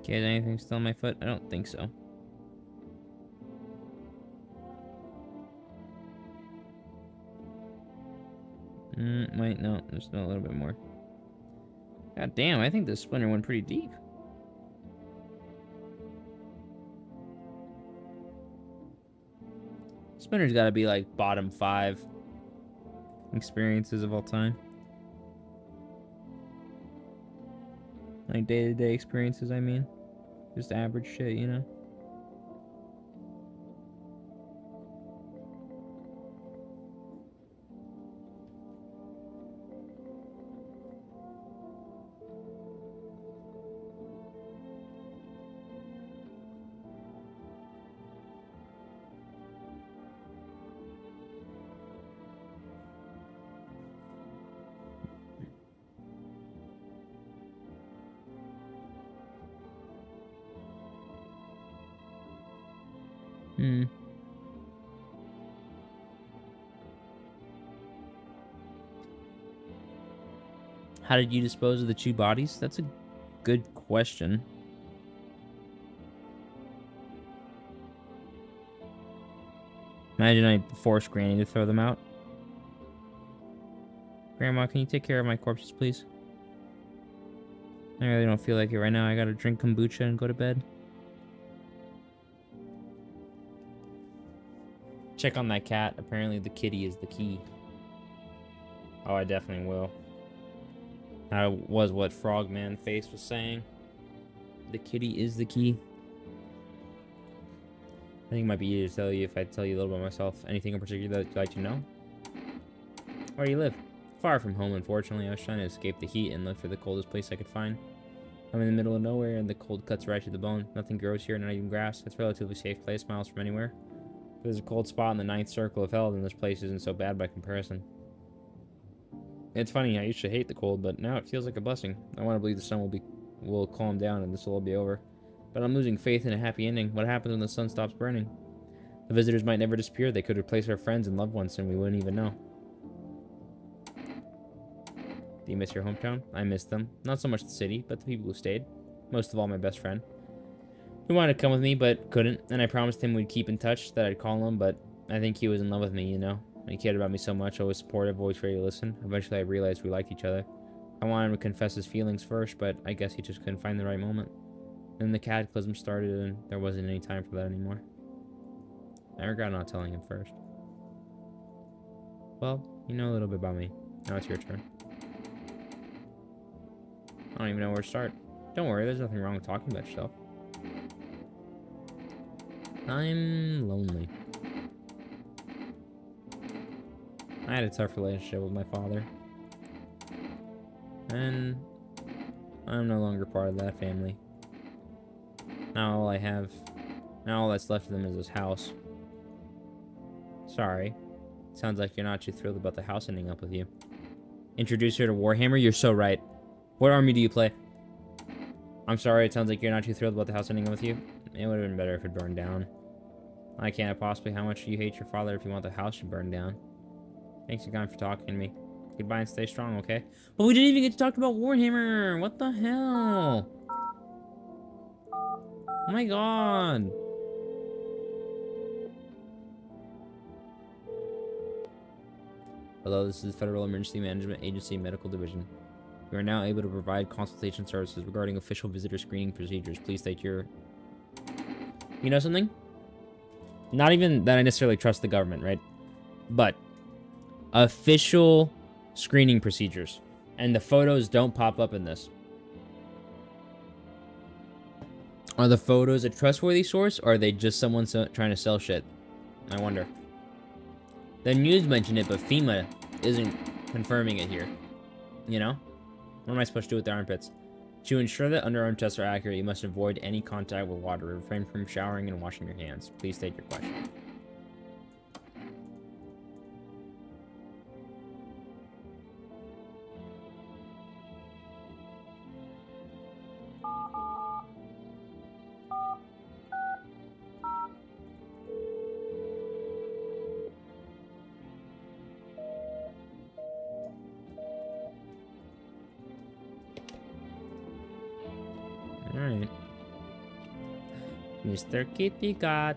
Okay, is anything still on my foot? I don't think so. Wait, no, there's still a little bit more. God damn, I think this splinter went pretty deep. Splinter's gotta be like bottom 5 experiences of all time. Like day-to-day experiences, I mean. Just average shit, you know? How did you dispose of the 2 bodies? That's a good question. Imagine I forced Granny to throw them out. Grandma, can you take care of my corpses, please? I really don't feel like it right now. I gotta drink kombucha and go to bed. Check on that cat. Apparently the kitty is the key. Oh, I definitely will. That was what Frogman Face was saying. The kitty is the key. I think it might be easier to tell you if I tell you a little about myself. Anything in particular that you'd like to know? Where do you live? Far from home, unfortunately. I was trying to escape the heat and look for the coldest place I could find. I'm in the middle of nowhere and the cold cuts right to the bone. Nothing grows here, not even grass. It's a relatively safe place, miles from anywhere. If there's a cold spot in the ninth circle of hell, then this place isn't so bad by comparison. It's funny, I used to hate the cold, but now it feels like a blessing. I want to believe the sun will calm down and this will all be over. But I'm losing faith in a happy ending. What happens when the sun stops burning? The visitors might never disappear. They could replace our friends and loved ones and we wouldn't even know. Do you miss your hometown? I miss them. Not so much the city, but the people who stayed. Most of all, my best friend. He wanted to come with me, but couldn't. And I promised him we'd keep in touch, that I'd call him, but I think he was in love with me, you know? He cared about me so much, always supportive, always ready to listen. Eventually, I realized we liked each other. I wanted him to confess his feelings first, but I guess he just couldn't find the right moment. Then the cataclysm started, and there wasn't any time for that anymore. I regret not telling him first. Well, you know a little bit about me. Now it's your turn. I don't even know where to start. Don't worry, there's nothing wrong with talking about yourself. I'm lonely. I had a tough relationship with my father. And I'm no longer part of that family. Now all that's left of them is this house. Sorry. Sounds like you're not too thrilled about the house ending up with you. Introduce her to Warhammer? You're so right. What army do you play? I'm sorry, it sounds like you're not too thrilled about the house ending up with you. It would have been better if it burned down. I can't possibly how much you hate your father if you want the house to burn down. Thanks again for talking to me. Goodbye and stay strong, okay? But we didn't even get to talk about Warhammer! What the hell? Oh my god! Hello, this is the Federal Emergency Management Agency Medical Division. We are now able to provide consultation services regarding official visitor screening procedures. Please state your... You know something? Not even that I necessarily trust the government, right? But official screening procedures. And the photos don't pop up in this. Are the photos a trustworthy source, or are they just someone trying to sell shit? I wonder. The news mentioned it, but FEMA isn't confirming it here. You know? What am I supposed to do with the armpits? To ensure that underarm tests are accurate, you must avoid any contact with water. Refrain from showering and washing your hands. Please state your question. Alright. Mr. Kitty Cat.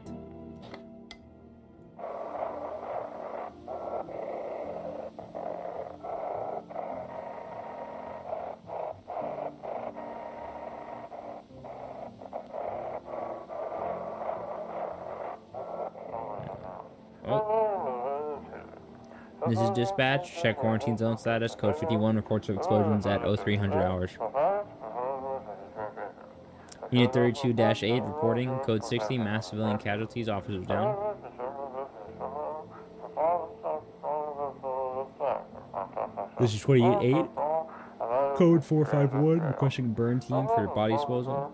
Oh. This is dispatch. Check quarantine zone status. Code 51 reports of explosions at 0300 hours. Unit 32-8 reporting. Code 60, mass civilian casualties, officers down. This is 28-8. Code 451, requesting burn team for body disposal.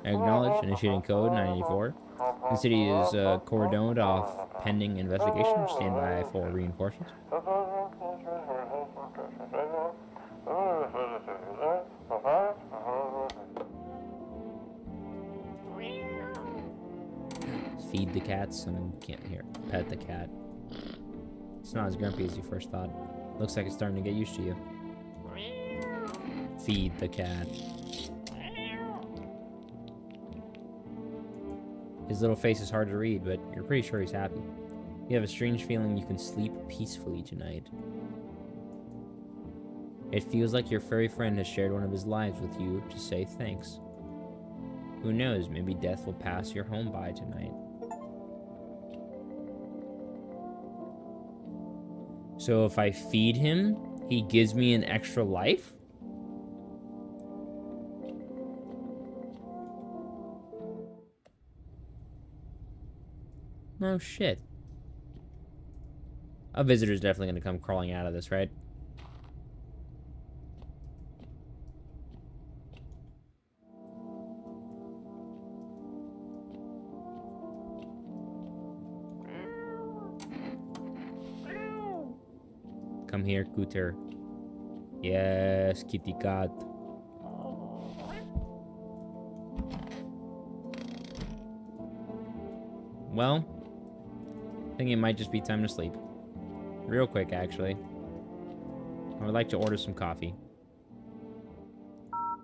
Acknowledged, initiating code 984. The city is cordoned off pending investigation. Stand by for reinforcements. Feed the cats and can't hear. Pet the cat. It's not as grumpy as you first thought. Looks like it's starting to get used to you. Feed the cat. His little face is hard to read, but you're pretty sure he's happy. You have a strange feeling you can sleep peacefully tonight. It feels like your furry friend has shared one of his lives with you to say thanks. Who knows, maybe death will pass your home by tonight. So if I feed him, he gives me an extra life? No shit. A visitor's definitely gonna come crawling out of this, right? Come here, Cooter. Yes, kitty cat. Well, I think it might just be time to sleep. Real quick, actually. I would like to order some coffee.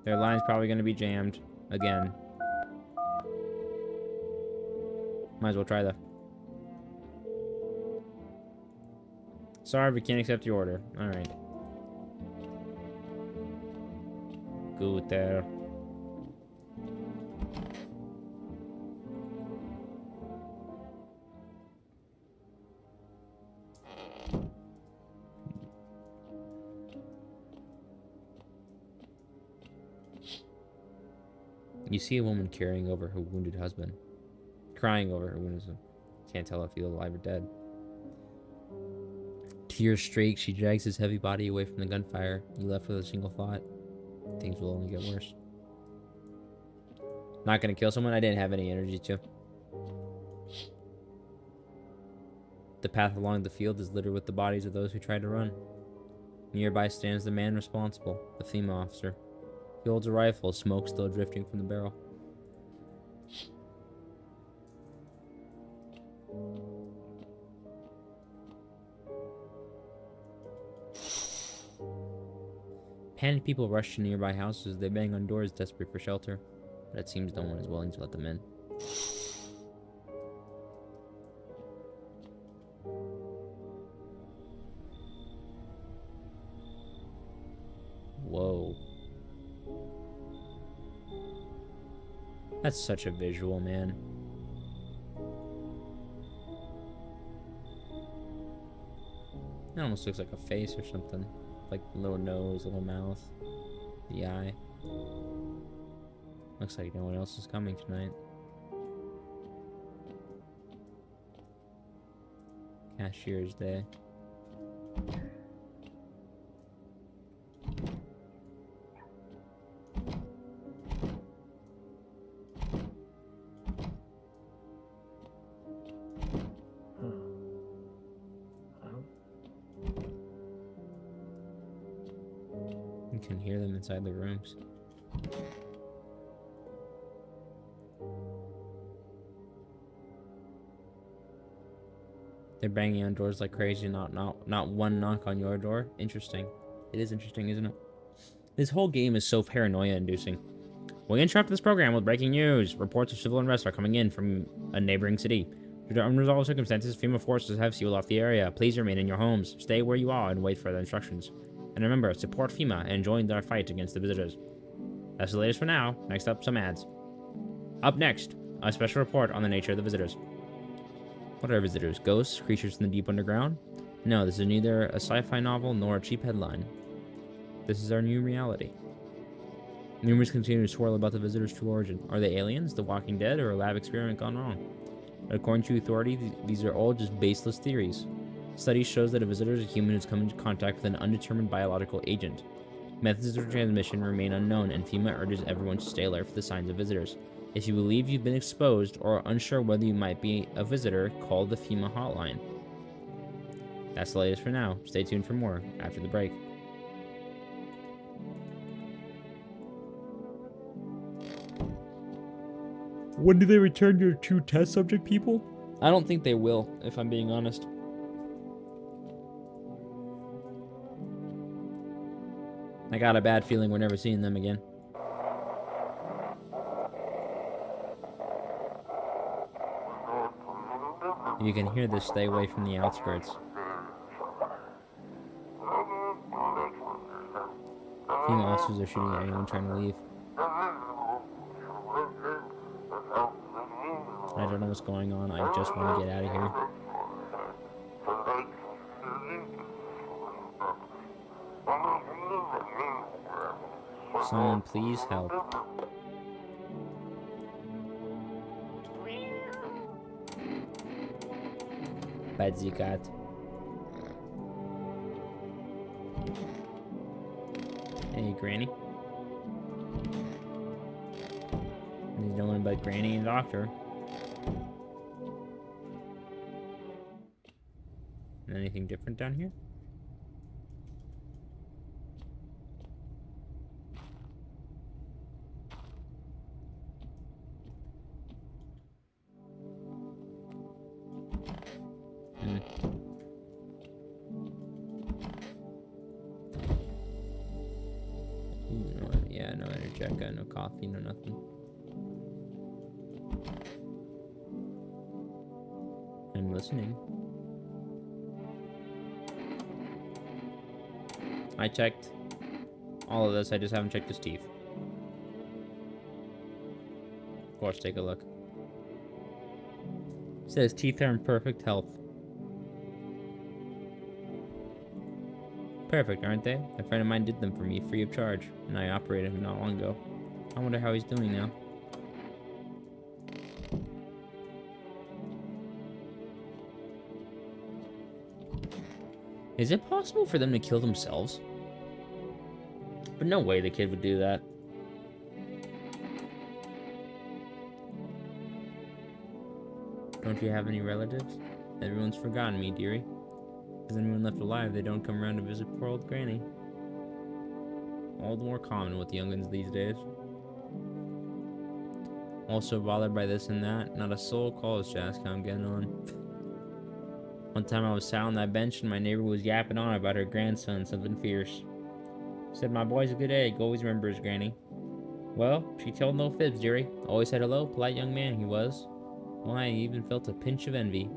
Their line's probably going to be jammed again. Might as well try though. Sorry, we can't accept your order. Alright. Good there. You see a woman carrying over her wounded husband. Crying over her wounded husband. Can't tell if he's alive or dead. Tears streak, she drags his heavy body away from the gunfire. You left with a single thought. Things will only get worse. Not gonna kill someone I didn't have any energy to. The path along the field is littered with the bodies of those who tried to run. Nearby stands the man responsible, the FEMA officer. He holds a rifle, smoke still drifting from the barrel. Panicked people rush to nearby houses. They bang on doors, desperate for shelter. But it seems no one is willing to let them in. Whoa. That's such a visual, man. It almost looks like a face or something. Like little nose, little mouth, the eye. Looks like no one else is coming tonight. Cashier's day. You can hear them inside the rooms. They're banging on doors like crazy, not one knock on your door. Interesting. It is interesting, isn't it? This whole game is so paranoia-inducing. We interrupt this program with breaking news. Reports of civil unrest are coming in from a neighboring city. Due to unresolved circumstances, FEMA forces have sealed off the area. Please remain in your homes. Stay where you are and wait for the instructions. And remember, support FEMA and join their fight against the visitors. That's the latest for now. Next up, some ads. Up next, a special report on the nature of the visitors. What are visitors? Ghosts? Creatures in the deep underground? No, this is neither a sci-fi novel nor a cheap headline. This is our new reality. Rumors continue to swirl about the visitors' true origin. Are they aliens, the Walking Dead, or a lab experiment gone wrong? According to authorities, these are all just baseless theories. Studies shows that a visitor is a human who's come into contact with an undetermined biological agent. Methods of transmission remain unknown, and FEMA urges everyone to stay alert for the signs of visitors. If you believe you've been exposed or are unsure whether you might be a visitor, call the FEMA hotline. That's the latest for now. Stay tuned for more after the break. When do they return your 2 test subject people? I don't think they will, if I'm being honest. I got a bad feeling we're never seeing them again. If you can hear this, stay away from the outskirts. Female officers are shooting at anyone trying to leave. I don't know what's going on. I just want to get out of here. Someone please help. Bad cat. Hey, Granny. There's no one but Granny and Doctor. Anything different down here? Yeah, no Energetica, no coffee, no nothing. I'm listening. I checked all of this, I just haven't checked his teeth. Of course, take a look. It says teeth are in perfect health. Perfect, aren't they? A friend of mine did them for me free of charge, and I operated him not long ago. I wonder how he's doing now. Is it possible for them to kill themselves? But no way the kid would do that. Don't you have any relatives? Everyone's forgotten me, dearie. Is anyone left alive, they don't come around to visit poor old Granny. All the more common with young'uns these days. Also bothered by this and that, not a soul calls to ask how I'm getting on. One time I was sat on that bench and my neighbor was yapping on about her grandson, something fierce. Said my boy's a good egg, always remembers Granny. Well, she told no fibs, dearie. Always said hello, polite young man he was. Why, I even felt a pinch of envy.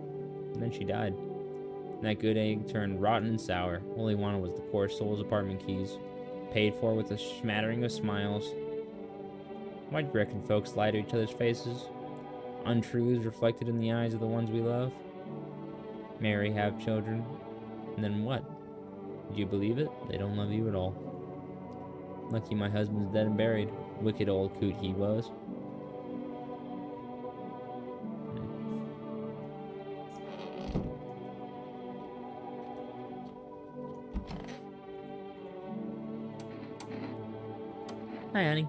And then she died. And that good egg turned rotten and sour. All he wanted was the poor soul's apartment keys. Paid for with a smattering of smiles. Why do you reckon folks lie to each other's faces? Untruths reflected in the eyes of the ones we love? Marry, have children, and then what? Do you believe it? They don't love you at all. Lucky my husband's dead and buried. Wicked old coot he was. Hi, honey.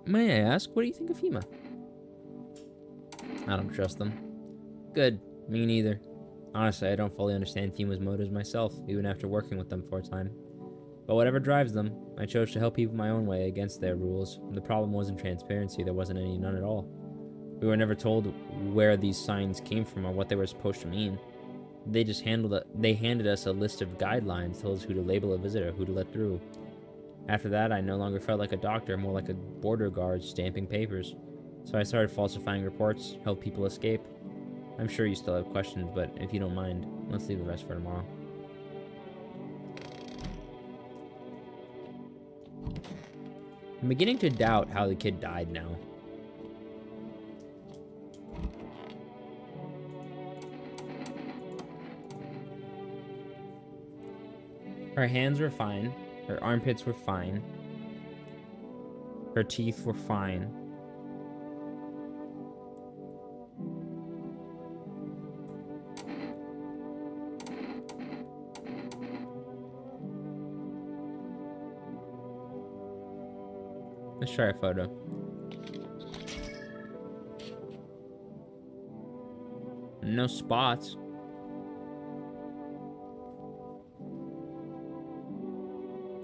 May I ask, what do you think of FEMA? I don't trust them. Good, me neither. Honestly, I don't fully understand FEMA's motives myself, even after working with them for a time. But whatever drives them, I chose to help people my own way against their rules. The problem wasn't transparency, there wasn't any, none at all. We were never told where these signs came from or what they were supposed to mean. They just handed us a list of guidelines, told us who to label a visitor, who to let through. After that, I no longer felt like a doctor, more like a border guard stamping papers. So I started falsifying reports, helped people escape. I'm sure you still have questions, but if you don't mind, let's leave the rest for tomorrow. I'm beginning to doubt how the kid died now. Her hands were fine. Her armpits were fine. Her teeth were fine. Let's try a photo. No spots.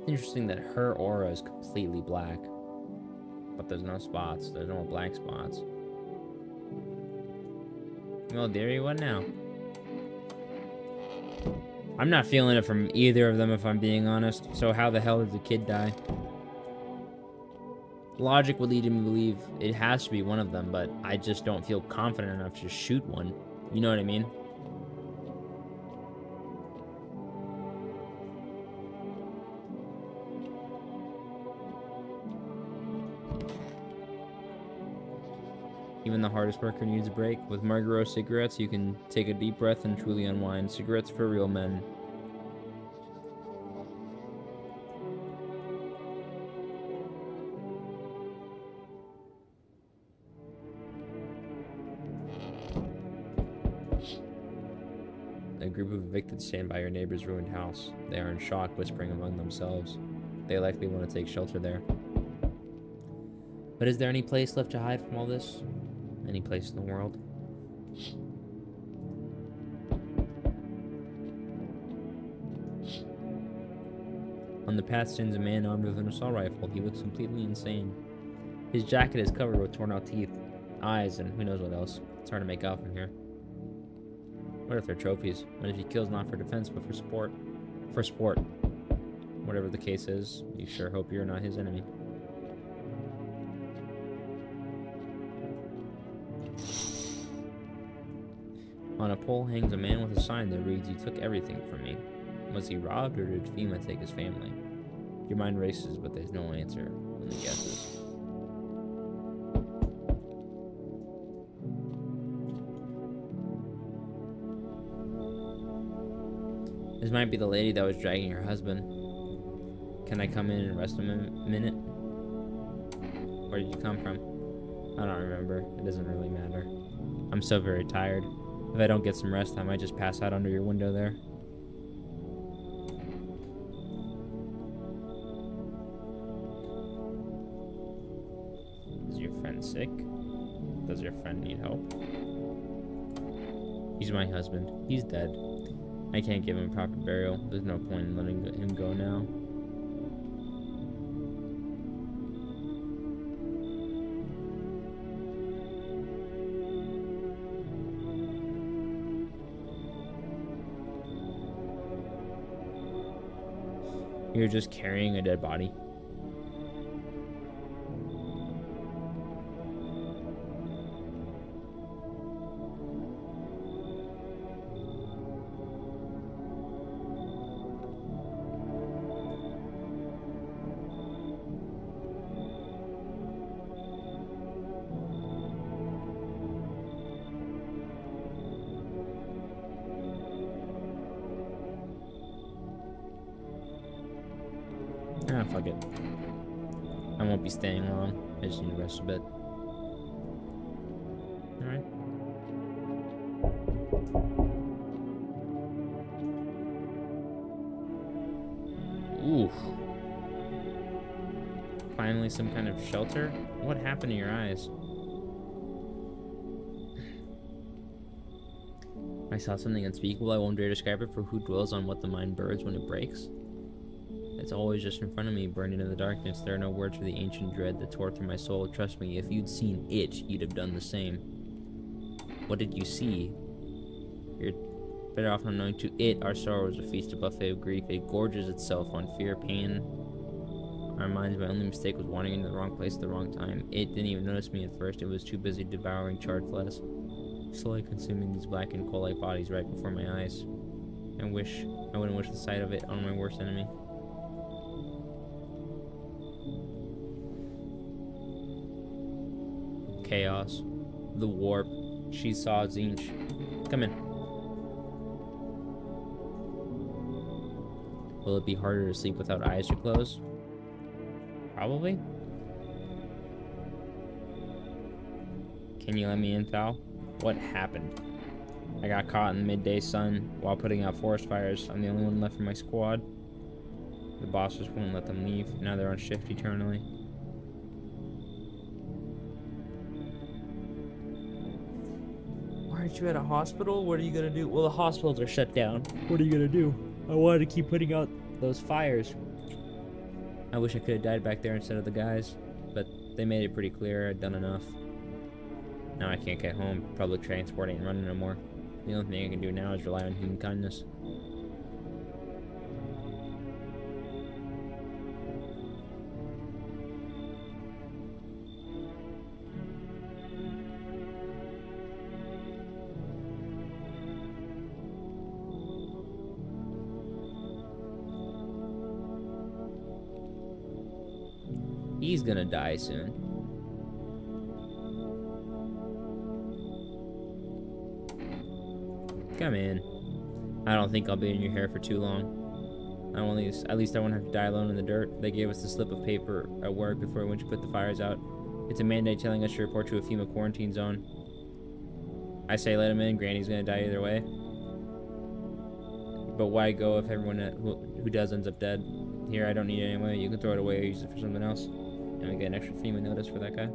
Interesting that her aura is completely black. But there's no spots. There's no black spots. Well, dearie, what now? I'm not feeling it from either of them, if I'm being honest. So how the hell did the kid die? Logic would lead me to believe it has to be one of them, but I just don't feel confident enough to shoot one. You know what I mean? Even the hardest worker needs a break. With Marlboro cigarettes, you can take a deep breath and truly unwind. Cigarettes for real men. A group of evicted stand by your neighbor's ruined house. They are in shock, whispering among themselves. They likely want to take shelter there. But is there any place left to hide from all this? Any place in the world? On the path stands a man armed with an assault rifle. He looks completely insane. His jacket is covered with torn out teeth, eyes, and who knows what else. It's hard to make out from here. What if they're trophies? What if he kills not for defense, but for sport? For sport. Whatever the case is, you sure hope you're not his enemy. On a pole hangs a man with a sign that reads, "You took everything from me." Was he robbed, or did FEMA take his family? Your mind races, but there's no answer, only guesses. This might be the lady that was dragging her husband. Can I come in and rest a minute? Where did you come from? I don't remember. It doesn't really matter. I'm so very tired. If I don't get some rest, I might just pass out under your window there. Is your friend sick? Does your friend need help? He's my husband. He's dead. I can't give him proper burial. There's no point in letting him go now. You're just carrying a dead body. Ah, fuck it. I won't be staying long. I just need to rest a bit. Alright. Oof. Finally some kind of shelter? What happened to your eyes? I saw something unspeakable. I won't dare describe it, for who dwells on what the mind burns when it breaks? It's always just in front of me, burning in the darkness. There are no words for the ancient dread that tore through my soul. Trust me, if you'd seen it, you'd have done the same. What did you see? You're better off not knowing. To it, our sorrow is a feast, a buffet of grief. It gorges itself on fear, pain. Our minds, my only mistake was wandering into the wrong place at the wrong time. It didn't even notice me at first. It was too busy devouring charred flesh, slowly consuming these blackened coal-like bodies right before my eyes. I wouldn't wish the sight of it on my worst enemy. Chaos. The warp. She saw Tzeentch. Come in. Will it be harder to sleep without eyes to close? Probably. Can you let me in, Thal? What happened? I got caught in the midday sun while putting out forest fires. I'm the only one left from my squad. The boss just won't let them leave. Now they're on shift eternally. Why aren't you at a hospital? What are you gonna do? Well, the hospitals are shut down. What are you gonna do? I wanted to keep putting out those fires. I wish I could have died back there instead of the guys, but they made it pretty clear I'd done enough. Now I can't get home. Public transport ain't running no more. The only thing I can do now is rely on human kindness. He's gonna die soon. Come in. I don't think I'll be in your hair for too long. At least I won't have to die alone in the dirt. They gave us the slip of paper at work before we went to put the fires out. It's a mandate telling us to report to a FEMA quarantine zone. I say let him in. Granny's gonna die either way. But why go if everyone who does ends up dead? Here, I don't need it anyway. You can throw it away or use it for something else. And we get an extra FEMA notice for that guy.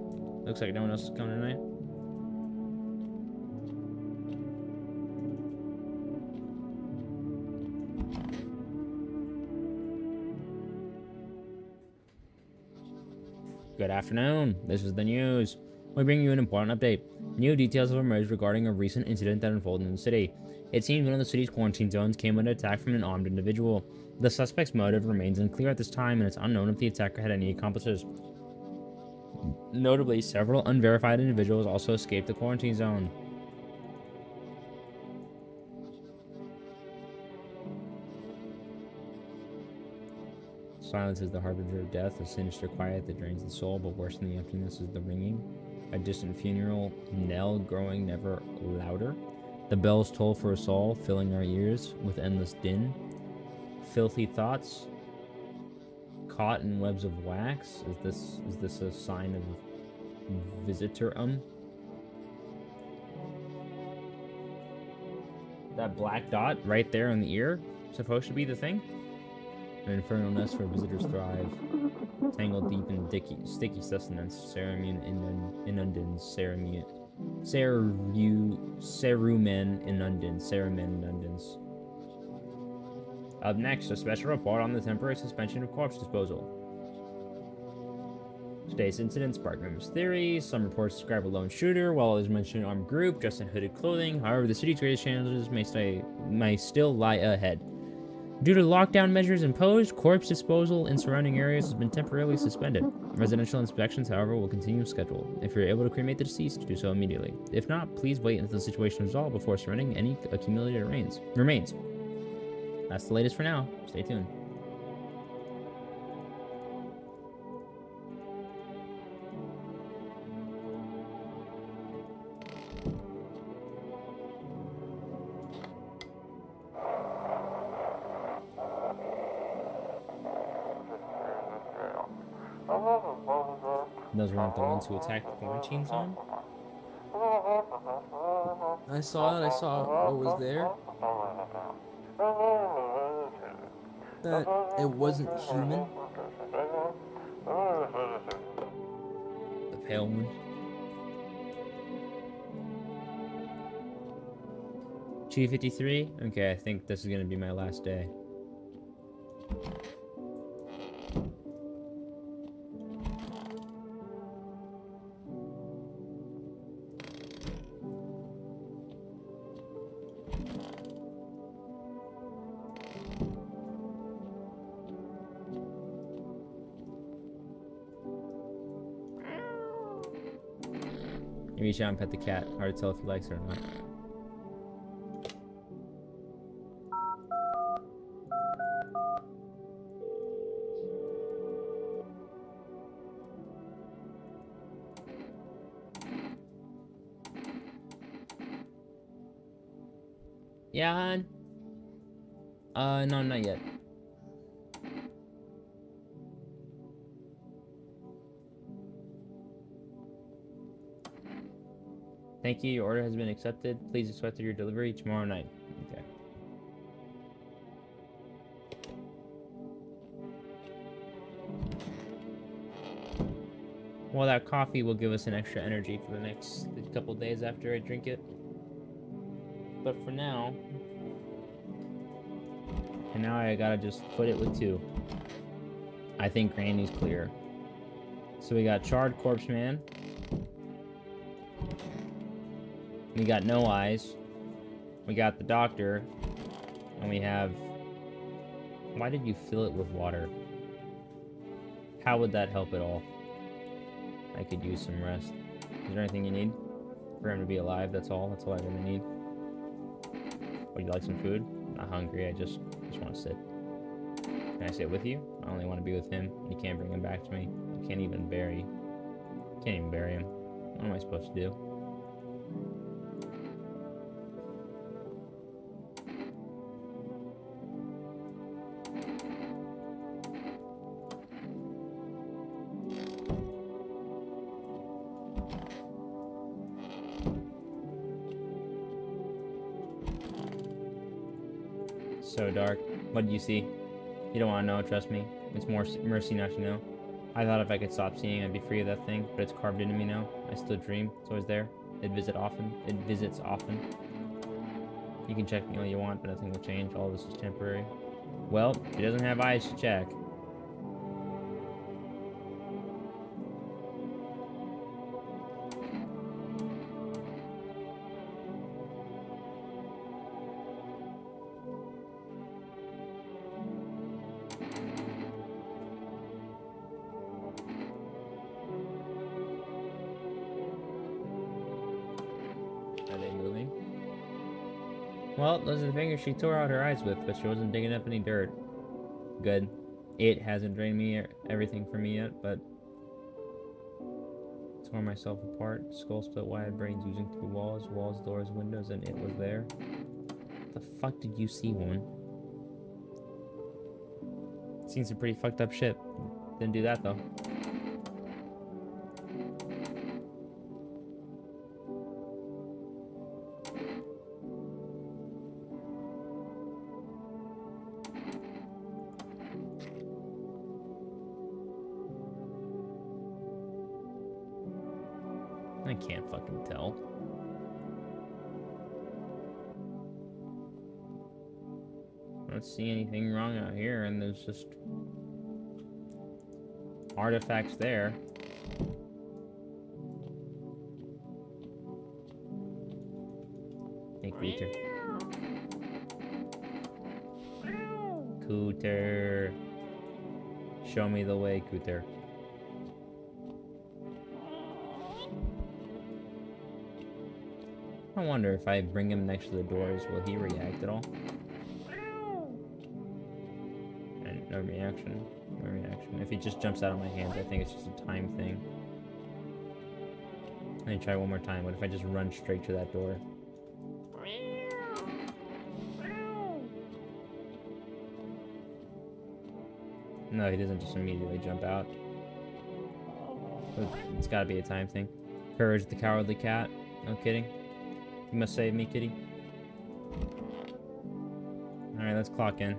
Looks like no one else is coming tonight. Good afternoon. This is the news. We bring you an important update. New details have emerged regarding a recent incident that unfolded in the city. It seems one of the city's quarantine zones came under attack from an armed individual. The suspect's motive remains unclear at this time, and it's unknown if the attacker had any accomplices. Notably, several unverified individuals also escaped the quarantine zone. Silence is the harbinger of death, a sinister quiet that drains the soul, but worse than the emptiness is the ringing. A distant funeral knell growing never louder. The bells toll for us all, filling our ears with endless din. Filthy thoughts caught in webs of wax. Is this a sign of visitorum? That black dot right there on the ear supposed to be the thing? An infernal nest where visitors thrive, tangled deep in sticky sustenance. Cerumen inundans, cerumen inundans. Up next, a special report on the temporary suspension of corpse disposal. Today's incident sparked numerous theories. Some reports describe a lone shooter, while others mention an armed group dressed in hooded clothing. However, the city's greatest challenges may still lie ahead. Due to lockdown measures imposed, corpse disposal in surrounding areas has been temporarily suspended. Residential inspections, however, will continue scheduled. If you're able to cremate the deceased, do so immediately. If not, please wait until the situation is resolved before surrendering any accumulated remains. That's the latest for now. Stay tuned. Those weren't the ones who attacked the quarantine zone? I saw it. I saw what was there. That it wasn't human. The pale one? $253? Okay, I think this is gonna be my last day. Reach out and pet the cat. Hard to tell if he likes it or not. Yeah, hon? No, not yet. Thank you. Your order has been accepted. Please expect your delivery tomorrow night. Okay. Well, that coffee will give us an extra energy for the next couple days after I drink it. But for now... And now I gotta just put it with 2. I think Granny's clear. So we got Charred Corpse Man. We got No Eyes. We got the Doctor. And we have... Why did you fill it with water? How would that help at all? I could use some rest. Is there anything you need? For him to be alive, that's all. That's all I really need. Would you like some food? I'm not hungry, I just want to sit. Can I sit with you? I only want to be with him. You can't bring him back to me. You can't even bury him. What am I supposed to do? So dark. What did you see? You don't want to know, trust me. It's more mercy not to know. I thought if I could stop seeing, I'd be free of that thing, but it's carved into me now. I still dream. It's always there. It visits often. You can check me all you want, but nothing will change. All of this is temporary. Well, he doesn't have eyes to check. Well, those are the fingers she tore out her eyes with, but she wasn't digging up any dirt. Good. It hasn't drained me everything from me yet, but... Tore myself apart, skull split wide, brains oozing through walls, doors, windows, and it was there. What the fuck did you see, woman? Seen some pretty fucked up shit. Didn't do that, though. I can't fucking tell. I don't see anything wrong out here, and there's just artifacts there. Hey, Cooter. Cooter. Show me the way, Cooter. I wonder if I bring him next to the doors, will he react at all? And no reaction. No reaction. If he just jumps out of my hands, I think it's just a time thing. Let me try one more time. What if I just run straight to that door? No, he doesn't just immediately jump out. It's gotta be a time thing. Courage the Cowardly Cat. No kidding. You must save me, kitty. Alright, let's clock in.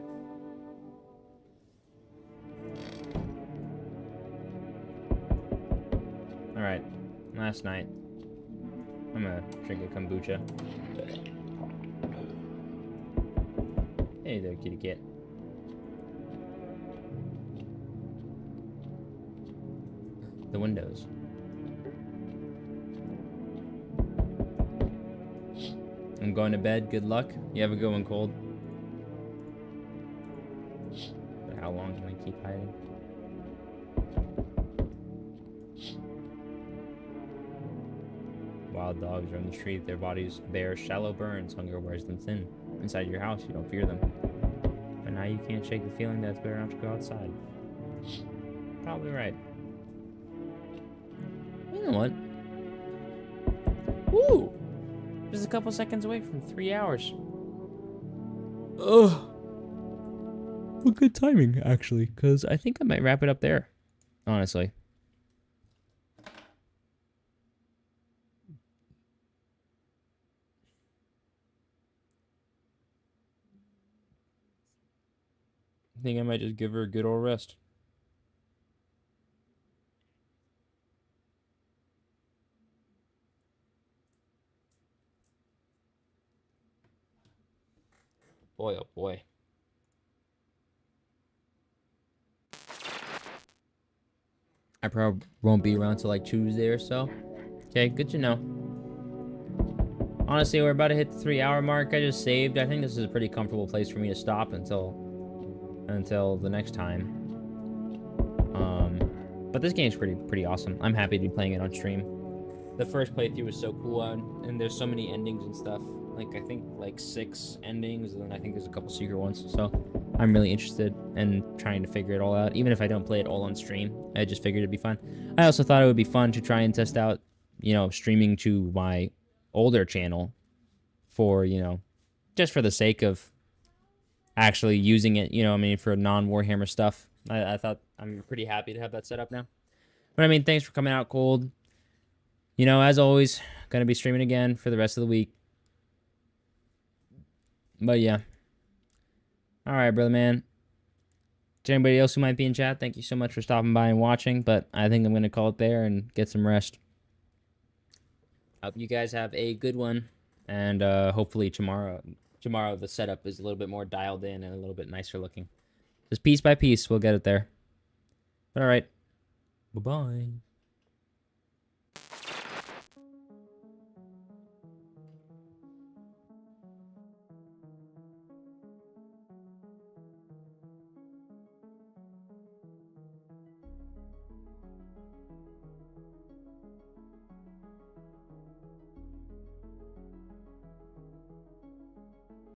Alright, last night. I'm gonna drink a kombucha. Hey there, kitty cat. The windows. I'm going to bed. Good luck. You have a good one, Cold. But how long can I keep hiding? Wild dogs roam the street. Their bodies bear shallow burns. Hunger wears them thin. Inside your house, you don't fear them. But now you can't shake the feeling that it's better not to go outside. Probably right. You know what? Woo! Just a couple seconds away from 3 hours. Ugh. Well, good timing, actually, because I think I might wrap it up there. Honestly. I think I might just give her a good old rest. Boy, oh boy. I probably won't be around till like Tuesday or so. Okay, good to know. Honestly, we're about to hit the 3-hour mark. I just saved. I think this is a pretty comfortable place for me to stop until the next time. But this game's pretty awesome. I'm happy to be playing it on stream. The first playthrough was so cool, and there's so many endings and stuff. Like, I think like 6 endings, and then I think there's a couple secret ones. So I'm really interested in trying to figure it all out. Even if I don't play it all on stream, I just figured it'd be fun. I also thought it would be fun to try and test out, you know, streaming to my older channel for, you know, just for the sake of actually using it, you know, I mean, for non-Warhammer stuff. I thought I'm pretty happy to have that set up now. But I mean, thanks for coming out, Cold. You know, as always, gonna be streaming again for the rest of the week. But yeah. Alright, brother man. To anybody else who might be in chat, thank you so much for stopping by and watching. But I think I'm gonna call it there and get some rest. Hope you guys have a good one. And hopefully tomorrow the setup is a little bit more dialed in and a little bit nicer looking. Just piece by piece, we'll get it there. All right. Bye-bye.